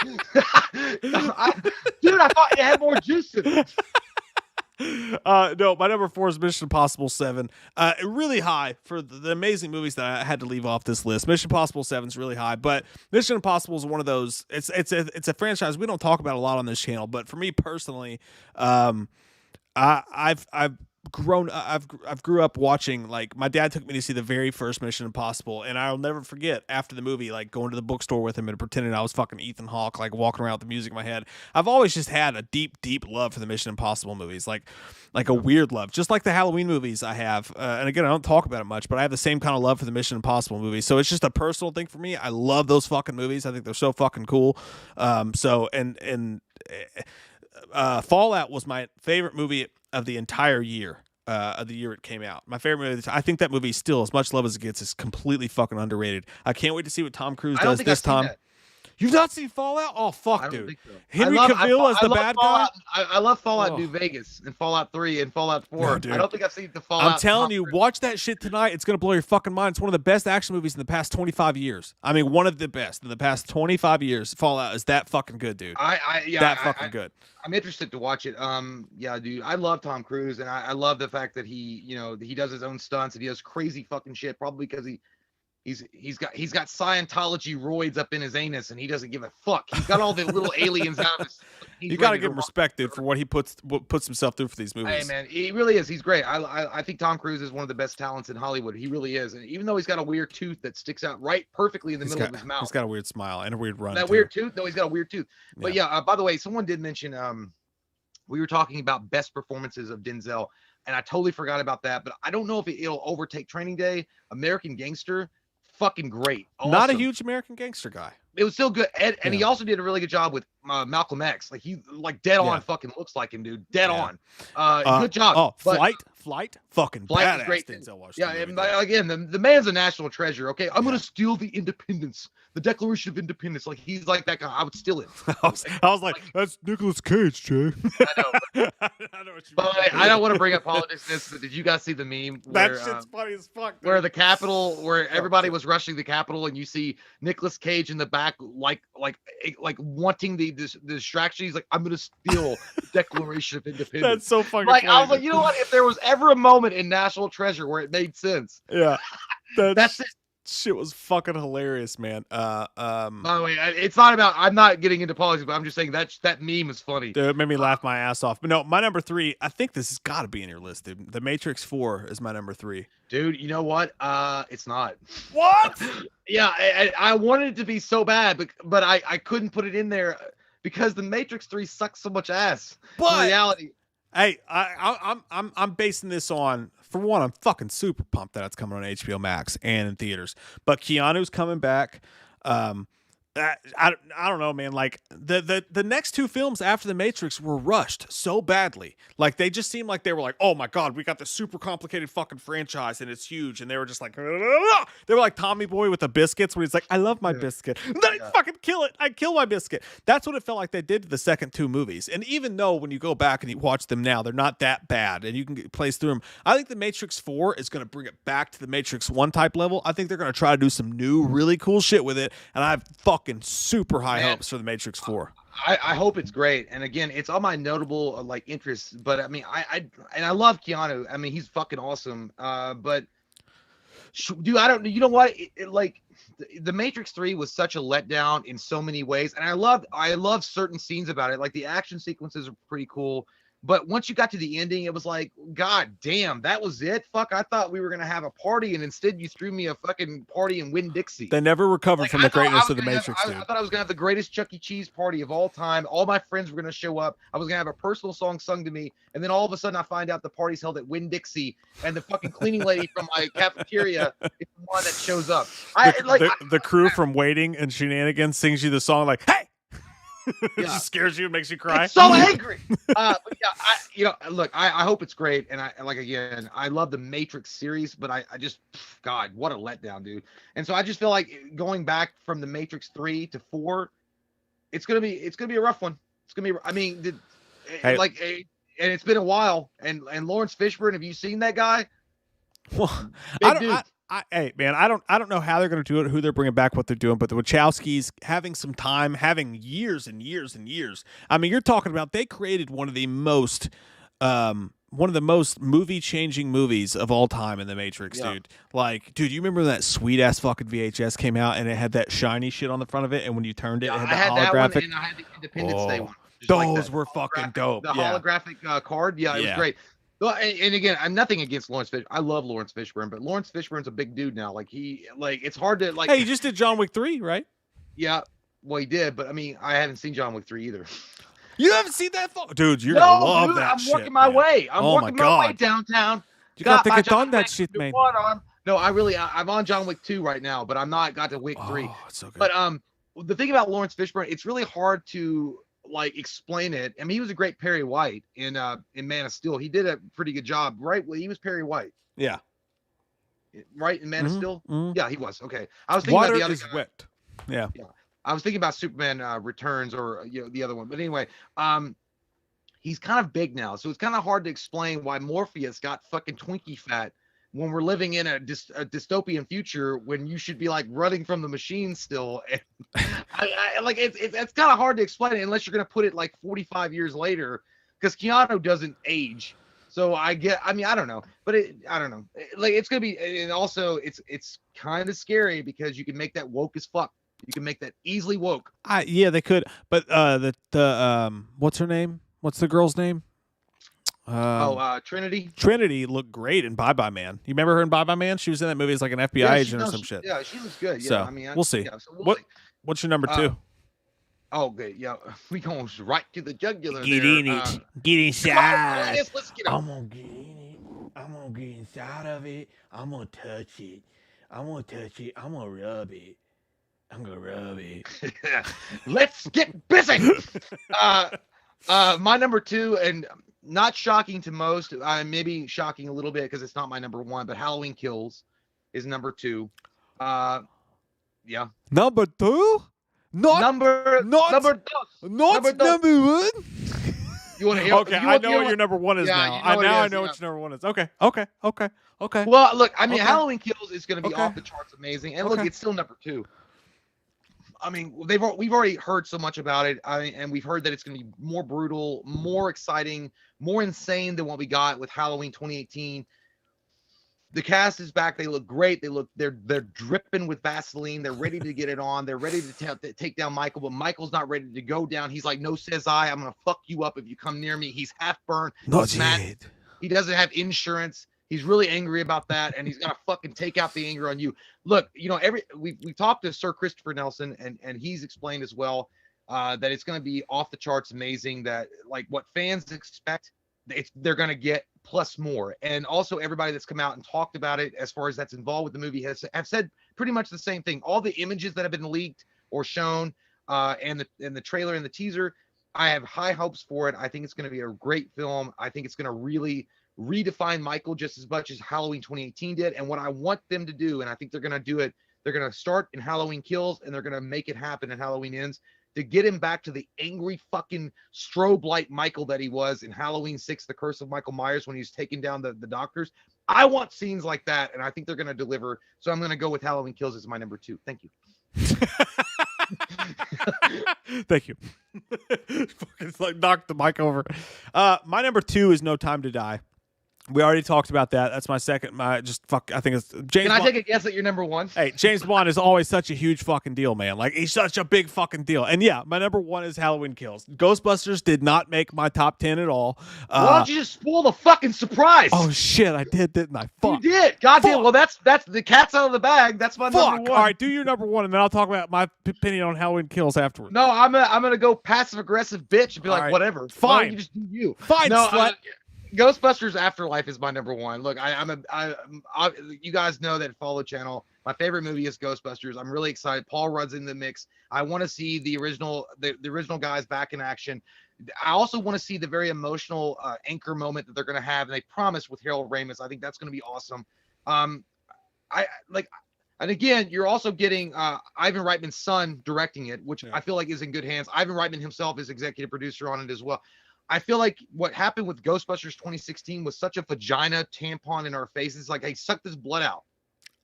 Dude, I thought it had more juice in it. No, my number 4 is Mission Impossible 7. Really high for the amazing movies that I had to leave off this list. Mission Impossible 7 is really high, but Mission Impossible is one of those. It's a franchise we don't talk about a lot on this channel, but for me personally, I've grew up watching, like, my dad took me to see the very first Mission Impossible, and I'll never forget after the movie, like, going to the bookstore with him and pretending I was fucking Ethan Hawke, like walking around with the music in my head. I've always just had a deep love for the Mission Impossible movies, like a weird love, just like the Halloween movies I have. And again, I don't talk about it much, but I have the same kind of love for the Mission Impossible movies. So it's just a personal thing for me. I love those fucking movies. I think they're so fucking cool. Fallout was my favorite movie of the entire year. Of the year it came out. My favorite movie. I think that movie still, as much love as it gets, is completely fucking underrated. I can't wait to see what Tom Cruise does this time. You've not seen Fallout? Oh fuck, dude. So. Henry Cavill as the bad guy. I love Fallout New Vegas and Fallout 3 and Fallout 4. No, I don't think I've seen the Fallout. I'm telling you, watch that shit tonight. It's gonna blow your fucking mind. It's one of the best action movies in the past 25 years. I mean, one of the best in the past 25 years. Fallout is that fucking good, dude. Fucking good. I'm interested to watch it. Yeah, dude. I love Tom Cruise, and I love the fact that he does his own stunts and he does crazy fucking shit. Probably because he's got Scientology roids up in his anus, and he doesn't give a fuck. He's got all the little aliens out of his. You got to give him respect, dude, for what he puts himself through for these movies. Hey, man, he really is. He's great. I think Tom Cruise is one of the best talents in Hollywood. He really is. And even though he's got a weird tooth that sticks out right perfectly in the middle of his mouth, he's got a weird smile and a weird run. Weird tooth? No, he's got a weird tooth. But yeah, by the way, someone did mention we were talking about best performances of Denzel, and I totally forgot about that. But I don't know if it'll overtake Training Day. American Gangster. Fucking great. Awesome. Not a huge American Gangster guy. It was still good. And he also did a really good job with Malcolm X. Like, he dead on fucking looks like him, dude. Dead on. Good job. Oh, Flight, fucking badass. Great. Denzel Washington. Yeah, and again, the man's a national treasure. Okay, I'm gonna steal the independence, the Declaration of Independence. Like, he's like that guy. I would steal it. I was like, that's Nicolas Cage, Jay. I know. I know what you mean. I don't want to bring up politics. Did you guys see the meme? That shit's funny as fuck. Dude. Where the Capitol, where everybody was rushing the Capitol, and you see Nicolas Cage in the back, like wanting the distraction. He's like, I'm gonna steal the Declaration of Independence. That's so fucking like funny. I was like, you know what? If there was ever a moment in National Treasure where it made sense, yeah, that's it. Shit was fucking hilarious, man. By the way, it's not about. I'm not getting into politics, but I'm just saying that meme is funny. Dude, it made me laugh my ass off. But no, my number 3. I think this has got to be in your list, dude. The Matrix 4 is my number 3. Dude, you know what? It's not. What? Yeah, I wanted it to be so bad, but I couldn't put it in there because the Matrix 3 sucks so much ass. But in reality. Hey, I'm basing this on, for one, I'm fucking super pumped that it's coming on HBO Max and in theaters. But Keanu's coming back. I don't know, man. Like the next 2 films after The Matrix were rushed so badly. Like, they just seemed like they were like, oh my god, we got this super complicated fucking franchise and it's huge. And they were just like, they were like Tommy Boy with the biscuits, where he's like, I love my biscuit. Then I fucking kill it. I kill my biscuit. That's what it felt like they did to the second 2 movies. And even though when you go back and you watch them now, they're not that bad and you can place through them. I think The Matrix 4 is going to bring it back to the Matrix 1 type level. I think they're going to try to do some new, really cool shit with it. And I have fucking super high hopes for The Matrix 4. I hope it's great. And again, it's all my notable interests. But I mean, I love Keanu. I mean, he's fucking awesome. But Dude, I don't. You know what? Like, the Matrix 3 was such a letdown in so many ways, and I love certain scenes about it. Like the action sequences are pretty cool, but once you got to the ending, it was like, God damn, that was it. Fuck, I thought we were gonna have a party, and instead you threw me a fucking party in Winn-Dixie. They never recovered from the greatness of the Matrix, dude. I thought I was gonna have the greatest Chuck E. Cheese party of all time. All my friends were gonna show up. I was gonna have a personal song sung to me, and then all of a sudden I find out the party's held at Winn-Dixie, and the fucking cleaning lady from my cafeteria is the one that shows up. The crew from Waiting and Shenanigans sings you the song like, "Hey." It just scares you and makes you cry. It's so angry. But yeah, look, I hope it's great. And I love the Matrix series, but I just, God, what a letdown, dude. And so I just feel like going back from the Matrix 3 to 4, it's gonna be a rough one. It's gonna be, I mean, and it's been a while. And Lawrence Fishburne, have you seen that guy? Well, Big hey man, I don't know how they're going to do it, who they're bringing back, what they're doing, but the Wachowskis having some time, having years and years and years. I mean, you're talking about they created one of the most movie-changing movies of all time in The Matrix, dude. Like, dude, you remember when that sweet-ass fucking VHS came out and it had that shiny shit on the front of it, and when you turned it, it had the holographic. That one, and I had the Independence Day one. Those were fucking dope. The holographic card, it was great. Well, and again, I'm nothing against Lawrence Fishburne. I love Lawrence Fishburne, but Lawrence Fishburne's a big dude now. Like it's hard to like. Hey, you just did John Wick 3, right? Yeah, well, he did, but I mean, I haven't seen John Wick 3 either. You haven't seen that, dude? You're gonna love that. I'm working my way. I'm working my way downtown. You got to get on that shit, man. No, I'm on John Wick 2 right now, but I'm not got to Wick 3. Oh, it's so good. But the thing about Lawrence Fishburne, it's really hard to like explain it. I mean, he was a great Perry White in Man of Steel. He did a pretty good job, right? Well, he was Perry White. Yeah. Right, in Man of Steel? Mm-hmm. Yeah, he was. Okay. I was thinking about the other guy. Wet. Yeah. I was thinking about Superman Returns or the other one. But anyway, he's kind of big now. So it's kind of hard to explain why Morpheus got fucking Twinkie fat when we're living in a dystopian future when you should be like running from the machine still. And it's kind of hard to explain it unless you're going to put it like 45 years later, because Keanu doesn't age. So I don't know, but I don't know. Like it's going to be, and also it's kind of scary because you can make that woke as fuck. You can make that easily woke. Yeah, they could. But what's her name? What's the girl's name? Trinity. Trinity looked great in Bye Bye Man. You remember her in Bye Bye Man? She was in that movie as like an FBI agent or some shit. Yeah, she looks good. Yeah, so, I mean, we'll see. Yeah, so we'll see. What's your number 2? Oh, good. Yeah, we going right to the jugular. Get there. in it. Get inside. Let's get I'm gonna get in it. I'm gonna get inside of it. I'm gonna touch it. I'm gonna touch it. I'm gonna rub it. I'm gonna rub it. Let's get busy. My number 2, and not shocking to most, maybe shocking a little bit because it's not my number 1, but Halloween Kills is number 2. Yeah. Number 2? Number 1. You want to hear? Okay, I know what your number 1 is now. I know what your number 1 is. Okay. Well, look, I mean, Halloween Kills is going to be off the charts amazing, and look, it's still number 2. I mean, we've already heard so much about it, and we've heard that it's going to be more brutal, more exciting, more insane than what we got with Halloween 2018. The cast is back. They look great. They're dripping with Vaseline. They're ready to get it on. They're ready to take down Michael, but Michael's not ready to go down. He's like, no, says I. I'm gonna fuck you up if you come near me. He's half burned. Not yet. He doesn't have insurance. He's really angry about that, and he's gonna fucking take out the anger on you. Look, we talked to Sir Christopher Nelson, and he's explained as well that it's gonna be off the charts amazing. That like what fans expect, they're gonna get plus more. And also everybody that's come out and talked about it as far as that's involved with the movie have said pretty much the same thing. All the images that have been leaked or shown and the trailer and the teaser, I have high hopes for it. I think it's going to be a great film. I think it's going to really redefine Michael just as much as Halloween 2018 did. And what I want them to do, and I think they're going to do it, they're going to start in Halloween Kills and they're going to make it happen in Halloween Ends, to get him back to the angry fucking strobe light Michael that he was in Halloween 6, The Curse of Michael Myers, when he was taking down the doctors. I want scenes like that, and I think they're going to deliver. So I'm going to go with Halloween Kills as my number 2. Thank you. Thank you. It's like knocked the mic over. My number 2 is No Time to Die. We already talked about that. That's my second. I think it's James. Can I take a guess at your number one? Hey, James Bond is always such a huge fucking deal, man. Like, he's such a big fucking deal. And yeah, my number one is Halloween Kills. Ghostbusters did not make my top 10 at all. Why don't you just spoil the fucking surprise? Oh shit, I did, didn't I? Fuck. You did. Goddamn. Well, that's the cat's out of the bag. That's my number one. All right, do your number one, and then I'll talk about my opinion on Halloween Kills afterwards. No, I'm gonna go passive aggressive bitch and be like, right. whatever. Fine. Why don't you just do you? Fine, No, slut. Ghostbusters Afterlife is my number one. Look, you guys know that follow channel. My favorite movie is Ghostbusters. I'm really excited. Paul Rudd's in the mix. I want to see the original guys back in action. I also want to see the very emotional anchor moment that they're going to have, and they promised with Harold Ramis. I think that's going to be awesome. And again, you're also getting Ivan Reitman's son directing it, which I feel like is in good hands. Ivan Reitman himself is executive producer on it as well. I feel like what happened with Ghostbusters 2016 was such a vagina tampon in our faces. Like, hey, suck this blood out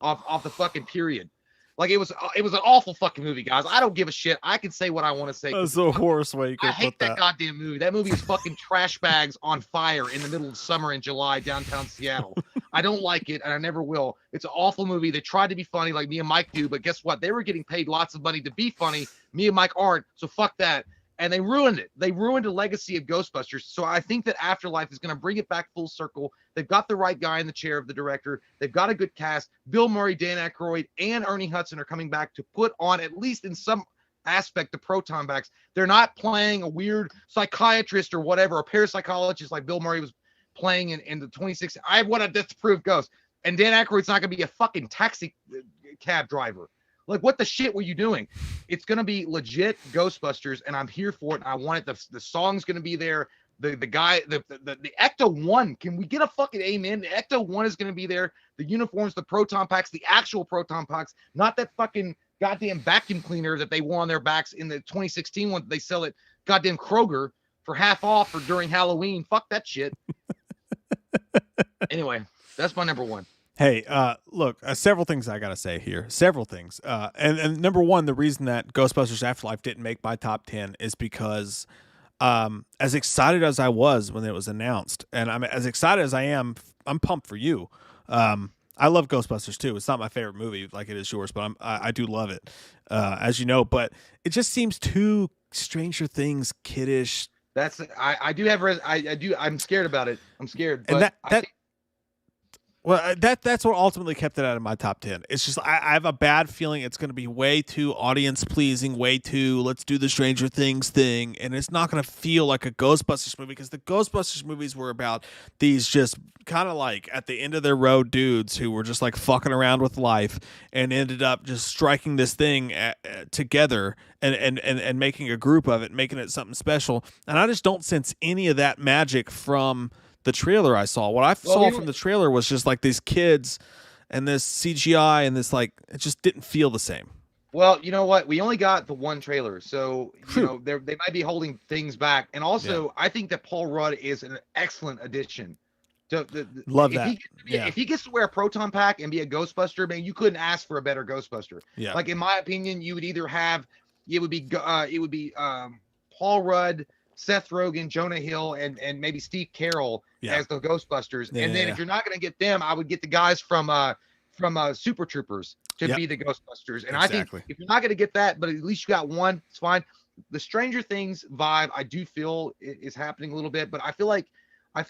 off the fucking period. Like, it was an awful fucking movie, guys. I don't give a shit. I can say what I want to say. That's the worst way you could I hate that goddamn movie. That movie is fucking trash bags on fire in the middle of summer in July downtown Seattle. I don't like it, and I never will. It's an awful movie. They tried to be funny like me and Mike do, but guess what? They were getting paid lots of money to be funny. Me and Mike aren't, so fuck that. And they ruined it. They ruined the legacy of Ghostbusters. So I think that Afterlife is going to bring it back full circle. They've got the right guy in the chair of the director. They've got a good cast. Bill Murray, Dan Aykroyd, and Ernie Hudson are coming back to put on, at least in some aspect, the proton packs. They're not playing a weird psychiatrist or whatever, a parapsychologist like Bill Murray was playing in the 2016. I want a disprove ghost. And Dan Aykroyd's not going to be a fucking taxi cab driver. Like, what the shit were you doing? It's going to be legit Ghostbusters, and I'm here for it. And I want it. The song's going to be there. The guy, the Ecto-1, can we get a fucking amen? The Ecto-1 is going to be there. The uniforms, the proton packs, the actual proton packs, not that fucking goddamn vacuum cleaner that they wore on their backs in the 2016 one that they sell at goddamn Kroger for half off or during Halloween. Fuck that shit. Anyway, that's my number one. Hey, look, several things I got to say here. Several things. And number one, the reason that Ghostbusters Afterlife didn't make my top 10 is because as excited as I was when it was announced, and I'm as excited as I am, I'm pumped for you. I love Ghostbusters too. It's not my favorite movie like it is yours, but I do love it, as you know. But it just seems too Stranger Things kiddish. That's I'm scared about it. I'm scared. And but that's what ultimately kept it out of my top 10. It's just I have a bad feeling it's going to be way too audience pleasing, way too let's do the Stranger Things thing, and it's not going to feel like a Ghostbusters movie, because the Ghostbusters movies were about these just kind of like at the end of their road dudes who were just like fucking around with life and ended up just striking this thing together and making a group of it, making it something special. And I just don't sense any of that magic from the trailer I saw. What I saw from the trailer was just like these kids and this CGI and this, like, it just didn't feel the same. Well, you know what? We only got the one trailer, so you know they might be holding things back. And also, I think that Paul Rudd is an excellent addition. Love that. If he gets to wear a proton pack and be a Ghostbuster, man, you couldn't ask for a better Ghostbuster. Yeah. Like, in my opinion, you would either have it would be Paul Rudd, Seth Rogen, Jonah Hill, and maybe Steve Carell as the Ghostbusters. And then if you're not going to get them, I would get the guys from Super Troopers to be the Ghostbusters. And I think if you're not going to get that, but at least you got one, it's fine. The Stranger Things vibe, I do feel is happening a little bit, but I feel like I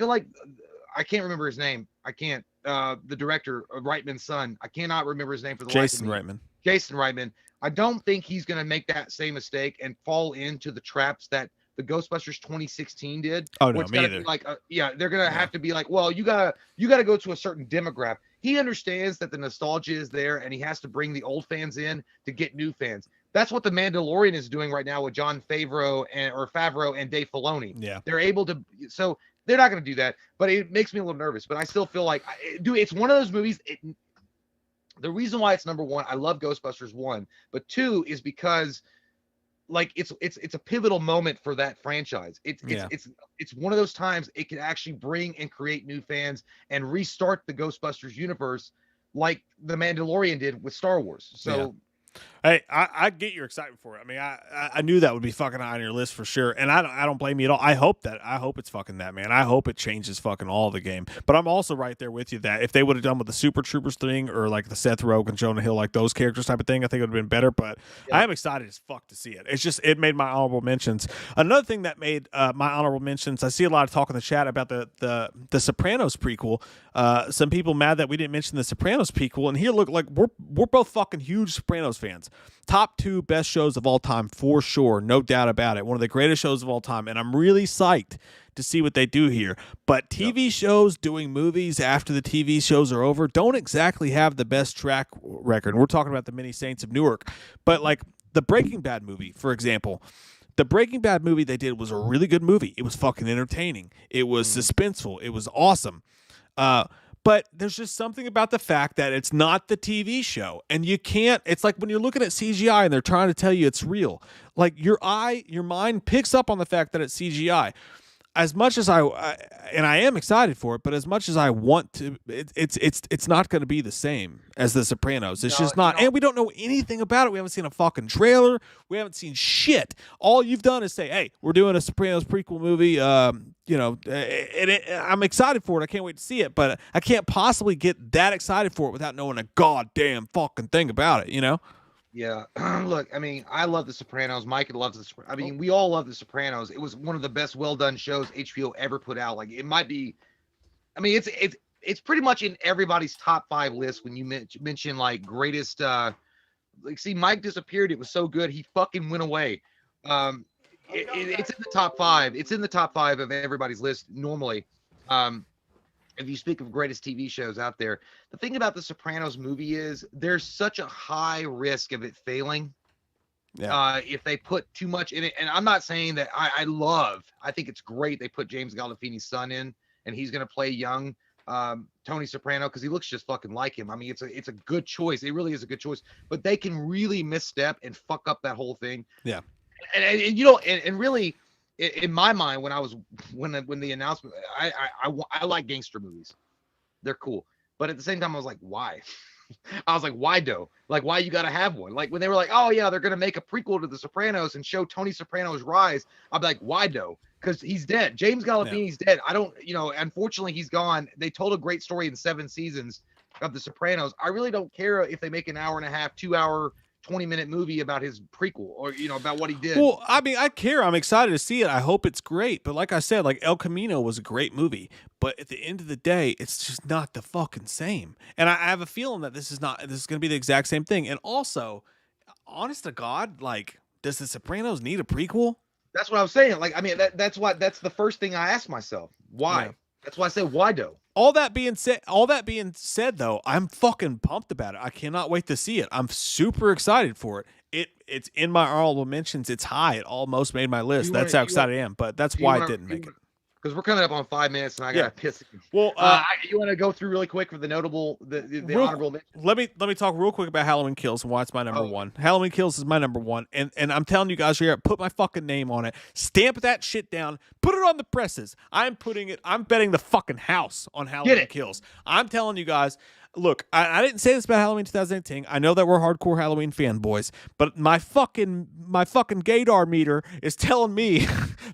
can't remember his name. I can't. The director, Reitman's son, I cannot remember his name for the Jason life of me. Reitman. Jason Reitman. I don't think he's going to make that same mistake and fall into the traps that the Ghostbusters 2016 did. Oh no, me either. Like, they're gonna have to be like, well, you gotta go to a certain demographic. He understands that the nostalgia is there, and he has to bring the old fans in to get new fans. That's what the Mandalorian is doing right now with Jon Favreau and Dave Filoni. Yeah, they're able to. So they're not gonna do that, but it makes me a little nervous. But I still feel like, dude, it's one of those movies. The reason why it's number one, I love Ghostbusters 1, but 2 is because, like, it's a pivotal moment for that franchise. It's one of those times it can actually bring and create new fans and restart the Ghostbusters universe, like the Mandalorian did with Star Wars. So Hey, I get your excitement for it. I mean, I knew that would be fucking high on your list for sure, and I don't blame you at all. I hope it's fucking that, man. I hope it changes fucking all the game. But I'm also right there with you that if they would have done with the Super Troopers thing or like the Seth Rogen, Jonah Hill, like those characters type of thing, I think it would have been better. But I am excited as fuck to see it. It's just it made my honorable mentions. Another thing that made my honorable mentions, I see a lot of talk in the chat about the Sopranos prequel. Some people mad that we didn't mention the Sopranos prequel, and here look like we're both fucking huge Sopranos fans. Top 2 best shows of all time for sure, no doubt about it. One of the greatest shows of all time, and I'm really psyched to see what they do here. But TV shows doing movies after the TV shows are over don't exactly have the best track record. We're talking about the Many Saints of Newark, but like the Breaking Bad movie, for example. The Breaking Bad movie they did was a really good movie. It was fucking entertaining. It was suspenseful. It was awesome. But there's just something about the fact that it's not the TV show. And you can't, it's like when you're looking at CGI and they're trying to tell you it's real. Like your mind picks up on the fact that it's CGI. As much as I am excited for it, but as much as I want to, it's not going to be the same as The Sopranos. It's just not. And we don't know anything about it. We haven't seen a fucking trailer. We haven't seen shit. All you've done is say, hey, we're doing a Sopranos prequel movie. I'm excited for it. I can't wait to see it, but I can't possibly get that excited for it without knowing a goddamn fucking thing about it, you know? Yeah, look, I mean, I love The Sopranos. Mike loves The Sopranos. I mean, we all love The Sopranos. It was one of the best, well-done shows HBO ever put out. Like, it might be, I mean, it's pretty much in everybody's top 5 list when you mention like greatest. Like, see, Mike disappeared. It was so good, he fucking went away. It's in the top 5. It's in the top 5 of everybody's list normally. If you speak of greatest TV shows out there, the thing about the Sopranos movie is there's such a high risk of it failing. Yeah. If they put too much in it, and I'm not saying that I think it's great they put James Gandolfini's son in, and he's gonna play young Tony Soprano because he looks just fucking like him. I mean, it's a good choice. It really is a good choice, but they can really misstep and fuck up that whole thing. Yeah, and you know, and really. In my mind, when the announcement, I like gangster movies, they're cool. But at the same time, I was like, why? I was like, why though? Like, why you gotta have one? Like when they were like, oh yeah, they're gonna make a prequel to The Sopranos and show Tony Soprano's rise. I'm like, why though? Because he's dead. James Gandolfini's dead. I don't, unfortunately he's gone. They told a great story in 7 seasons of The Sopranos. I really don't care if they make an hour and a half, 2-hour. 20-minute movie about his prequel or about what he did. Well, I mean, I care. I'm excited to see it. I hope it's great. But like I said, like El Camino was a great movie. But at the end of the day, it's just not the fucking same. And I have a feeling that this is going to be the exact same thing. And also, honest to God, like, does The Sopranos need a prequel? That's what I was saying. Like, I mean, that's the first thing I asked myself. Why? Yeah. That's why I said, why though? All that being said, though, I'm fucking pumped about it. I cannot wait to see it. I'm super excited for it. It's in my honorable mentions. It's high. It almost made my list. That's how excited I am. But that's why it didn't make it. Because we're coming up on 5 minutes, and I gotta piss. Well, you want to go through really quick for the notable, the honorable mentions? Let me talk real quick about Halloween Kills and why it's my number one. Halloween Kills is my number one, and I'm telling you guys here, put my fucking name on it, stamp that shit down, put it on the presses. I'm betting the fucking house on Halloween Kills. I'm telling you guys. Look, I didn't say this about Halloween 2018. I know that we're hardcore Halloween fanboys, but my fucking gaydar meter is telling me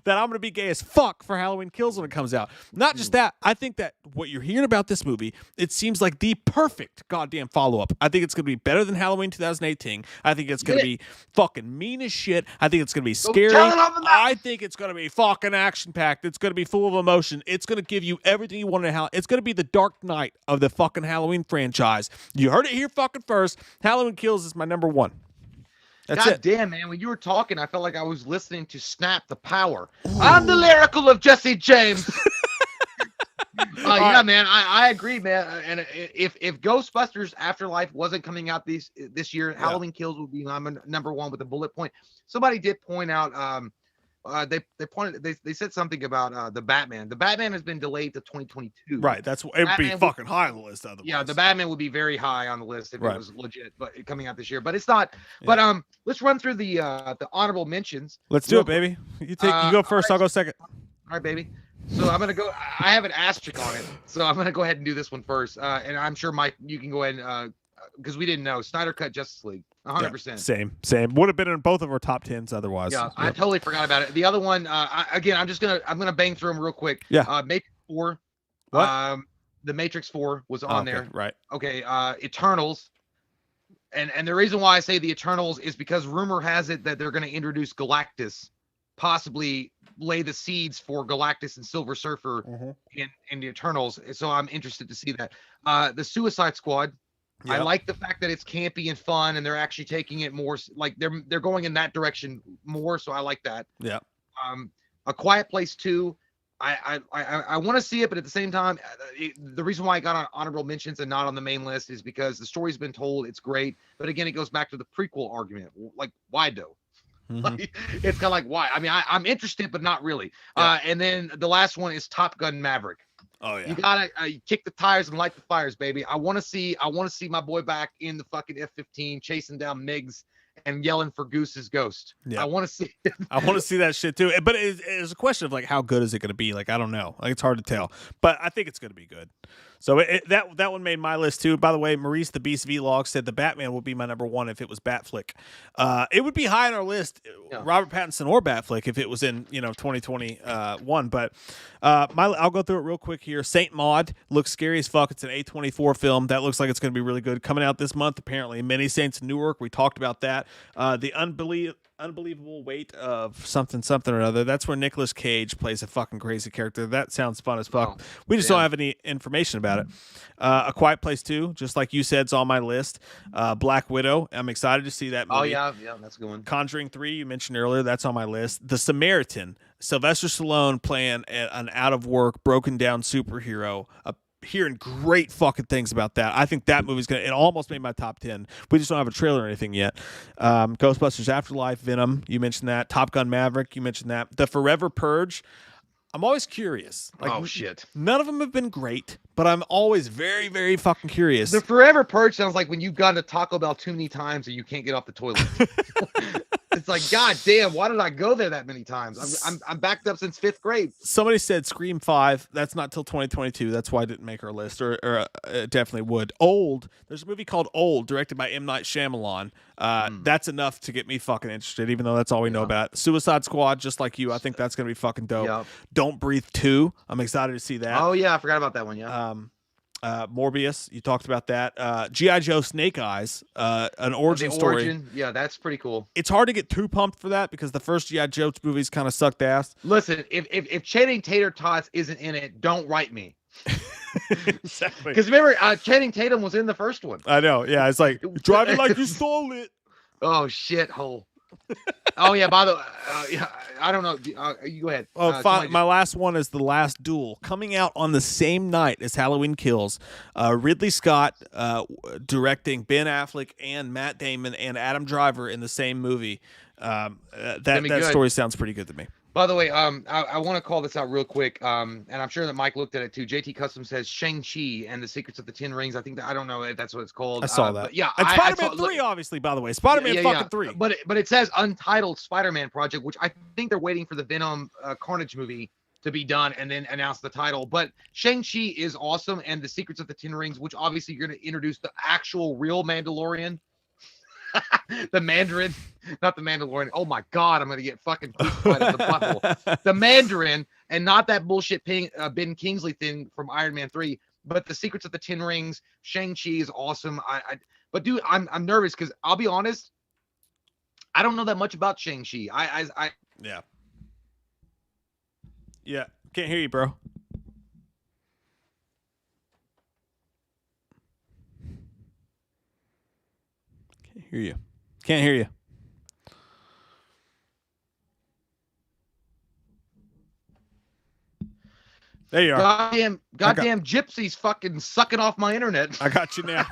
that I'm going to be gay as fuck for Halloween Kills when it comes out. Not just that, I think that what you're hearing about this movie, it seems like the perfect goddamn follow-up. I think it's going to be better than Halloween 2018. I think it's going to be fucking mean as shit. I think it's going to be scary. I think it's going to be fucking action-packed. It's going to be full of emotion. It's going to give you everything you want in It's going to be the Dark Knight of the fucking Halloween franchise. You heard it here fucking first. Halloween Kills is my number one. That's God damn, man. When you were talking, I felt like I was listening to Snap the Power. Ooh. I'm the lyrical of Jesse James. Yeah, man. I agree, man. And if Ghostbusters Afterlife wasn't coming out this year, Halloween Kills would be number one with a bullet point. Somebody did point out they said something about the Batman. The Batman has been delayed to 2022. Right. It would be fucking high on the list. Otherwise. Yeah, the Batman would be very high on the list if it was legit, but coming out this year. But it's not. Yeah. But let's run through the honorable mentions. Let's do it, baby. You go first. Right. I'll go second. All right, baby. So I'm gonna go. I have an asterisk on it, so I'm gonna go ahead and do this one first. And I'm sure Mike, you can go ahead and because we didn't know Snyder Cut Justice League. 100%. Same. Would have been in both of our top 10s otherwise. Yeah, Yep. I totally forgot about it. The other one, I'm gonna bang through them real quick. Yeah. Matrix 4. What? The Matrix 4 was on there. Right. Okay. Eternals. And the reason why I say the Eternals is because rumor has it that they're going to introduce Galactus, possibly lay the seeds for Galactus and Silver Surfer in the Eternals. So I'm interested to see that. The Suicide Squad. Yep. I like the fact that it's campy and fun, and they're actually taking it more like they're going in that direction more. So I like that. Yeah. A Quiet Place 2. I want to see it, but at the same time, the reason why I got on honorable mentions and not on the main list is because the story's been told. It's great, but again, it goes back to the prequel argument. Like, why though? Like, it's kind of like, why? I mean, I'm interested, but not really. Yeah. And then the last one is Top Gun Maverick. Oh yeah. You gotta kick the tires and light the fires, baby. I want to see my boy back in the fucking F-15 chasing down MiGs and yelling for Goose's ghost. Yeah. I want to see it. I want to see that shit too. But it's a question of like, how good is it going to be? Like, I don't know. Like, it's hard to tell. But I think it's going to be good. So that one made my list too. By the way, Maurice the Beast Vlog said the Batman would be my number one if it was Batflick. It would be high on our list, Robert Pattinson or Batflick, if it was in 2021. But I'll go through it real quick here. Saint Maud looks scary as fuck. It's an A24 film that looks like it's going to be really good. Coming out this month apparently. Many Saints in Newark. We talked about that. The Unbelievable Weight of something or other. That's where Nicolas Cage plays a fucking crazy character. That sounds fun as fuck. We just don't have any information about it. A Quiet Place 2, just like you said, is on my list. Black Widow. I'm excited to see that movie. Oh yeah, that's a good one. Conjuring 3, you mentioned earlier. That's on my list. The Samaritan. Sylvester Stallone playing an out of work, broken down superhero. Hearing great fucking things about that. I think that movie's it almost made my top 10. We just don't have a trailer or anything yet. Ghostbusters Afterlife, Venom, you mentioned that. Top Gun Maverick, you mentioned that. The Forever Purge. I'm always curious. Like, oh shit. None of them have been great, but I'm always very, very fucking curious. The Forever Purge sounds like when you've gone to Taco Bell too many times and you can't get off the toilet. It's like, God damn, why did I go there that many times? I'm backed up since 5th grade. Somebody said Scream 5. That's not till 2022. That's why it didn't make our list, or it definitely would. Old. There's a movie called Old, directed by M. Night Shyamalan. That's enough to get me fucking interested, even though that's all we know about. Suicide Squad, just like you. I think that's going to be fucking dope. Yep. Don't Breathe 2. I'm excited to see that. Oh, yeah. I forgot about that one, yeah. Morbius, you talked about that. G.I. Joe Snake Eyes, an origin story. Yeah, that's pretty cool. It's hard to get too pumped for that because the first G.I. Joe movies kind of sucked ass. Listen, if Channing Tater Tots isn't in it, don't write me. Exactly. Because remember, Channing Tatum was in the first one. I know. Yeah, it's like, driving like you stole it. Oh, shithole. Oh, yeah, by the way, yeah, I don't know. You go ahead. My last one is The Last Duel, coming out on the same night as Halloween Kills. Ridley Scott directing, Ben Affleck and Matt Damon and Adam Driver in the same movie. That story sounds pretty good to me. By the way, I want to call this out real quick, and I'm sure that Mike looked at it too. JT Custom says Shang-Chi and the Secrets of the Ten Rings. I think I don't know if that's what it's called. I saw that. Yeah, and Spider-Man 3, obviously. By the way, Spider-Man 3. But it says Untitled Spider-Man Project, which I think they're waiting for the Venom Carnage movie to be done and then announce the title. But Shang-Chi is awesome, and the Secrets of the Ten Rings, which obviously you're going to introduce the actual real Mandalorian. The Mandarin, not the Mandalorian. Oh my God, I'm gonna get fucking crucified at the butthole. The Mandarin, and not that bullshit Ben Kingsley thing from Iron Man 3. But the Secrets of the Ten Rings, Shang-Chi is awesome. But dude, I'm nervous because I'll be honest, I don't know that much about Shang-Chi. Yeah, can't hear you, bro. Can't hear you. There you are. Goddamn gypsies fucking sucking off my internet. I got you now.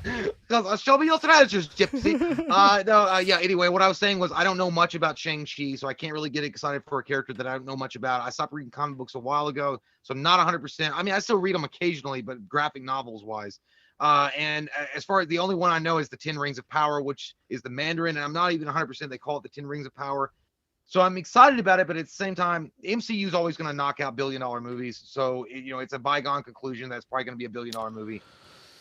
Show me your treasures, gypsy. Anyway, what I was saying was I don't know much about Shang-Chi, so I can't really get excited for a character that I don't know much about. I stopped reading comic books a while ago, so I'm not 100%. I mean, I still read them occasionally, but graphic novels wise. And as far as the only one I know is the 10 Rings of Power, which is the Mandarin, and I'm not even 100% they call it the 10 Rings of Power. So I'm excited about it, but at the same time, MCU is always going to knock out billion-dollar movies. So, it's a bygone conclusion that's probably going to be a billion-dollar movie.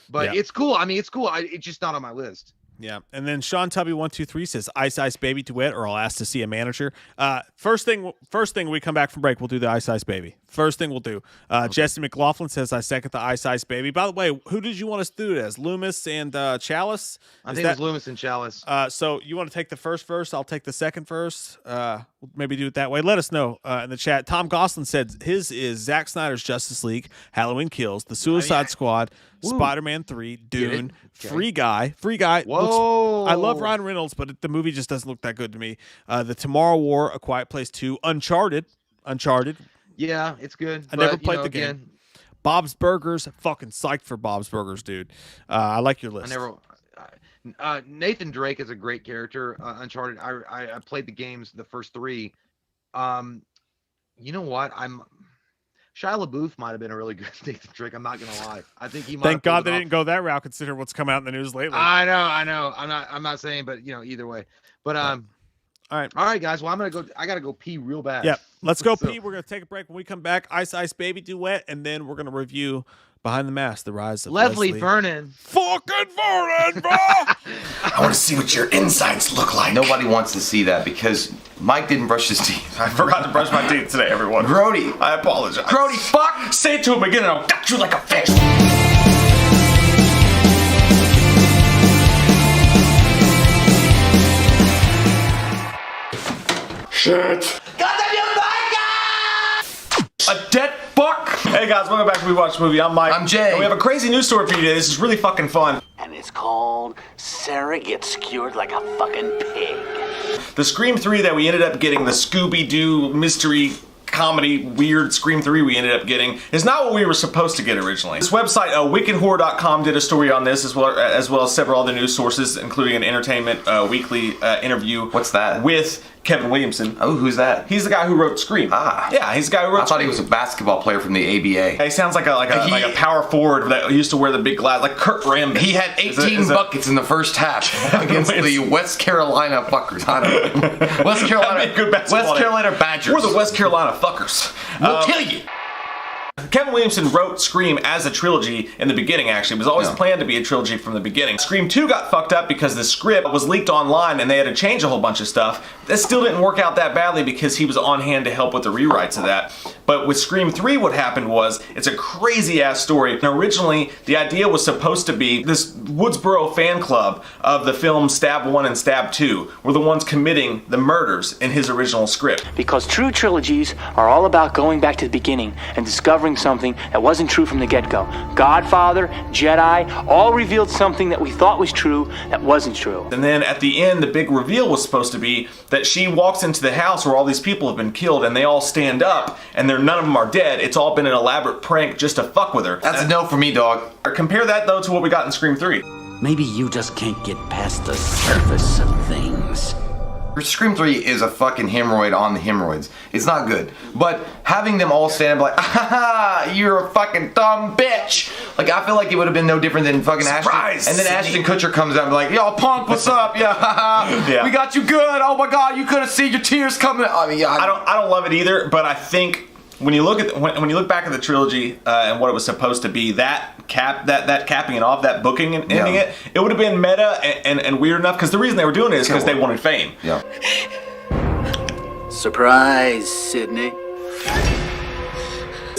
But It's cool. I mean, it's cool. It's just not on my list. Yeah, and then Sean Tubby123 says Ice Ice Baby duet, or I'll ask to see a manager. First thing when we come back from break, we'll do the Ice Ice Baby. First thing we'll do. Jesse McLaughlin says I second the Ice Ice Baby. By the way, who did you want us to do it as? Loomis and Chalice? I think it was Loomis and Chalice. So you want to take the first verse? I'll take the second verse. We'll maybe do it that way. Let us know in the chat. Tom Gosselin said his is Zack Snyder's Justice League, Halloween Kills, The Suicide Squad, Spider-Man 3, Dune, Free Guy. Whoa! I love Ryan Reynolds, but the movie just doesn't look that good to me. The Tomorrow War, A Quiet Place 2, Uncharted. Yeah, it's good. I never played the game. Bob's Burgers, fucking psyched for Bob's Burgers, dude. I like your list. Nathan Drake is a great character. Uncharted. I played the games, the first 3. You know what? Shia LaBeouf might have been a really good Nathan Drake. I'm not gonna lie. I think he might. Thank God they didn't go that route, considering what's come out in the news lately. I know. I'm not saying, but either way. But all right, guys. Well, I gotta go pee real bad. Yeah, let's go pee. We're gonna take a break. When we come back, Ice Ice Baby duet, and then we're gonna review Behind the Mask: The Rise of Leslie Vernon. Fucking Vernon, bro. I want to see what your insides look like. Nobody wants to see that because Mike didn't brush his teeth. I forgot to brush my teeth today, everyone. Grody. I apologize. Grody, fuck! Say it to him again and I'll gut you like a fish. Shit. A dead fuck. Hey guys, welcome back to We Watch Movie. I'm Mike. I'm Jay. And we have a crazy news story for you today. This is really fucking fun. And it's called Sarah Gets Skewered Like a Fucking Pig. The Scream 3 that we ended up getting, the Scooby-Doo mystery comedy weird Scream 3 we ended up getting, is not what we were supposed to get originally. This website, wickedhorror.com, did a story on this as well as several other news sources, including an Entertainment Weekly interview. What's that? With Kevin Williamson. Oh, who's that? He's the guy who wrote Scream. Ah. Yeah, he's the guy who wrote I thought Scream. he was a basketball player from the ABA. He sounds like a power forward that used to wear the big glass, like Kurt Rambis. He had 18 buckets in the first half against the West Carolina fuckers. I don't know. West Carolina Badgers. We're the West Carolina fuckers. We'll kill you. Kevin Williamson wrote Scream as a trilogy in the beginning, actually. It was always planned to be a trilogy from the beginning. Scream 2 got fucked up because the script was leaked online and they had to change a whole bunch of stuff. That still didn't work out that badly because he was on hand to help with the rewrites of that. But with Scream 3, what happened was, it's a crazy-ass story. And originally, the idea was supposed to be this Woodsboro fan club of the film Stab 1 and Stab 2 were the ones committing the murders in his original script. Because true trilogies are all about going back to the beginning and discovering something that wasn't true from the get-go. Godfather, Jedi, all revealed something that we thought was true that wasn't true. And then at the end, the big reveal was supposed to be that she walks into the house where all these people have been killed and they all stand up and none of them are dead. It's all been an elaborate prank just to fuck with her. That's a no for me, dog. Compare that, though, to what we got in Scream 3. Maybe you just can't get past the surface of things. Scream 3 is a fucking hemorrhoid on the hemorrhoids. It's not good. But having them all stand up like, ha, you're a fucking dumb bitch. Like, I feel like it would have been no different than fucking Surprise, Ashton. And then Ashton Kutcher comes out and be like, yo, punk, what's up? Yeah, we got you good. Oh my God, you could have seen your tears coming. I mean, yeah, I don't love it either, but I think when you look at when you look back at the trilogy and what it was supposed to be, that capping it off, that booking and ending it would have been meta and weird enough, because the reason they were doing it is because they wanted fame. Yeah. Surprise, Sydney.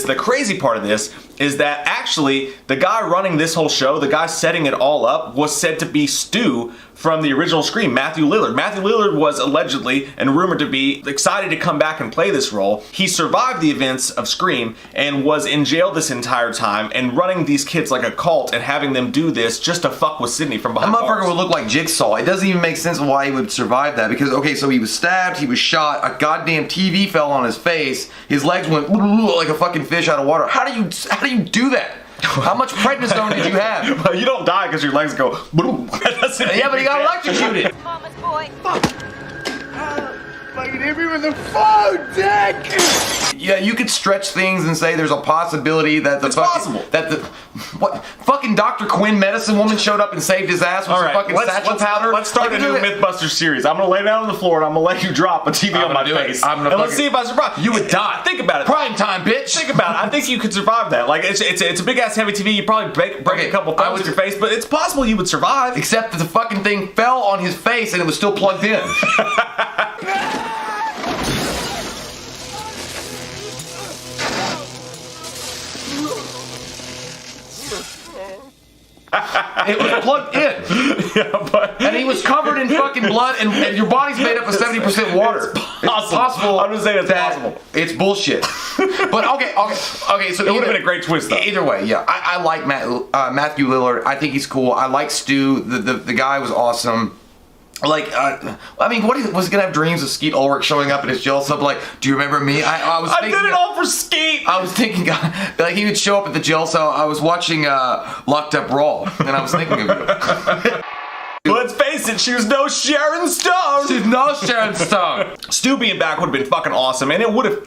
The crazy part of this is that actually the guy running this whole show, the guy setting it all up, was said to be Stu from the original Scream, Matthew Lillard. Matthew Lillard was allegedly and rumored to be excited to come back and play this role. He survived the events of Scream and was in jail this entire time and running these kids like a cult and having them do this just to fuck with Sydney from behind That bars. motherfucker would look like Jigsaw. It doesn't even make sense why he would survive that. Because, okay, so he was stabbed, he was shot, a goddamn TV fell on his face, his legs went like a fucking fish out of water. How do you do that? How much prednisone did you have? Well, you don't die because your legs go. Yeah, but he got electrocuted. Mama's boy. Fucking hit me with the phone, Dick! Yeah, you could stretch things and say there's a possibility that what fucking Dr. Quinn medicine woman showed up and saved his ass with some fucking satchel powder. Let's start a new Mythbusters series. I'm gonna lay down on the floor and I'm gonna let you drop a TV on my face. Let's see if I survive. You would die. Think about it. Prime time, bitch. Think about it. I think you could survive that. Like it's a big ass heavy TV. You probably break a couple thumbs in your face, but it's possible you would survive. Except that the fucking thing fell on his face and it was still plugged in. It was plugged in. And he was covered in fucking blood, and your body's made up of 70% water. It's possible. I'm just saying it's possible. It's bullshit. But okay. So it would have been a great twist, though. Either way, yeah. I like Matthew Lillard. I think he's cool. I like Stu. The guy was awesome. Like, I mean, what was he gonna have dreams of Skeet Ulrich showing up in his jail cell? Like, do you remember me? I did it all for Skeet. I was thinking, like, he would show up at the jail cell. I was watching Locked Up Raw, and I was thinking of you. Let's face it, she was no Sharon Stone. She's no Sharon Stone. Stu being back would have been fucking awesome, and it would have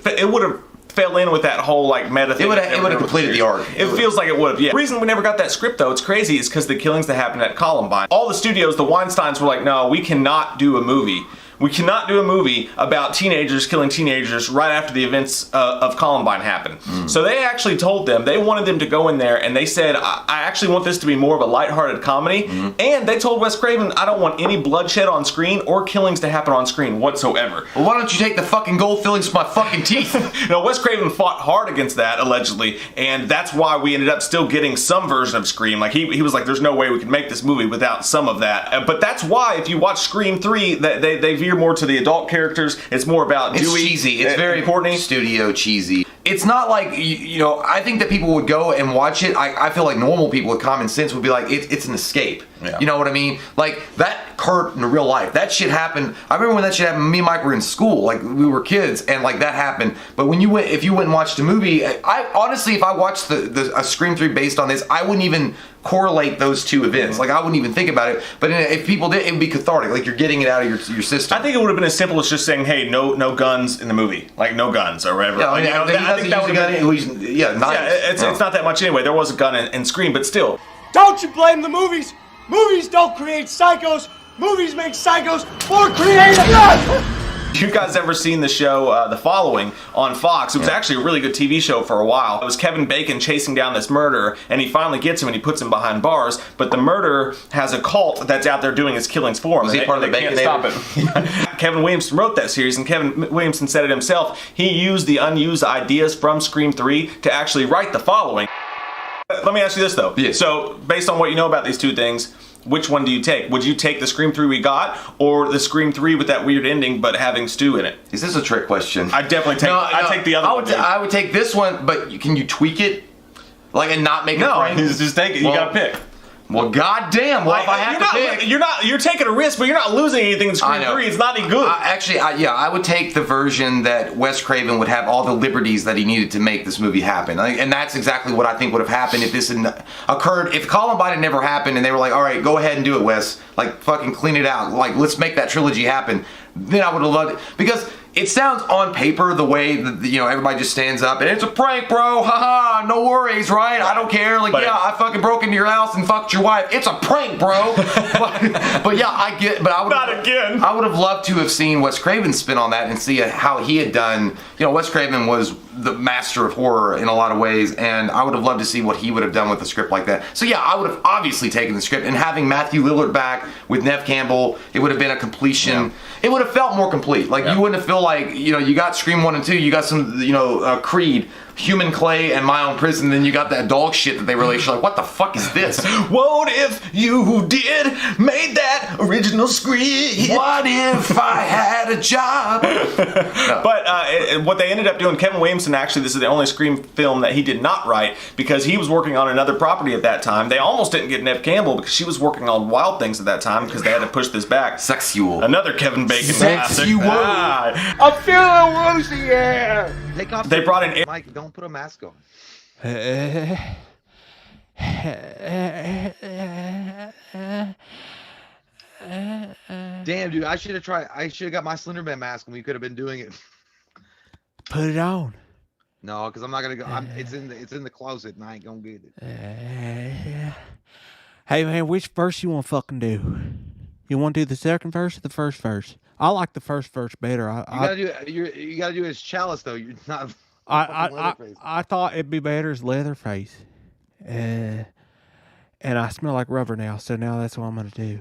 fell in with that whole like meta thing. It would have completed the arc. It feels like it would have. Yeah. The reason we never got that script though, it's crazy, is because the killings that happened at Columbine. All the studios, the Weinsteins were like, no, we cannot do a movie. We cannot do a movie about teenagers killing teenagers right after the events of Columbine happened. So they actually told them, they wanted them to go in there and they said, I actually want this to be more of a lighthearted comedy. And they told Wes Craven, I don't want any bloodshed on screen or killings to happen on screen whatsoever. Well, why don't you take the fucking gold fillings from my fucking teeth? No, Wes Craven fought hard against that, allegedly, and that's why we ended up still getting some version of Scream. Like, he was like, there's no way we can make this movie without some of that. But that's why, if you watch Scream 3, they veer more to the adult characters. It's more about Dewey. It's cheesy. It's very Courtney. Studio cheesy. It's not like, you know, I think that people would go and watch it. I feel like normal people with common sense would be like, it's an escape. Yeah. You know what I mean? Like, that hurt in real life. That shit happened. I remember when that shit happened, me and Mike were in school. Like, we were kids, and like, that happened. But when if you went and watched a movie, I honestly, if I watched a Scream 3 based on this, I wouldn't even correlate those two events. Like, I wouldn't even think about it. But if people did, it would be cathartic. Like, you're getting it out of your system. I think it would have been as simple as just saying, hey, no guns in the movie. Like, no guns or whatever. Yeah, like, I think that would have been... Yeah, it's not that much anyway. There was a gun in Scream, but still. Don't you blame the movies. Movies don't create psychos. Movies make psychos more creative. You guys ever seen the show The Following on Fox? It was actually a really good TV show for a while. It was Kevin Bacon chasing down this murderer, and he finally gets him and he puts him behind bars, but the murderer has a cult that's out there doing his killings for him. Was he part of the Bacon? Can't stop it. Kevin Williamson wrote that series, and Kevin Williamson said it himself. He used the unused ideas from Scream 3 to actually write The Following. Let me ask you this, though. Yeah. So, based on what you know about these two things, which one do you take? Would you take the Scream 3 we got, or the Scream 3 with that weird ending but having Stu in it? Is this a trick question? I'd definitely take. I'd take the other one. I would take this one, but can you tweak it, like, and not make it prank? No, just take it. You gotta pick. Well, goddamn. Well, if I have to pick, you're taking a risk, but you're not losing anything in Scream 3. It's not any good. I would take the version that Wes Craven would have all the liberties that he needed to make this movie happen. And that's exactly what I think would have happened if this had occurred. If Columbine had never happened and they were like, all right, go ahead and do it, Wes. Like, fucking clean it out. Like, let's make that trilogy happen. Then I would have loved it. Because it sounds on paper the way that, you know, everybody just stands up and it's a prank, bro. Haha, no worries, right? I don't care. Like, yeah, I fucking broke into your house and fucked your wife. It's a prank, bro. but yeah, I get. But I would not again. I would have loved to have seen Wes Craven's spin on that and see how he had done. You know, Wes Craven was the master of horror in a lot of ways, and I would have loved to see what he would have done with a script like that. So yeah, I would have obviously taken the script, and having Matthew Lillard back with Neve Campbell, it would have been a completion. Yeah. It would have felt more complete. Like, you wouldn't have feel like, you know, you got Scream 1 and 2, you got some, you know, Creed, Human Clay, and My Own Prison, then you got that dog shit that they released. You're like, what the fuck is this? What if you did made that original Scream? What if I had a job? But what they ended up doing, Kevin Williamson, actually, this is the only Scream film that he did not write because he was working on another property at that time. They almost didn't get Neve Campbell because she was working on Wild Things at that time because they had to push this back. Sexual. Another Kevin Bacon classic. Sexual. I'm feeling woozy, yeah. Take off. They brought in Mike. Don't put a mask on. Damn, dude, I should have got my Slenderman mask when we could have been doing it. Put it on. No, because I'm not gonna go. It's in the closet, and I ain't gonna get it. Hey man, which verse you want to fucking do? You want to do the second verse or the first verse? I like the first verse better. You gotta do his chalice though. You're not. fucking Leatherface. I thought it'd be better as Leatherface. And I smell like rubber now, so now that's what I'm gonna do.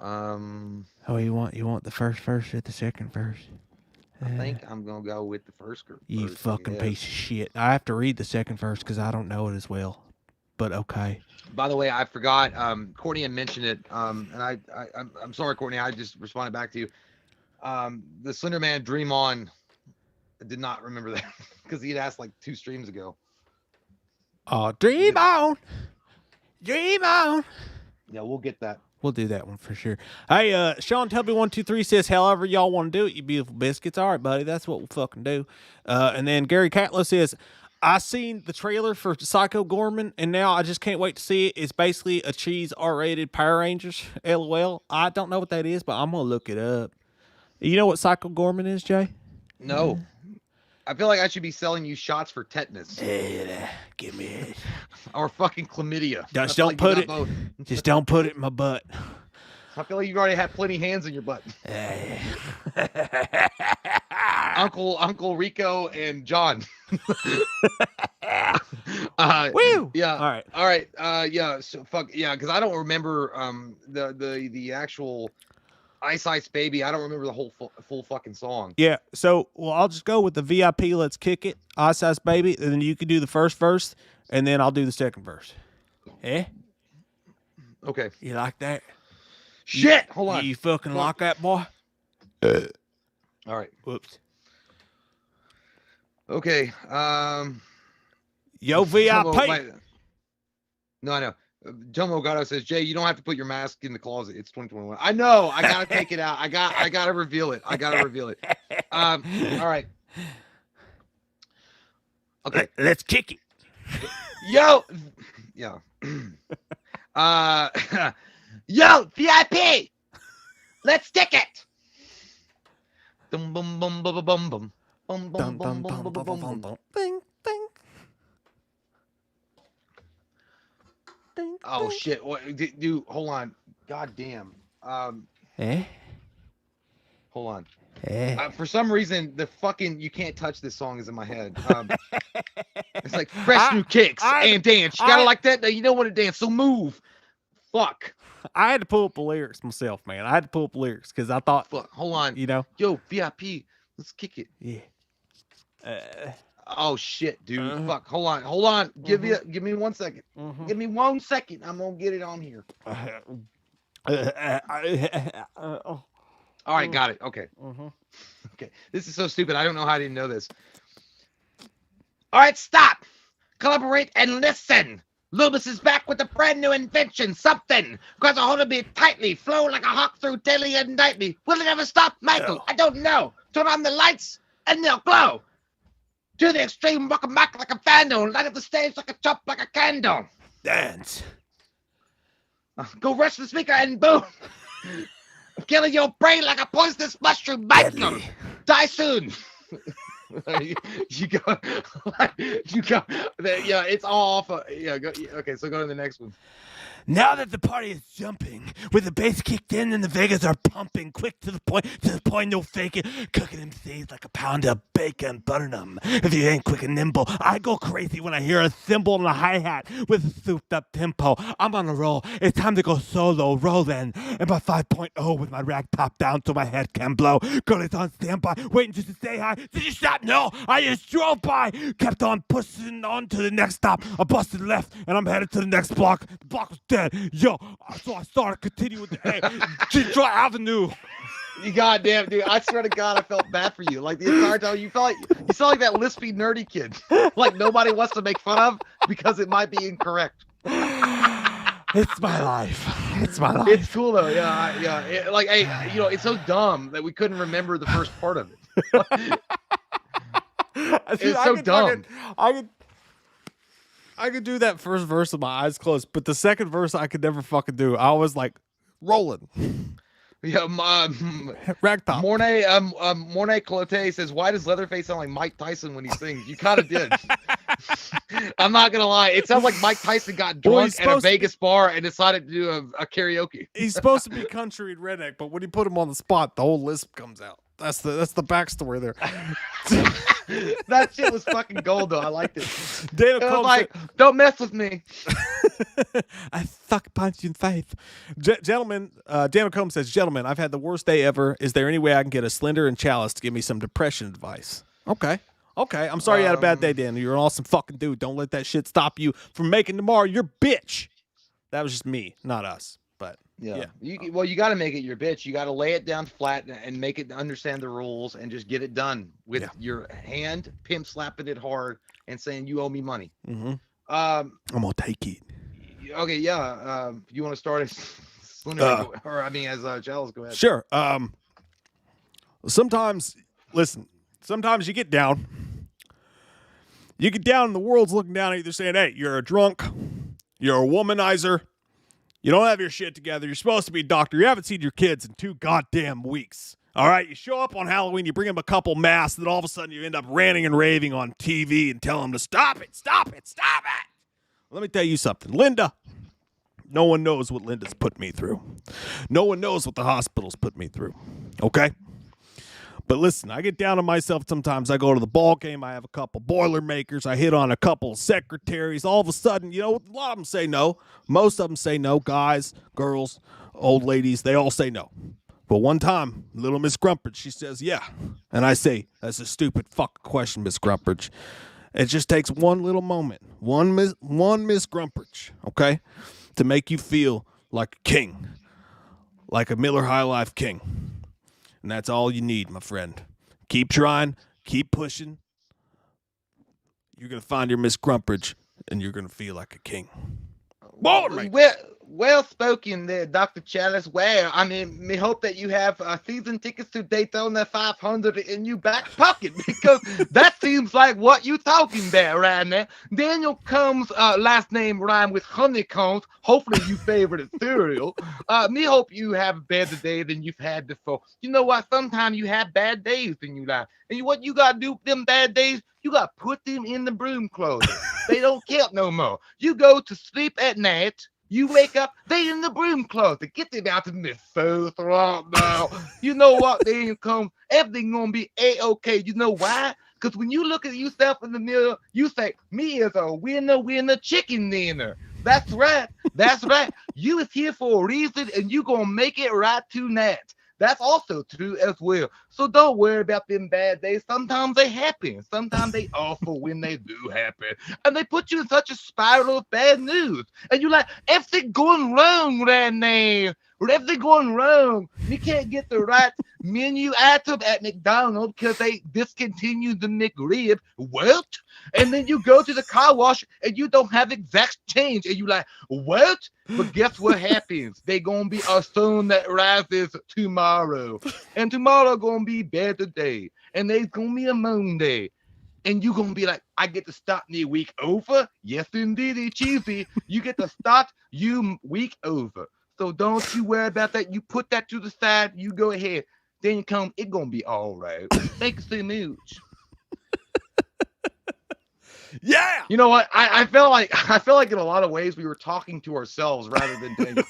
Oh, you want the first verse or the second verse? I think I'm gonna go with the first group. You fucking piece of shit. I have to read the second verse because I don't know it as well. But okay. By the way, I forgot. Courtney had mentioned it. And I'm sorry, Courtney. I just responded back to you. The Slender Man Dream On. I did not remember that because he had asked like 2 streams ago. Dream on. Dream on. Yeah, we'll get that. We'll do that one for sure. Hey, Sean Tubby123 says, however y'all want to do it, you beautiful biscuits. All right, buddy. That's what we'll fucking do. And then Gary Catlow says, I seen the trailer for Psycho Gorman, and now I just can't wait to see it. It's basically a cheese R-rated Power Rangers. LOL. I don't know what that is, but I'm going to look it up. You know what Psycho Gorman is, Jay? No. I feel like I should be selling you shots for tetanus. Give me it. Or fucking chlamydia. Just don't put it. Just don't put it in my butt. I feel like you've already had plenty hands in your butt. Uncle Rico and John. Woo! Yeah. All right. Yeah. So fuck yeah, because I don't remember the actual Ice Baby. I don't remember the whole full fucking song. Yeah. So I'll just go with the VIP. Let's kick it. Ice Baby, and then you can do the first verse, and then I'll do the second verse. Eh? Okay. You like that? Shit. Hold on. You fucking like that, boy? All right. Whoops. Okay. Yo, VIP. No, I know. Jomo Gato says, Jay, you don't have to put your mask in the closet. It's 2021. I know. I gotta take it out. I gotta reveal it. All right. Okay. Let's kick it. Yo. Yeah. Yo, VIP. Let's stick it. Bum bum bum bum bum bum. Bum bum bum bum bum bum bum. Bing, bing. Oh shit! What, dude? Hold on. God damn. Hold on. For some reason, the fucking "You Can't Touch This" song is in my head. It's like fresh new kicks and dance. You gotta like that. You don't want to dance, so move. Fuck. I had to pull up the lyrics myself, man. I had to pull up the lyrics because I thought. Fuck. Hold on. You know. Yo, VIP. Let's kick it. Yeah. Oh shit, dude! Fuck! Hold on. Give me 1 second. Give me 1 second. I'm gonna get it on here. All right, got it. Okay. Okay. This is so stupid. I don't know how I didn't know this. All right, stop. Collaborate and listen. Lubus is back with a brand new invention. Something. Grabs a hold of me tightly. Flow like a hawk through daily and nightly. Will it ever stop, Michael? I don't know. Turn on the lights and they'll glow. To the extreme, rock a mic like a vandal, light up the stage like a chop like a candle. Dance. Go rush the speaker and boom. I'm killing your brain like a poisonous mushroom, Michael. Die soon. you go. Yeah, it's all off. Yeah, go, okay, so go to the next one. Now that the party is jumping, with the bass kicked in and the Vegas are pumping, quick to the point, no faking, cooking them seeds like a pound of bacon, buttering them. If you ain't quick and nimble, I go crazy when I hear a cymbal and a hi-hat with a souped-up tempo. I'm on a roll. It's time to go solo, rolling. And my 5.0 with my rag top down so my head can blow. Girl is on standby, waiting just to say hi. Did you stop? No, I just drove by. Kept on pushing on to the next stop. I busted left and I'm headed to the next block. The block was dead. Yo, so I started continuing with the Detroit Avenue. You goddamn dude! I swear to God, I felt bad for you. Like the entire time, you sound like that lispy nerdy kid. Like nobody wants to make fun of because it might be incorrect. It's my life. It's my life. It's cool though. Yeah. Hey, it's so dumb that we couldn't remember the first part of it. It's so dumb. I could do that first verse with my eyes closed, but the second verse I could never fucking do. I was like rolling. Yeah, Ragtop. Mornay Clote says, "Why does Leatherface sound like Mike Tyson when he sings?" You kind of did. I'm not gonna lie. It sounds like Mike Tyson got drunk at a Vegas bar and decided to do a karaoke. He's supposed to be country and redneck, but when you put him on the spot, the whole lisp comes out. That's the backstory there. That shit was fucking gold, though. I liked it. Dana It was like, don't mess with me. I fuck punch you in the face. Gentlemen, Daniel Combs says, "Gentlemen, I've had the worst day ever. Is there any way I can get a Slender and Chalice to give me some depression advice?" Okay. I'm sorry you had a bad day, Daniel. You're an awesome fucking dude. Don't let that shit stop you from making tomorrow your bitch. That was just me, not us. But yeah. You got to make it your bitch. You got to lay it down flat and make it understand the rules and just get it done with your hand pimp slapping it hard and saying you owe me money. Mm-hmm. I'm gonna take it. Okay, yeah. You want to start as Chalice? Go ahead. Sure. Sometimes you get down. You get down and the world's looking down at you. They're saying, "Hey, you're a drunk. You're a womanizer. You don't have your shit together. You're supposed to be a doctor. You haven't seen your kids in 2 goddamn weeks. All right, you show up on Halloween, you bring them a couple masks, and then all of a sudden you end up ranting and raving on TV and tell them to stop it. Let me tell you something. Linda, no one knows what Linda's put me through. No one knows what the hospital's put me through. Okay? But listen, I get down on myself sometimes. I go to the ball game. I have a couple Boilermakers. I hit on a couple of secretaries. All of a sudden, a lot of them say no. Most of them say no. Guys, girls, old ladies, they all say no. But one time, little Miss Grumpage, she says, yeah. And I say, that's a stupid fucking question, Miss Grumpage. It just takes one little moment, one Miss Grumpage, okay, to make you feel like a king, like a Miller High Life king. And that's all you need, my friend. Keep trying, keep pushing. You're going to find your Miss Grumpage, and you're going to feel like a king. Well spoken there, Dr. Chalice. Well, me hope that you have season tickets to Daytona 500 in your back pocket, because that seems like what you talking about right now. Daniel Combs' last name rhyme with honeycombs. Hopefully you favorite cereal. Me hope you have a better day than you've had before. You know what? Sometimes you have bad days in your life. And what you got to do with them bad days? You got to put them in the broom closet. They don't count no more. You go to sleep at night. You wake up, they in the broom closet. Get them out of the face right now. You know what? They come. Everything gonna be A-okay. You know why? Because when you look at yourself in the mirror, you say, me is a winner, chicken dinner. That's right. You is here for a reason, and you gonna make it right tonight. That's also true as well. So don't worry about them bad days. Sometimes they happen. Sometimes they awful when they do happen. And they put you in such a spiral of bad news. And you're like, everything going wrong right now. Everything going wrong. You can't get the right menu item at McDonald's because they discontinued the McRib. What? And then you go to the car wash and you don't have exact change. And you're like, what? But guess what happens? They gonna be a sun that rises tomorrow. And tomorrow gonna be better day. And there's gonna be a Monday. And you gonna be like, I get to start the week over? Yes, indeed, cheesy. You get to start you week over. So don't you worry about that. You put that to the side. You go ahead. Then you come. It's gonna be all right. Thank you so much. Yeah. You know what? I feel like in a lot of ways we were talking to ourselves rather than Daniel.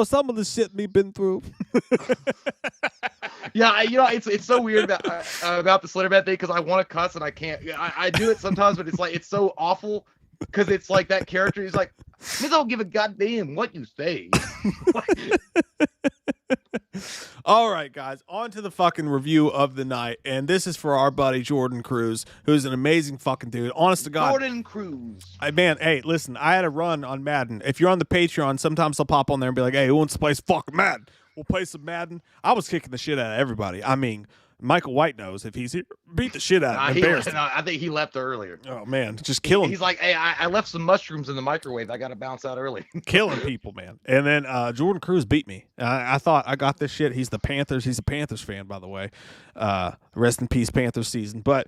Some of the shit we've been through. Yeah, it's so weird about the Slenderman thing because I want to cuss and I can't. I do it sometimes, but it's so awful because it's like that character. He's like, I don't give a goddamn what you say. All right, guys, on to the fucking review of the night. And this is for our buddy Jordan Cruz, who's an amazing fucking dude. Honest to God. Jordan Cruz. Hey, listen, I had a run on Madden. If you're on the Patreon, sometimes I'll pop on there and be like, hey, who wants to play fucking Madden? We'll play some Madden. I was kicking the shit out of everybody. I mean, Michael White knows if he's here, beat the shit out of him. I think he left earlier. Oh, man, just killing. He's like, hey, I left some mushrooms in the microwave. I got to bounce out early. Killing people, man. And then Jordan Cruz beat me. I thought I got this shit. He's the Panthers. He's a Panthers fan, by the way. Rest in peace, Panthers season. But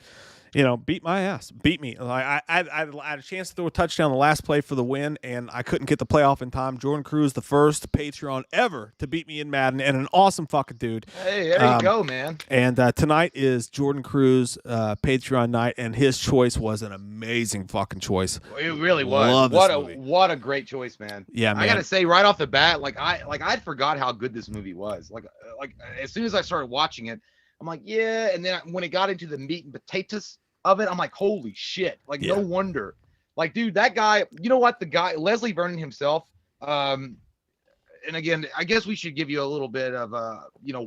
beat my ass, beat me. Like I had a chance to throw a touchdown the last play for the win, and I couldn't get the playoff in time. Jordan Cruz, the first Patreon ever to beat me in Madden, and an awesome fucking dude. Hey, there you go, man. And tonight is Jordan Cruz Patreon night, and his choice was an amazing fucking choice. It really was. What a great choice, man. Yeah, man. I gotta say right off the bat, I forgot how good this movie was. Like as soon as I started watching it, I'm like, yeah. And then when it got into the meat and potatoes of it, I'm like, holy shit. Like, no wonder. Like, dude, that guy, you know what? The guy, Leslie Vernon himself, and again, I guess we should give you a little bit of,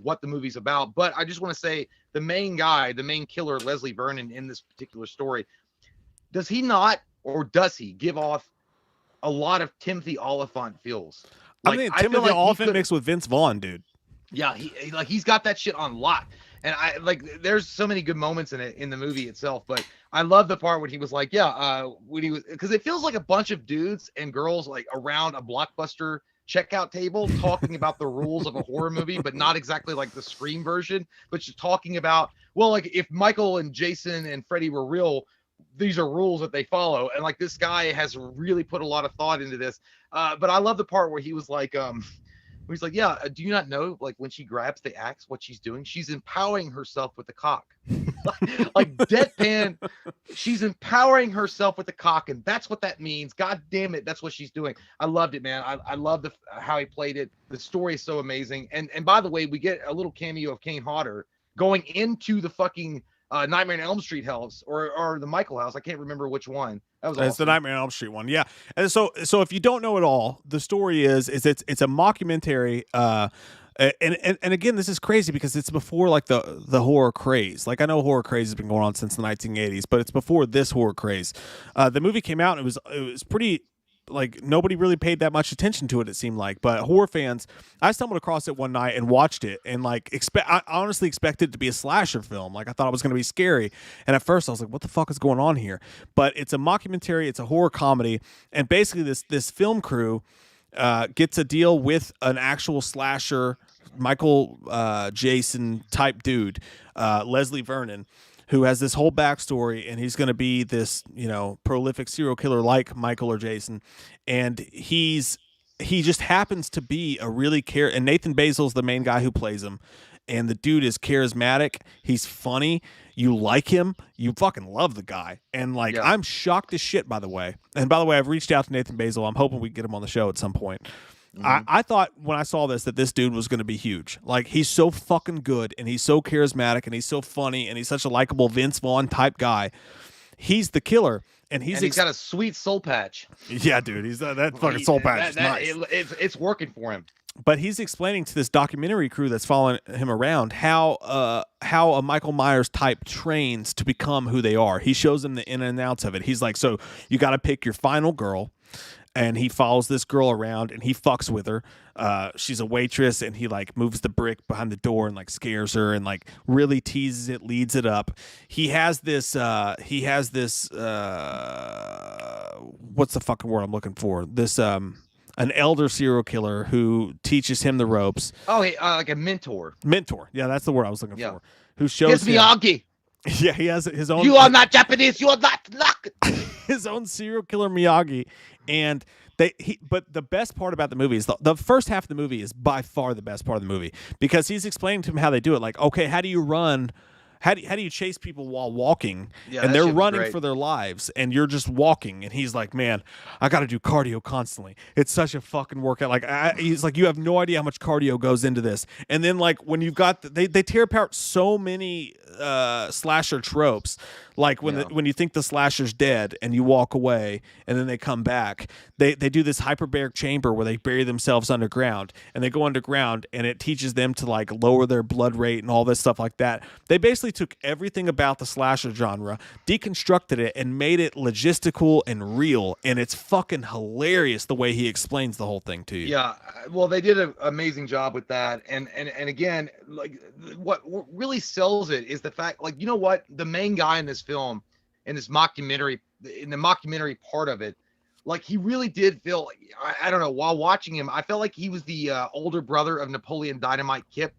what the movie's about. But I just want to say the main guy, the main killer, Leslie Vernon, in this particular story, does he not, or does he give off a lot of Timothy Oliphant feels? Like, I mean, Timothy Oliphant mixed with Vince Vaughn, dude. Yeah, he's got that shit on lock. And there's so many good moments in the movie itself, but I love the part when he was like, when he was, because it feels like a bunch of dudes and girls like around a Blockbuster checkout table talking about the rules of a horror movie, but not exactly like the Scream version, but just talking about, well, like if Michael and Jason and Freddy were real, these are rules that they follow. And like this guy has really put a lot of thought into this. But I love the part where he was like, he's like, yeah, do you not know, like, when she grabs the axe, what she's doing? She's empowering herself with the cock. like deadpan, she's empowering herself with the cock, and that's what that means. God damn it, that's what she's doing. I loved it, man. I love how he played it. The story is so amazing. And by the way, we get a little cameo of Kane Hodder going into the fucking Nightmare on Elm Street house or the Michael house. I can't remember which one. That was awesome. It's the Nightmare on Elm Street one, yeah. And so if you don't know it all, the story is it's a mockumentary. And again, this is crazy because it's before like the horror craze. Like I know horror craze has been going on since the 1980s, but it's before this horror craze. The movie came out and it was pretty. Like nobody really paid that much attention to it. It seemed like, but horror fans, I stumbled across it one night and watched it, and like I honestly expected it to be a slasher film. Like I thought it was going to be scary, and at first I was like, "What the fuck is going on here?" But it's a mockumentary, it's a horror comedy, and basically this film crew gets a deal with an actual slasher, Michael Jason type dude, Leslie Vernon, who has this whole backstory, and he's going to be this, prolific serial killer like Michael or Jason, and he just happens to be a really and Nathan Basil's the main guy who plays him, and the dude is charismatic, he's funny, you like him, you fucking love the guy, and I'm shocked as shit, by the way. And by the way, I've reached out to Nathan Basil. I'm hoping we can get him on the show at some point. I thought when I saw that this dude was going to be huge. Like, he's so fucking good, and he's so charismatic, and he's so funny, and he's such a likable Vince Vaughn type guy. He's the killer, and he's got a sweet soul patch. Yeah, dude, he's that fucking soul patch. Nice. It's working for him. But he's explaining to this documentary crew that's following him around how a Michael Myers type trains to become who they are. He shows them the in and outs of it. He's like, so you got to pick your final girl. And he follows this girl around and he fucks with her. She's a waitress, and he like moves the brick behind the door and like scares her and like really teases it, leads it up. He has this what's the fucking word I'm looking for? This an elder serial killer who teaches him the ropes. Oh, like a mentor. Mentor. Yeah, that's the word I was looking for. Who shows him Miyagi. Yeah, he has his own. You are not Japanese. You are not. His own serial killer Miyagi, and but the best part about the movie is the first half of the movie is by far the best part of the movie, because he's explaining to him how they do it. Like, okay, how do you run? How do you chase people while walking? Yeah, and they're running for their lives, and you're just walking. And he's like, man, I got to do cardio constantly. It's such a fucking workout. Like, he's like, you have no idea how much cardio goes into this. And then like when you've got they tear apart so many slasher tropes. Like when you think the slasher's dead and you walk away and then they come back, they do this hyperbaric chamber where they bury themselves underground, and they go underground, and it teaches them to like lower their blood rate and all this stuff like that. They basically took everything about the slasher genre, deconstructed it, and made it logistical and real, and it's fucking hilarious the way he explains the whole thing to you. Yeah, well, they did an amazing job with that, and again, like what really sells it is the fact, like, you know what, the main guy in this film, in this mockumentary, in the mockumentary part of it, like, he really did feel like, I don't know, while watching him, I felt like he was the older brother of Napoleon Dynamite Kip.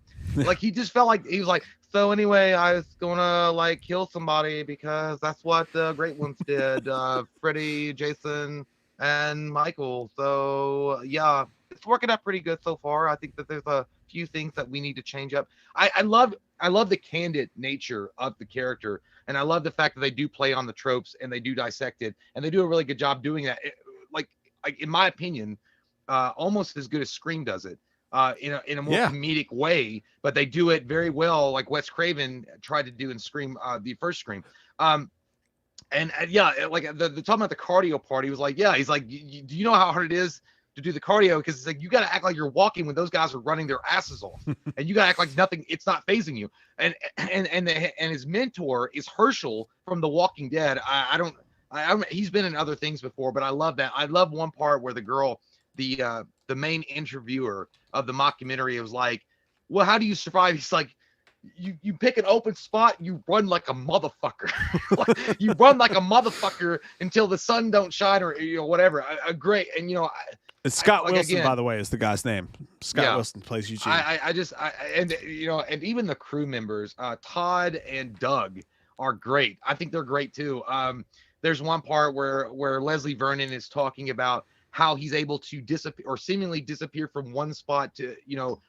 Like he just felt like he was like, so anyway, I was gonna like kill somebody because that's what the great ones did. Freddy, Jason, and Michael. So yeah, it's working out pretty good so far. I think that there's a few things that we need to change up. I love the candid nature of the character, and I love the fact that they do play on the tropes and they do dissect it, and they do a really good job doing that. Like in my opinion, almost as good as Scream does it. In a more comedic way, but they do it very well, like Wes Craven tried to do in Scream, the first Scream. And like the talking about the cardio part, he was like, yeah, he's like, do you know how hard it is to do the cardio? Because it's like you got to act like you're walking when those guys are running their asses off, and you got to act like nothing, it's not phasing you. And his mentor is Herschel from The Walking Dead. I don't he's been in other things before, but I love that. I love one part where the girl, the main interviewer of the mockumentary, was like, well, how do you survive? He's like, you pick an open spot, you run like a motherfucker. Like, you run like a motherfucker until the sun don't shine, or whatever. Great. And it's Scott Wilson, again, by the way, is the guy's name. Scott Wilson plays Eugene. And even the crew members, Todd and Doug, are great. I think they're great too. There's one part where Leslie Vernon is talking about how he's able to disappear or seemingly disappear from one spot to,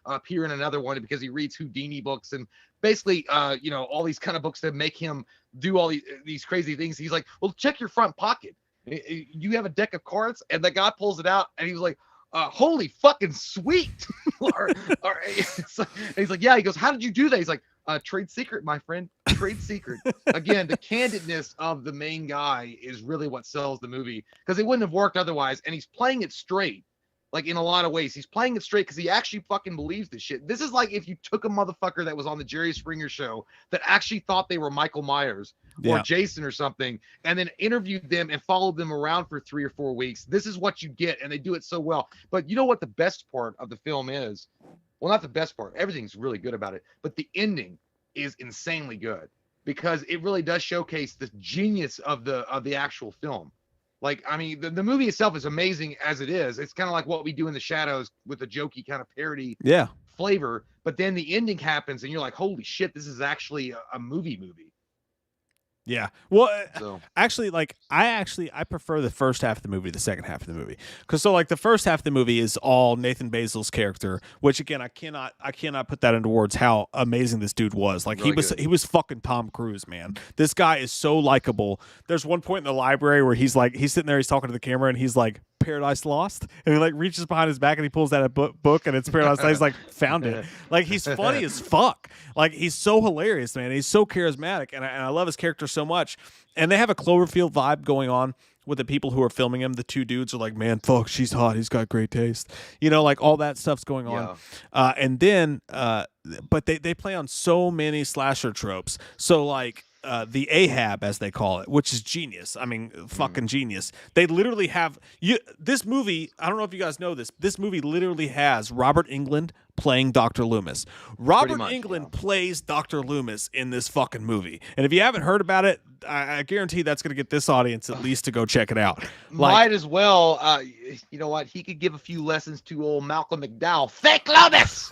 appear in another one because he reads Houdini books and basically, all these kind of books that make him do all these crazy things. He's like, well, check your front pocket. You have a deck of cards, and the guy pulls it out, and he was like, holy fucking sweet. He's like, yeah. He goes, how did you do that? He's like, trade secret, my friend. Trade secret. Again, the candidness of the main guy is really what sells the movie, because it wouldn't have worked otherwise. And he's playing it straight, like in a lot of ways. He's playing it straight because he actually fucking believes this shit. This is like if you took a motherfucker that was on the Jerry Springer show that actually thought they were Michael Myers or Jason or something, and then interviewed them and followed them around for 3 or 4 weeks. This is what you get, and they do it so well. But you know what the best part of the film is? Well, not the best part. Everything's really good about it, but the ending is insanely good, because it really does showcase the genius of the actual film. Like, I mean, the movie itself is amazing as it is. It's kind of like What We Do in the Shadows with a jokey kind of parody flavor, but then the ending happens and you're like, holy shit, this is actually a movie. Yeah. Well, actually, like, I prefer the first half of the movie to the second half of the movie. Because so, like, the first half of the movie is all Nathan Basil's character, which, again, I cannot put that into words how amazing this dude was. Like, really he was fucking Tom Cruise, man. This guy is so likable. There's one point in the library where he's sitting there, he's talking to the camera, and he's like, Paradise Lost, and he like reaches behind his back and he pulls out a book and it's Paradise Lost. He's like, found it. Like, he's funny as fuck. Like, he's so hilarious, man. He's so charismatic, and I love his character so much. And they have a Cloverfield vibe going on with the people who are filming him. The two dudes are like, man, fuck, she's hot, he's got great taste, like all that stuff's going on. And then but they play on so many slasher tropes. So like the Ahab, as they call it, which is genius. I mean, fucking genius. They literally have this movie. I don't know if you guys know this. This movie literally has Robert Englund playing Dr. Loomis. Robert Englund plays Dr. Loomis in this fucking movie. And if you haven't heard about it, I guarantee that's going to get this audience at least to go check it out. Might as well. You know what? He could give a few lessons to old Malcolm McDowell, fake Loomis,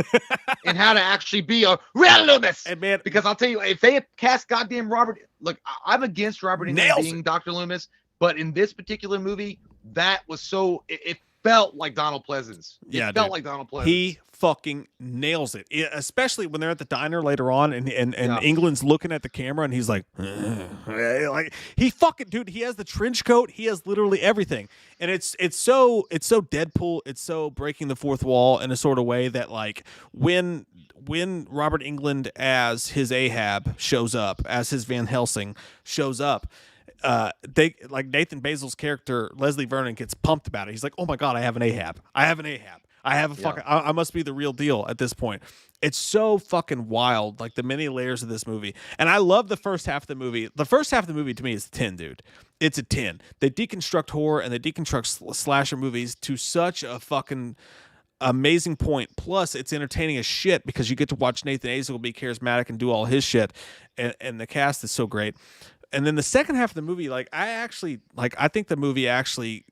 and how to actually be a real Loomis. And man, because I'll tell you, if they had cast goddamn Robert, look, I'm against Robert Englund being Dr. Loomis, but in this particular movie, that was so it felt like Donald Pleasance. It felt like Donald Pleasance. He fucking nails it, especially when they're at the diner later on, and England's looking at the camera, and he's like he fucking, dude, he has the trench coat, he has literally everything, and it's so Deadpool, it's so breaking the fourth wall in a sort of way that, like, when Robert Englund as his Ahab shows up, as his Van Helsing shows up, they, like, Nathan Basil's character Leslie Vernon gets pumped about it. He's like, oh my god, I have an Ahab. I have a fucking, I must be the real deal at this point. It's so fucking wild, like the many layers of this movie. And I love the first half of the movie. The first half of the movie to me is a 10, dude. It's a 10. They deconstruct horror and they deconstruct slasher movies to such a fucking amazing point. Plus, it's entertaining as shit because you get to watch Nathan Basil be charismatic and do all his shit. And the cast is so great. And then the second half of the movie, I think the movie actually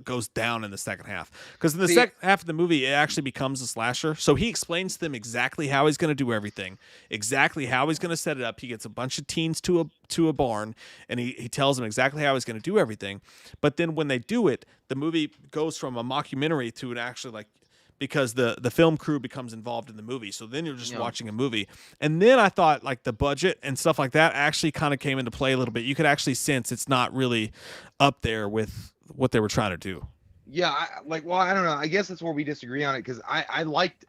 goes down in the second half, because in the second half of the movie, it actually becomes a slasher. So he explains to them exactly how he's going to do everything, exactly how he's going to set it up. He gets a bunch of teens to a barn, and he tells them exactly how he's going to do everything. But then when they do it, the movie goes from a mockumentary to an actually because the film crew becomes involved in the movie. So then you're just watching a movie. And then I thought like the budget and stuff like that actually kind of came into play a little bit. You could actually sense it's not really up there with what they were trying to do. Yeah, I don't know. I guess that's where we disagree on it, because I liked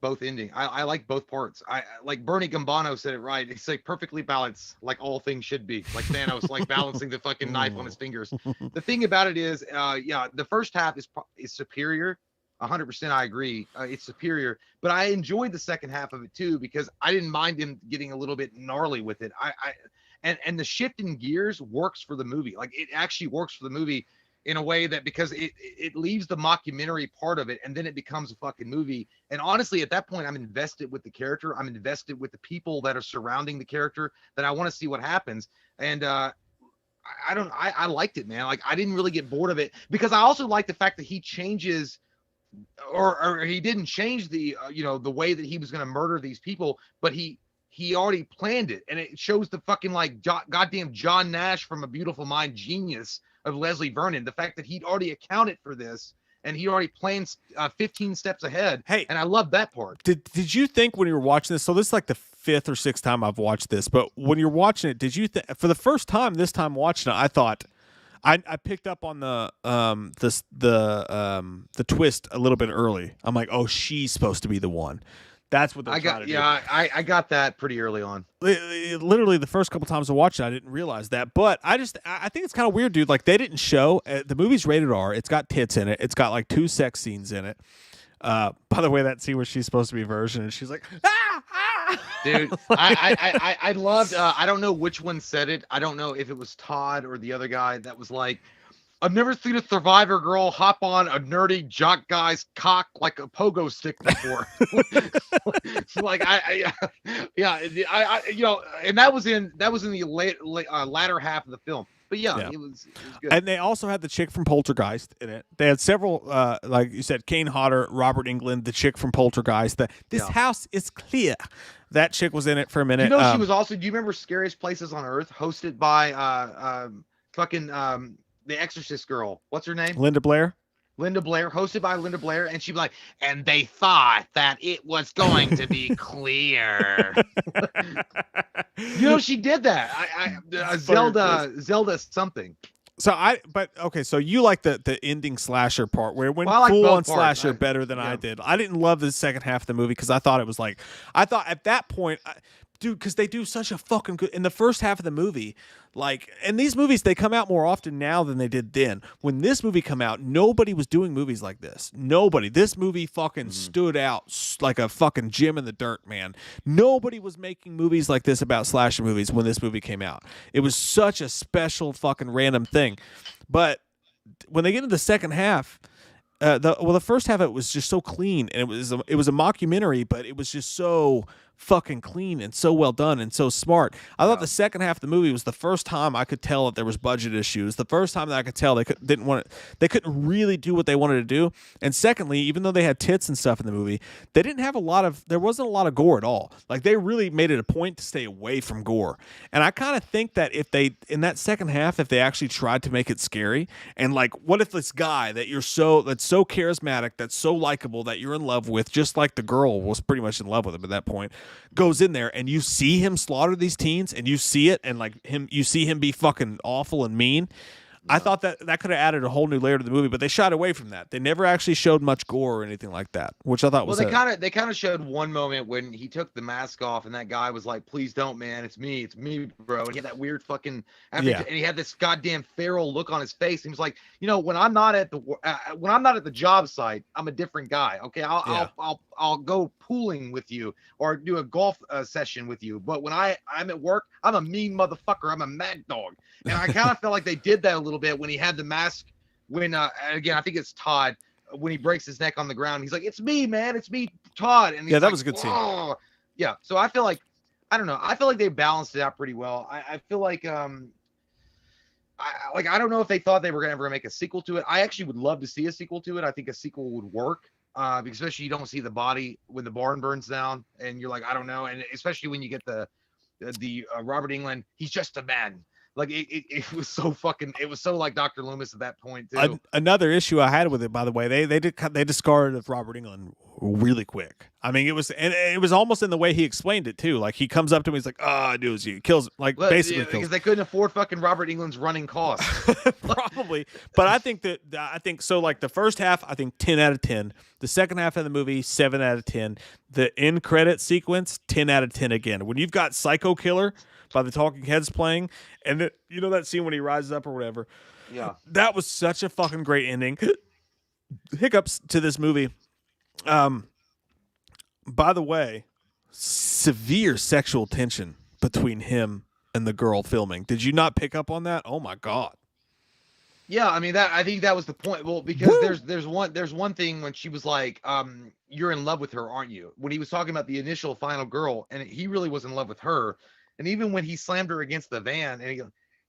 both ending. I like both parts. I like Bernie Gambano said it right. It's like perfectly balanced, like all things should be. Like Thanos, like balancing the fucking knife on his fingers. The thing about it is, the first half is superior. 100%, I agree. It's superior, but I enjoyed the second half of it too, because I didn't mind him getting a little bit gnarly with it. And the shift in gears works for the movie. Like it actually works for the movie in a way that, because it leaves the mockumentary part of it, and then it becomes a fucking movie. And honestly, at that point, I'm invested with the character. I'm invested with the people that are surrounding the character, that I want to see what happens. And I liked it, man. Like I didn't really get bored of it, because I also like the fact that he changes, or he didn't change the the way that he was going to murder these people, but he already planned it. And it shows the fucking goddamn John Nash from A Beautiful Mind genius of Leslie Vernon, the fact that he'd already accounted for this, and he already planned 15 steps ahead. Hey, and I love that part. Did you think when you were watching this, so this is like the 5th or 6th time I've watched this, but when you're watching it, did you for the first time this time watching it, I thought I picked up on the twist a little bit early. I'm like, oh, she's supposed to be the one. That's what they're trying to do. Yeah, I got that pretty early on. Literally the first couple times I watched it, I didn't realize that. But I think it's kind of weird, dude. Like they didn't show the movie's rated R. It's got tits in it. It's got like 2 sex scenes in it. By the way, that scene where she's supposed to be a virgin and she's like, dude, I loved. I don't know which one said it. I don't know if it was Todd or the other guy that was like, I've never seen a Survivor girl hop on a nerdy jock guy's cock like a pogo stick before. Like and that was in the latter half of the film. But yeah. It was good. And they also had the chick from Poltergeist in it. They had several, like you said, Kane Hodder, Robert Englund, the chick from Poltergeist. This house is clear. That chick was in it for a minute. She was also. Do you remember Scariest Places on Earth, hosted by the Exorcist girl? What's her name? Linda Blair, hosted by Linda Blair, and she'd be like, and they thought that it was going to be clear. She did that. Zelda something. So you like the ending slasher part where it went like full on both parts. slasher better than I did. I didn't love the second half of the movie because I thought at that point, dude, because they do such a fucking good in the first half of the movie. Like, and these movies, they come out more often now than they did then. When this movie come out, nobody was doing movies like this. Nobody. This movie fucking stood out like a fucking gem in the dirt, man. Nobody was making movies like this about slasher movies when this movie came out. It was such a special fucking random thing. But when they get into the second half, the first half of it was just so clean, and it was a mockumentary, but it was just so fucking clean and so well done and so smart. I thought the second half of the movie was the first time I could tell that there was budget issues. The first time that I could tell they couldn't really do what they wanted to do. And secondly, even though they had tits and stuff in the movie, there wasn't a lot of gore at all. Like they really made it a point to stay away from gore. And I kind of think that in that second half, if they actually tried to make it scary, and like, what if this guy that's so charismatic, that's so likable, that you're in love with, just like the girl was pretty much in love with him at that point, goes in there and you see him slaughter these teens, and you see it, and you see him be fucking awful and mean. I thought that could have added a whole new layer to the movie, but they shied away from that. They never actually showed much gore or anything like that, which I thought was. Well, they kind of showed one moment when he took the mask off, and that guy was like, "Please don't, man. It's me, bro." And he had that weird fucking, and he had this goddamn feral look on his face. He was like, when I'm not at the job site, I'm a different guy. Okay, I'll go pooling with you or do a golf session with you, but when I'm at work, I'm a mean motherfucker. I'm a mad dog. And I kind of felt like they did that a little bit when he had the mask. When again, I think it's Todd, when he breaks his neck on the ground, he's like, "It's me, man. It's me, Todd." And that was a good scene. Yeah. So I feel like I don't know. I feel like they balanced it out pretty well. I feel like I don't know if they thought they were gonna ever make a sequel to it. I actually would love to see a sequel to it. I think a sequel would work. Especially you don't see the body when the barn burns down, and you're like, I don't know, and especially when you get the Robert Englund, he's just a man. Like it was so fucking, it was so like Dr. Loomis at that point too. Another issue I had with it, by the way, they discarded of Robert Englund really quick. I mean, it was almost in the way he explained it too. Like he comes up to me, he's like, "Oh, dude, he kills," like basically kills. Because they couldn't afford fucking Robert Englund's running costs. Probably, but I think so. Like the first half, I think 10 out of 10. The second half of the movie, 7 out of 10. The end credit sequence, 10 out of 10 again. When you've got Psycho Killer by the Talking Heads playing, and you know that scene when he rises up or whatever. Yeah, that was such a fucking great ending. Hiccups to this movie. By the way, severe sexual tension between him and the girl filming. Did you not pick up on that? Oh my God. Yeah, I mean I think that was the point. Well, because there's one thing when she was like, "You're in love with her, aren't you?" When he was talking about the initial final girl, and he really was in love with her. And even when he slammed her against the van, and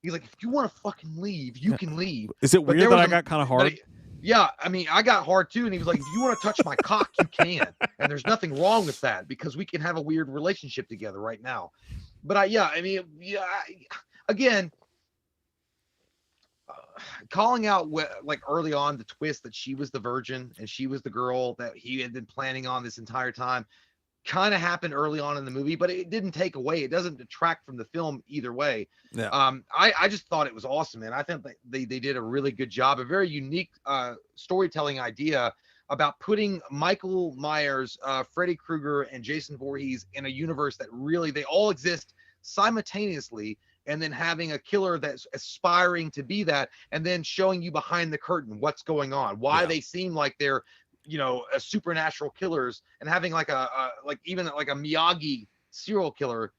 he's like, "If you want to fucking leave, you can leave." Is it weird that I got kind of hard? Yeah, I mean, I got hard too. And he was like, "If you want to touch my cock, you can. And there's nothing wrong with that because we can have a weird relationship together right now." But again, calling out like early on the twist that she was the virgin and she was the girl that he had been planning on this entire time kind of happened early on in the movie, but it didn't take away. It doesn't detract from the film either way. Yeah. I just thought it was awesome, man. I think they did a really good job, a very unique storytelling idea about putting Michael Myers, Freddy Krueger, and Jason Voorhees in a universe that really they all exist simultaneously, and then having a killer that's aspiring to be that, and then showing you behind the curtain what's going on, why they seem like they're a supernatural killers, and having like even a Miyagi serial killer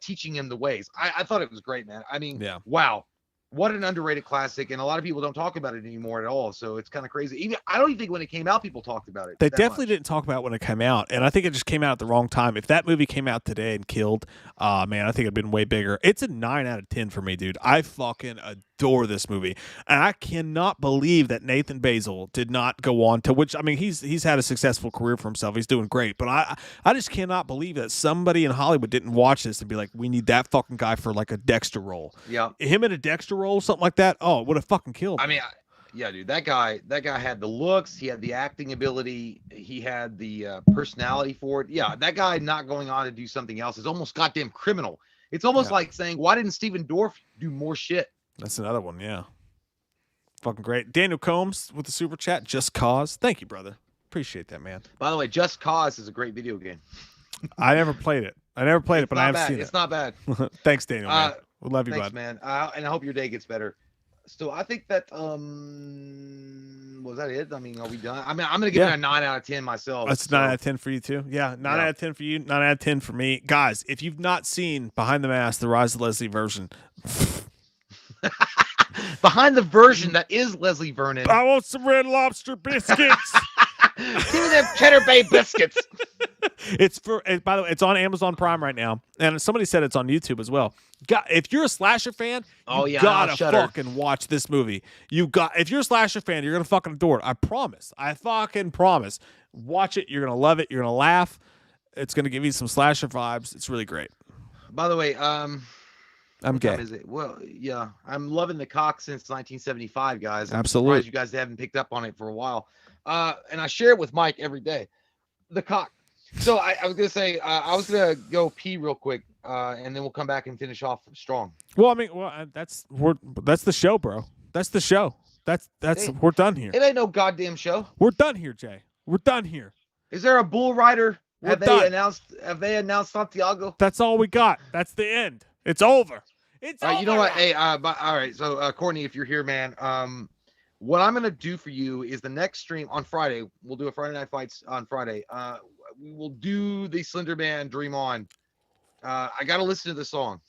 teaching him the ways. I thought it was great, man. I mean, wow, what an underrated classic, and a lot of people don't talk about it anymore at all. So it's kind of crazy. Even I don't even think when it came out, people talked about it. They definitely didn't talk about it when it came out, and I think it just came out at the wrong time. If that movie came out today and killed, man, I think it'd been way bigger. It's a 9 out of 10 for me, dude. I fucking adore this movie, and I cannot believe that Nathan Basil did not go on to which. I mean, he's had a successful career for himself. He's doing great, but I just cannot believe that somebody in Hollywood didn't watch this and be like, we need that fucking guy for like a Dexter role. Yeah, him in a Dexter role, something like that. Oh, it would have fucking killed. I mean, yeah, dude, that guy had the looks, he had the acting ability, he had the personality for it. Yeah, that guy not going on to do something else is almost goddamn criminal. It's almost like saying, why didn't Stephen Dorff do more shit? That's another one, yeah. Fucking great. Daniel Combs with the super chat. Just Cause. Thank you, brother. Appreciate that, man. By the way, Just Cause is a great video game. I never played it. But I have seen it. It's not bad. Thanks, Daniel. Man. We love you, thanks, bud. Man. And I hope your day gets better. So I think that was that it? I mean, are we done? I mean, I'm gonna give it a 9 out of 10 myself. That's 9 out of 10 for you too. Yeah, 9 out of 10 for you. 9 out of 10 for me, guys. If you've not seen Behind the Mask, the Rise of Leslie Vernon. Behind the version that is Leslie Vernon. I want some Red Lobster biscuits. Give me them Cheddar Bay biscuits. By the way, it's on Amazon Prime right now, and somebody said it's on YouTube as well. If you're a slasher fan, you gotta fucking watch this movie. If you're a slasher fan, you're gonna fucking adore it. I promise. I fucking promise. Watch it. You're gonna love it. You're gonna laugh. It's gonna give you some slasher vibes. It's really great. By the way, I'm gay. Is it? Well, yeah, I'm loving the cock since 1975, guys. I'm Absolutely. surprised you guys haven't picked up on it for a while. And I share it with Mike every day. The cock. So I was gonna say I was gonna go pee real quick, and then we'll come back and finish off strong. Well, I mean, that's the show, bro. That's the show. We're done here. It ain't no goddamn show. We're done here, Jay. We're done here. Is there a bull rider? Have they announced Santiago? That's all we got. That's the end. It's over. It's over. You know what? Hey, all right. So, Courtney, if you're here, man, what I'm gonna do for you is the next stream on Friday. We'll do a Friday Night Fights on Friday. We will do the Slender Man Dream On. I gotta listen to the song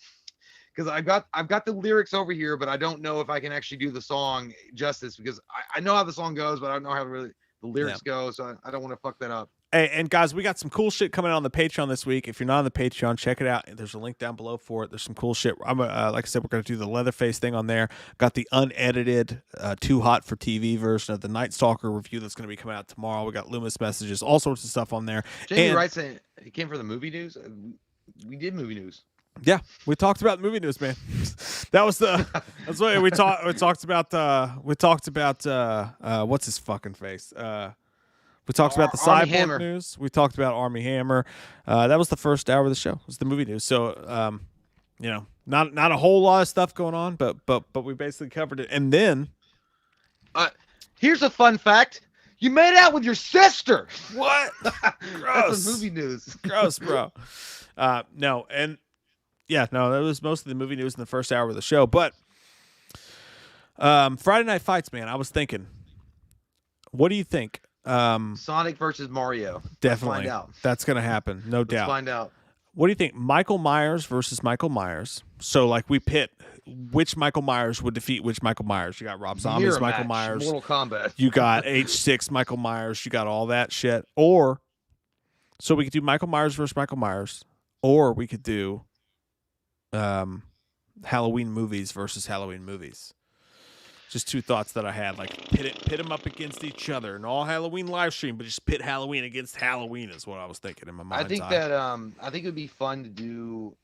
because I've got the lyrics over here, but I don't know if I can actually do the song justice because I know how the song goes, but I don't know how really the lyrics go, so I don't want to fuck that up. Hey, and guys, we got some cool shit coming out on the Patreon this week. If you're not on the Patreon, check it out. There's a link down below for it. There's some cool shit. Like I said, we're going to do the Leatherface thing on there. Got the unedited, Too Hot for TV version of the Night Stalker review that's going to be coming out tomorrow. We got Loomis messages, all sorts of stuff on there. Jamie Wright saying he came for the movie news. We did movie news. Yeah, we talked about movie news, man. That's what we talked. We talked about what's his fucking face. We talked about the Cyborg news. We talked about Army Hammer. That was the first hour of the show. It was the movie news. So, not a whole lot of stuff going on, but we basically covered it. And then, here's a fun fact: you made out with your sister. What? Gross. That's the movie news. Gross, bro. No, and that was mostly the movie news in the first hour of the show. But Friday Night Fights, man. I was thinking, what do you think? Sonic versus Mario. Definitely. Let's find out. That's going to happen. No doubt. Let's find out. What do you think? Michael Myers versus Michael Myers. So, like, we pit which Michael Myers would defeat which Michael Myers. You got Rob Zombie's Michael Myers. Mortal Kombat. You got H6 Michael Myers. You got all that shit. Or, so we could do Michael Myers versus Michael Myers. Or we could do Halloween movies versus Halloween movies. Just two thoughts that I had, like pit them up against each other. An all Halloween live stream, but just pit Halloween against Halloween is what I was thinking in my mind. I think it would be fun to do.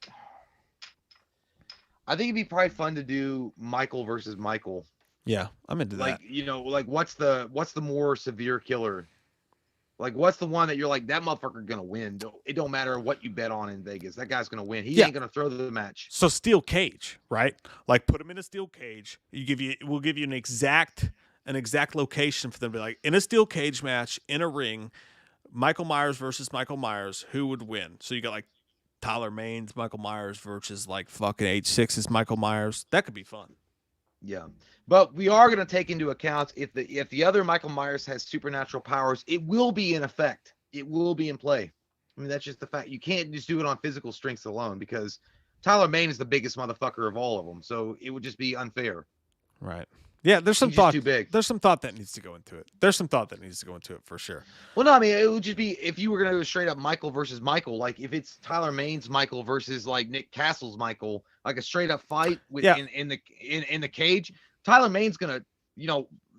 I think it'd be probably fun to do Michael versus Michael. Yeah, I'm into that. Like what's the more severe killer? Like, what's the one that you're like, that motherfucker gonna win? It don't matter what you bet on in Vegas. That guy's gonna win. He ain't gonna throw the match. So steel cage, right? Like, put him in a steel cage. We'll give you an exact location for them to be like, in a steel cage match, in a ring, Michael Myers versus Michael Myers, who would win? So you got like Tyler Maine's Michael Myers versus like fucking H6's Michael Myers. That could be fun. Yeah. But we are going to take into account if the other Michael Myers has supernatural powers, it will be in effect. It will be in play. I mean, that's just the fact. You can't just do it on physical strengths alone because Tyler Maine is the biggest motherfucker of all of them. So it would just be unfair. Right. Yeah, there's some He's thought. too big. There's some thought that needs to go into it. For sure. Well, no, I mean, it would just be if you were going to go straight up Michael versus Michael, like if it's Tyler Maine's Michael versus like Nick Castle's Michael, like a straight up fight in the cage. Tyler Maine's gonna,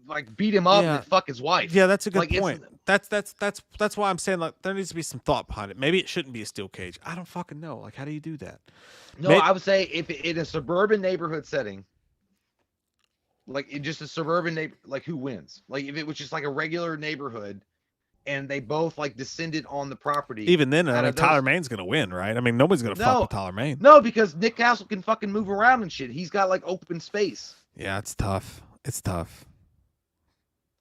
like beat him up and fuck his wife. Yeah, that's a good point. That's why I'm saying like there needs to be some thought behind it. Maybe it shouldn't be a steel cage. I don't fucking know. Like, how do you do that? No, I would say if in a suburban neighborhood setting, like in just a suburban like who wins? Like if it was just like a regular neighborhood, and they both like descended on the property. Even then, Tyler Maine's gonna win, right? I mean, nobody's gonna fuck with Tyler Maine. No, because Nick Castle can fucking move around and shit. He's got like open space. Yeah, it's tough.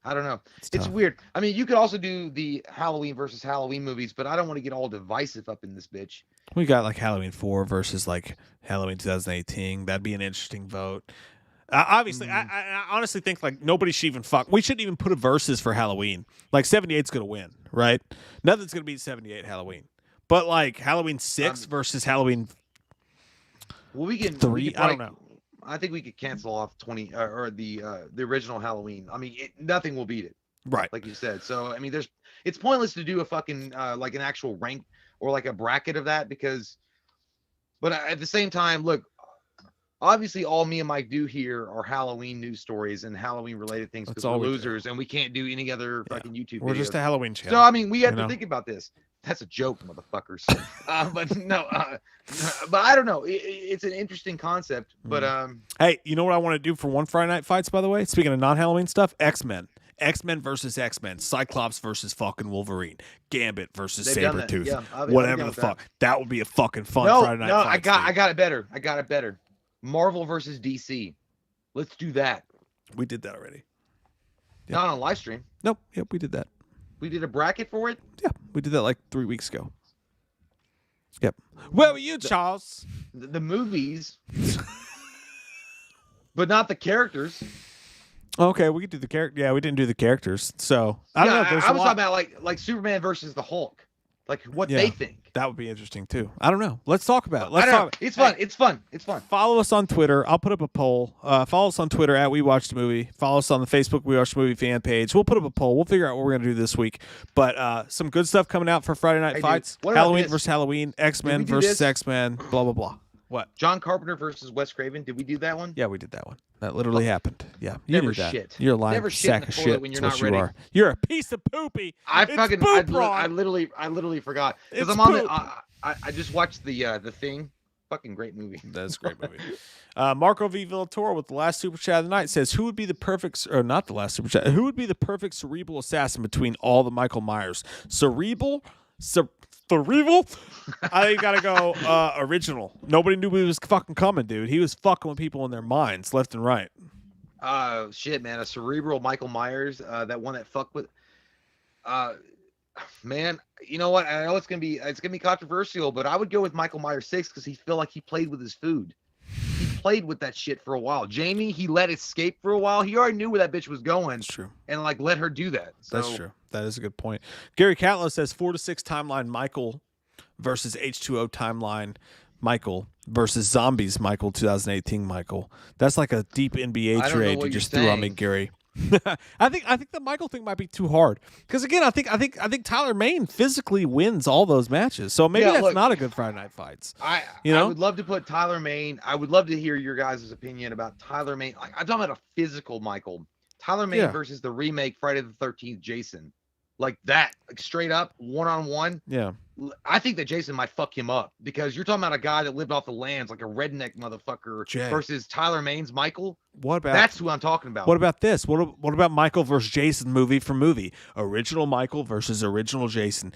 I don't know. It's weird. I mean, you could also do the Halloween versus Halloween movies, but I don't want to get all divisive up in this bitch. We got like Halloween 4 versus like Halloween 2018. That'd be an interesting vote. Obviously, I honestly think like nobody should even fuck. We shouldn't even put a versus for Halloween. Like 78's gonna win, right? Nothing's gonna beat 78 Halloween. But like Halloween 6 versus Halloween. Well, we can 3. I don't know. I think we could cancel off 20 or the original Halloween. I mean, nothing will beat it, right? Like you said. So I mean, it's pointless to do a fucking like an actual rank or like a bracket of that because. But at the same time, look. Obviously, all me and Mike do here are Halloween news stories and Halloween related things because we're losers and we can't do any other fucking YouTube. We're videos. just a Halloween channel. So I mean, we have to think about this. That's a joke, motherfuckers. But no, but I don't know. It's an interesting concept. But hey, you know what I want to do for one Friday Night Fights? By the way, speaking of non-Halloween stuff, X-Men versus X-Men, Cyclops versus fucking Wolverine, Gambit versus Sabretooth, whatever the fuck. That would be a fucking fun Friday Night Fights. I got it better. Marvel versus DC. Let's do that. We did that already. Yep. Not on live stream. Nope. Yep, we did that. We did a bracket for it? Yeah, we did that like 3 weeks ago. Yep. Where were you, Charles? The movies. But not the characters. Okay, we could do the character. Yeah, we didn't do the characters. So, I don't know. I was talking about like Superman versus the Hulk. like what they think. That would be interesting too. I don't know. Let's talk about it. I don't know. It's fun. It's fun. It's fun. Follow us on Twitter. I'll put up a poll. Follow us on Twitter at We Watched the Movie. Follow us on the Facebook We Watched the Movie fan page. We'll put up a poll. We'll figure out what we're going to do this week. But some good stuff coming out for Friday Night Fights. What about Halloween this? versus Halloween. X-Men versus X-Men. Blah, blah, blah. What? John Carpenter versus Wes Craven. Did we do that one? Yeah, we did that one. That literally happened. Yeah, you Never knew that. shit. You're a lying Never shit in sack the of toilet shit. when you're That's not what you ready. are. You're a piece of poopy. I literally forgot because I'm on poop. I just watched the Thing. Fucking great movie. That's a great movie. Marco V. Villatoro with the last super chat of the night says, "Who would be the perfect, or not the last super chat? Who would be the perfect cerebral assassin between all the Michael Myers? Cerebral." I think you gotta go original. Nobody knew he was fucking coming, dude. He was fucking with people in their minds, left and right. Shit, man, a cerebral Michael Myers, that one that fucked with. Man, you know what? I know it's gonna be controversial, but I would go with Michael Myers 6 because he feel like he played with his food. He played with that shit for a while. Jamie, he let escape for a while. He already knew where that bitch was going. That's true. And like let her do that. So, That's true. That is a good point. Gary Catlow says 4 to 6 timeline Michael versus H2O timeline Michael versus Zombies Michael 2018 Michael. That's like a deep NBA trade you just threw on me, Gary. I think the Michael thing might be too hard because again I think Tyler Mane physically wins all those matches, so maybe that's not a good Friday Night Fights. I would love to put Tyler Mane. I would love to hear your guys' opinion about Tyler Mane. Like, I'm talking about a physical Michael. Tyler Mane versus the remake Friday the 13th Jason, like that, like straight up 1-on-1. Yeah. I think that Jason might fuck him up because you're talking about a guy that lived off the lands like a redneck motherfucker versus Tyler Mane's Michael. What about that's who I'm talking about? What about this? What about Michael versus Jason movie for movie? Original Michael versus original Jason.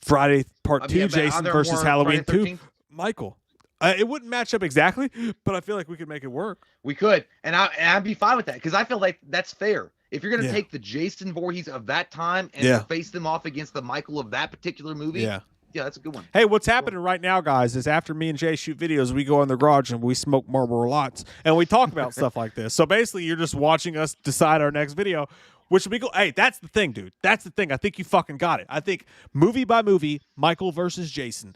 Friday Part 2 Jason versus Halloween 2 Michael. It wouldn't match up exactly, but I feel like we could make it work. We could, and I'd be fine with that because I feel like that's fair. If you're gonna take the Jason Voorhees of that time and face them off against the Michael of that particular movie, yeah, that's a good one. Hey, what's happening right now, guys, is after me and Jay shoot videos, we go in the garage and we smoke Marlboro Lots and we talk about stuff like this. So basically, you're just watching us decide our next video, which will be cool. Hey, that's the thing, dude. That's the thing. I think you fucking got it. I think movie by movie, Michael versus Jason.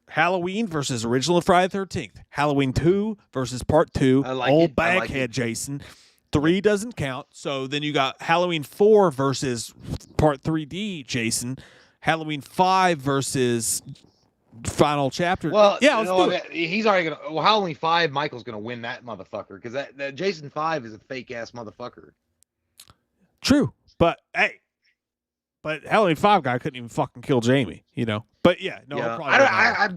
Halloween versus original Friday the 13th. Halloween 2 versus Part 2. Old Baghead Jason. 3 doesn't count. So then you got Halloween 4 versus Part 3D Jason. Halloween 5 versus Final Chapter. Well, yeah, let's do it. He's already gonna. Well, Halloween 5, Michael's gonna win that motherfucker because that Jason 5 is a fake ass motherfucker. True, but hey, Halloween 5 guy couldn't even fucking kill Jamie, you know. But yeah, no, I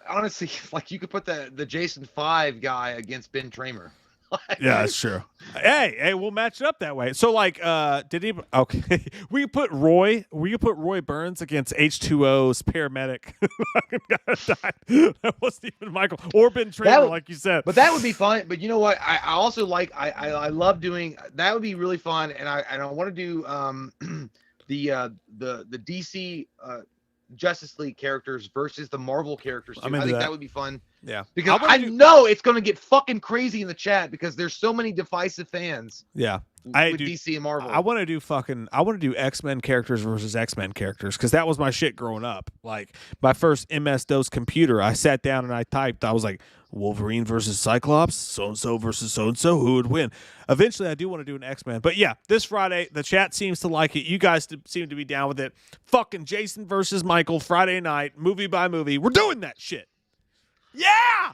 honestly, like you could put the Jason 5 guy against Ben Tramer. Yeah, that's true. Hey, we'll match it up that way. So, like, did he? Okay, we could put Roy Burns against H2O's paramedic. That wasn't even Michael or Ben Tramer, like you said. But that would be fun. But you know what? I also like. I love doing that. Would be really fun. And I want to do the DC Justice League characters versus the Marvel characters too. I think that would be fun. Yeah, because I know it's going to get fucking crazy in the chat because there's so many divisive fans. Yeah, with DC and Marvel. I want to do X-Men characters versus X-Men characters because that was my shit growing up. Like my first MS-DOS computer, I sat down and I typed. I was like, Wolverine versus Cyclops, so-and-so versus so-and-so, who would win? Eventually, I do want to do an X-Men. But yeah, this Friday, the chat seems to like it. You guys seem to be down with it. Fucking Jason versus Michael, Friday night, movie by movie. We're doing that shit. Yeah!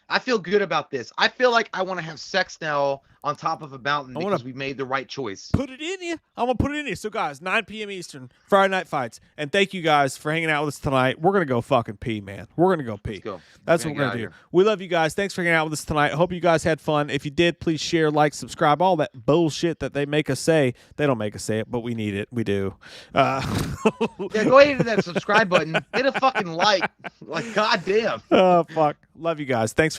I feel good about this. I feel like I want to have sex now on top of a mountain because we made the right choice. Put it in you. I'm going to put it in you. So, guys, 9 p.m. Eastern, Friday Night Fights. And thank you guys for hanging out with us tonight. We're going to go fucking pee, man. We're going to go pee. Let's go. That's what we're going to do. Here. We love you guys. Thanks for hanging out with us tonight. Hope you guys had fun. If you did, please share, like, subscribe, all that bullshit that they make us say. They don't make us say it, but we need it. We do. Yeah, go ahead and hit that subscribe button. Hit a fucking like. Like, goddamn. Oh, fuck. Love you guys. Thanks.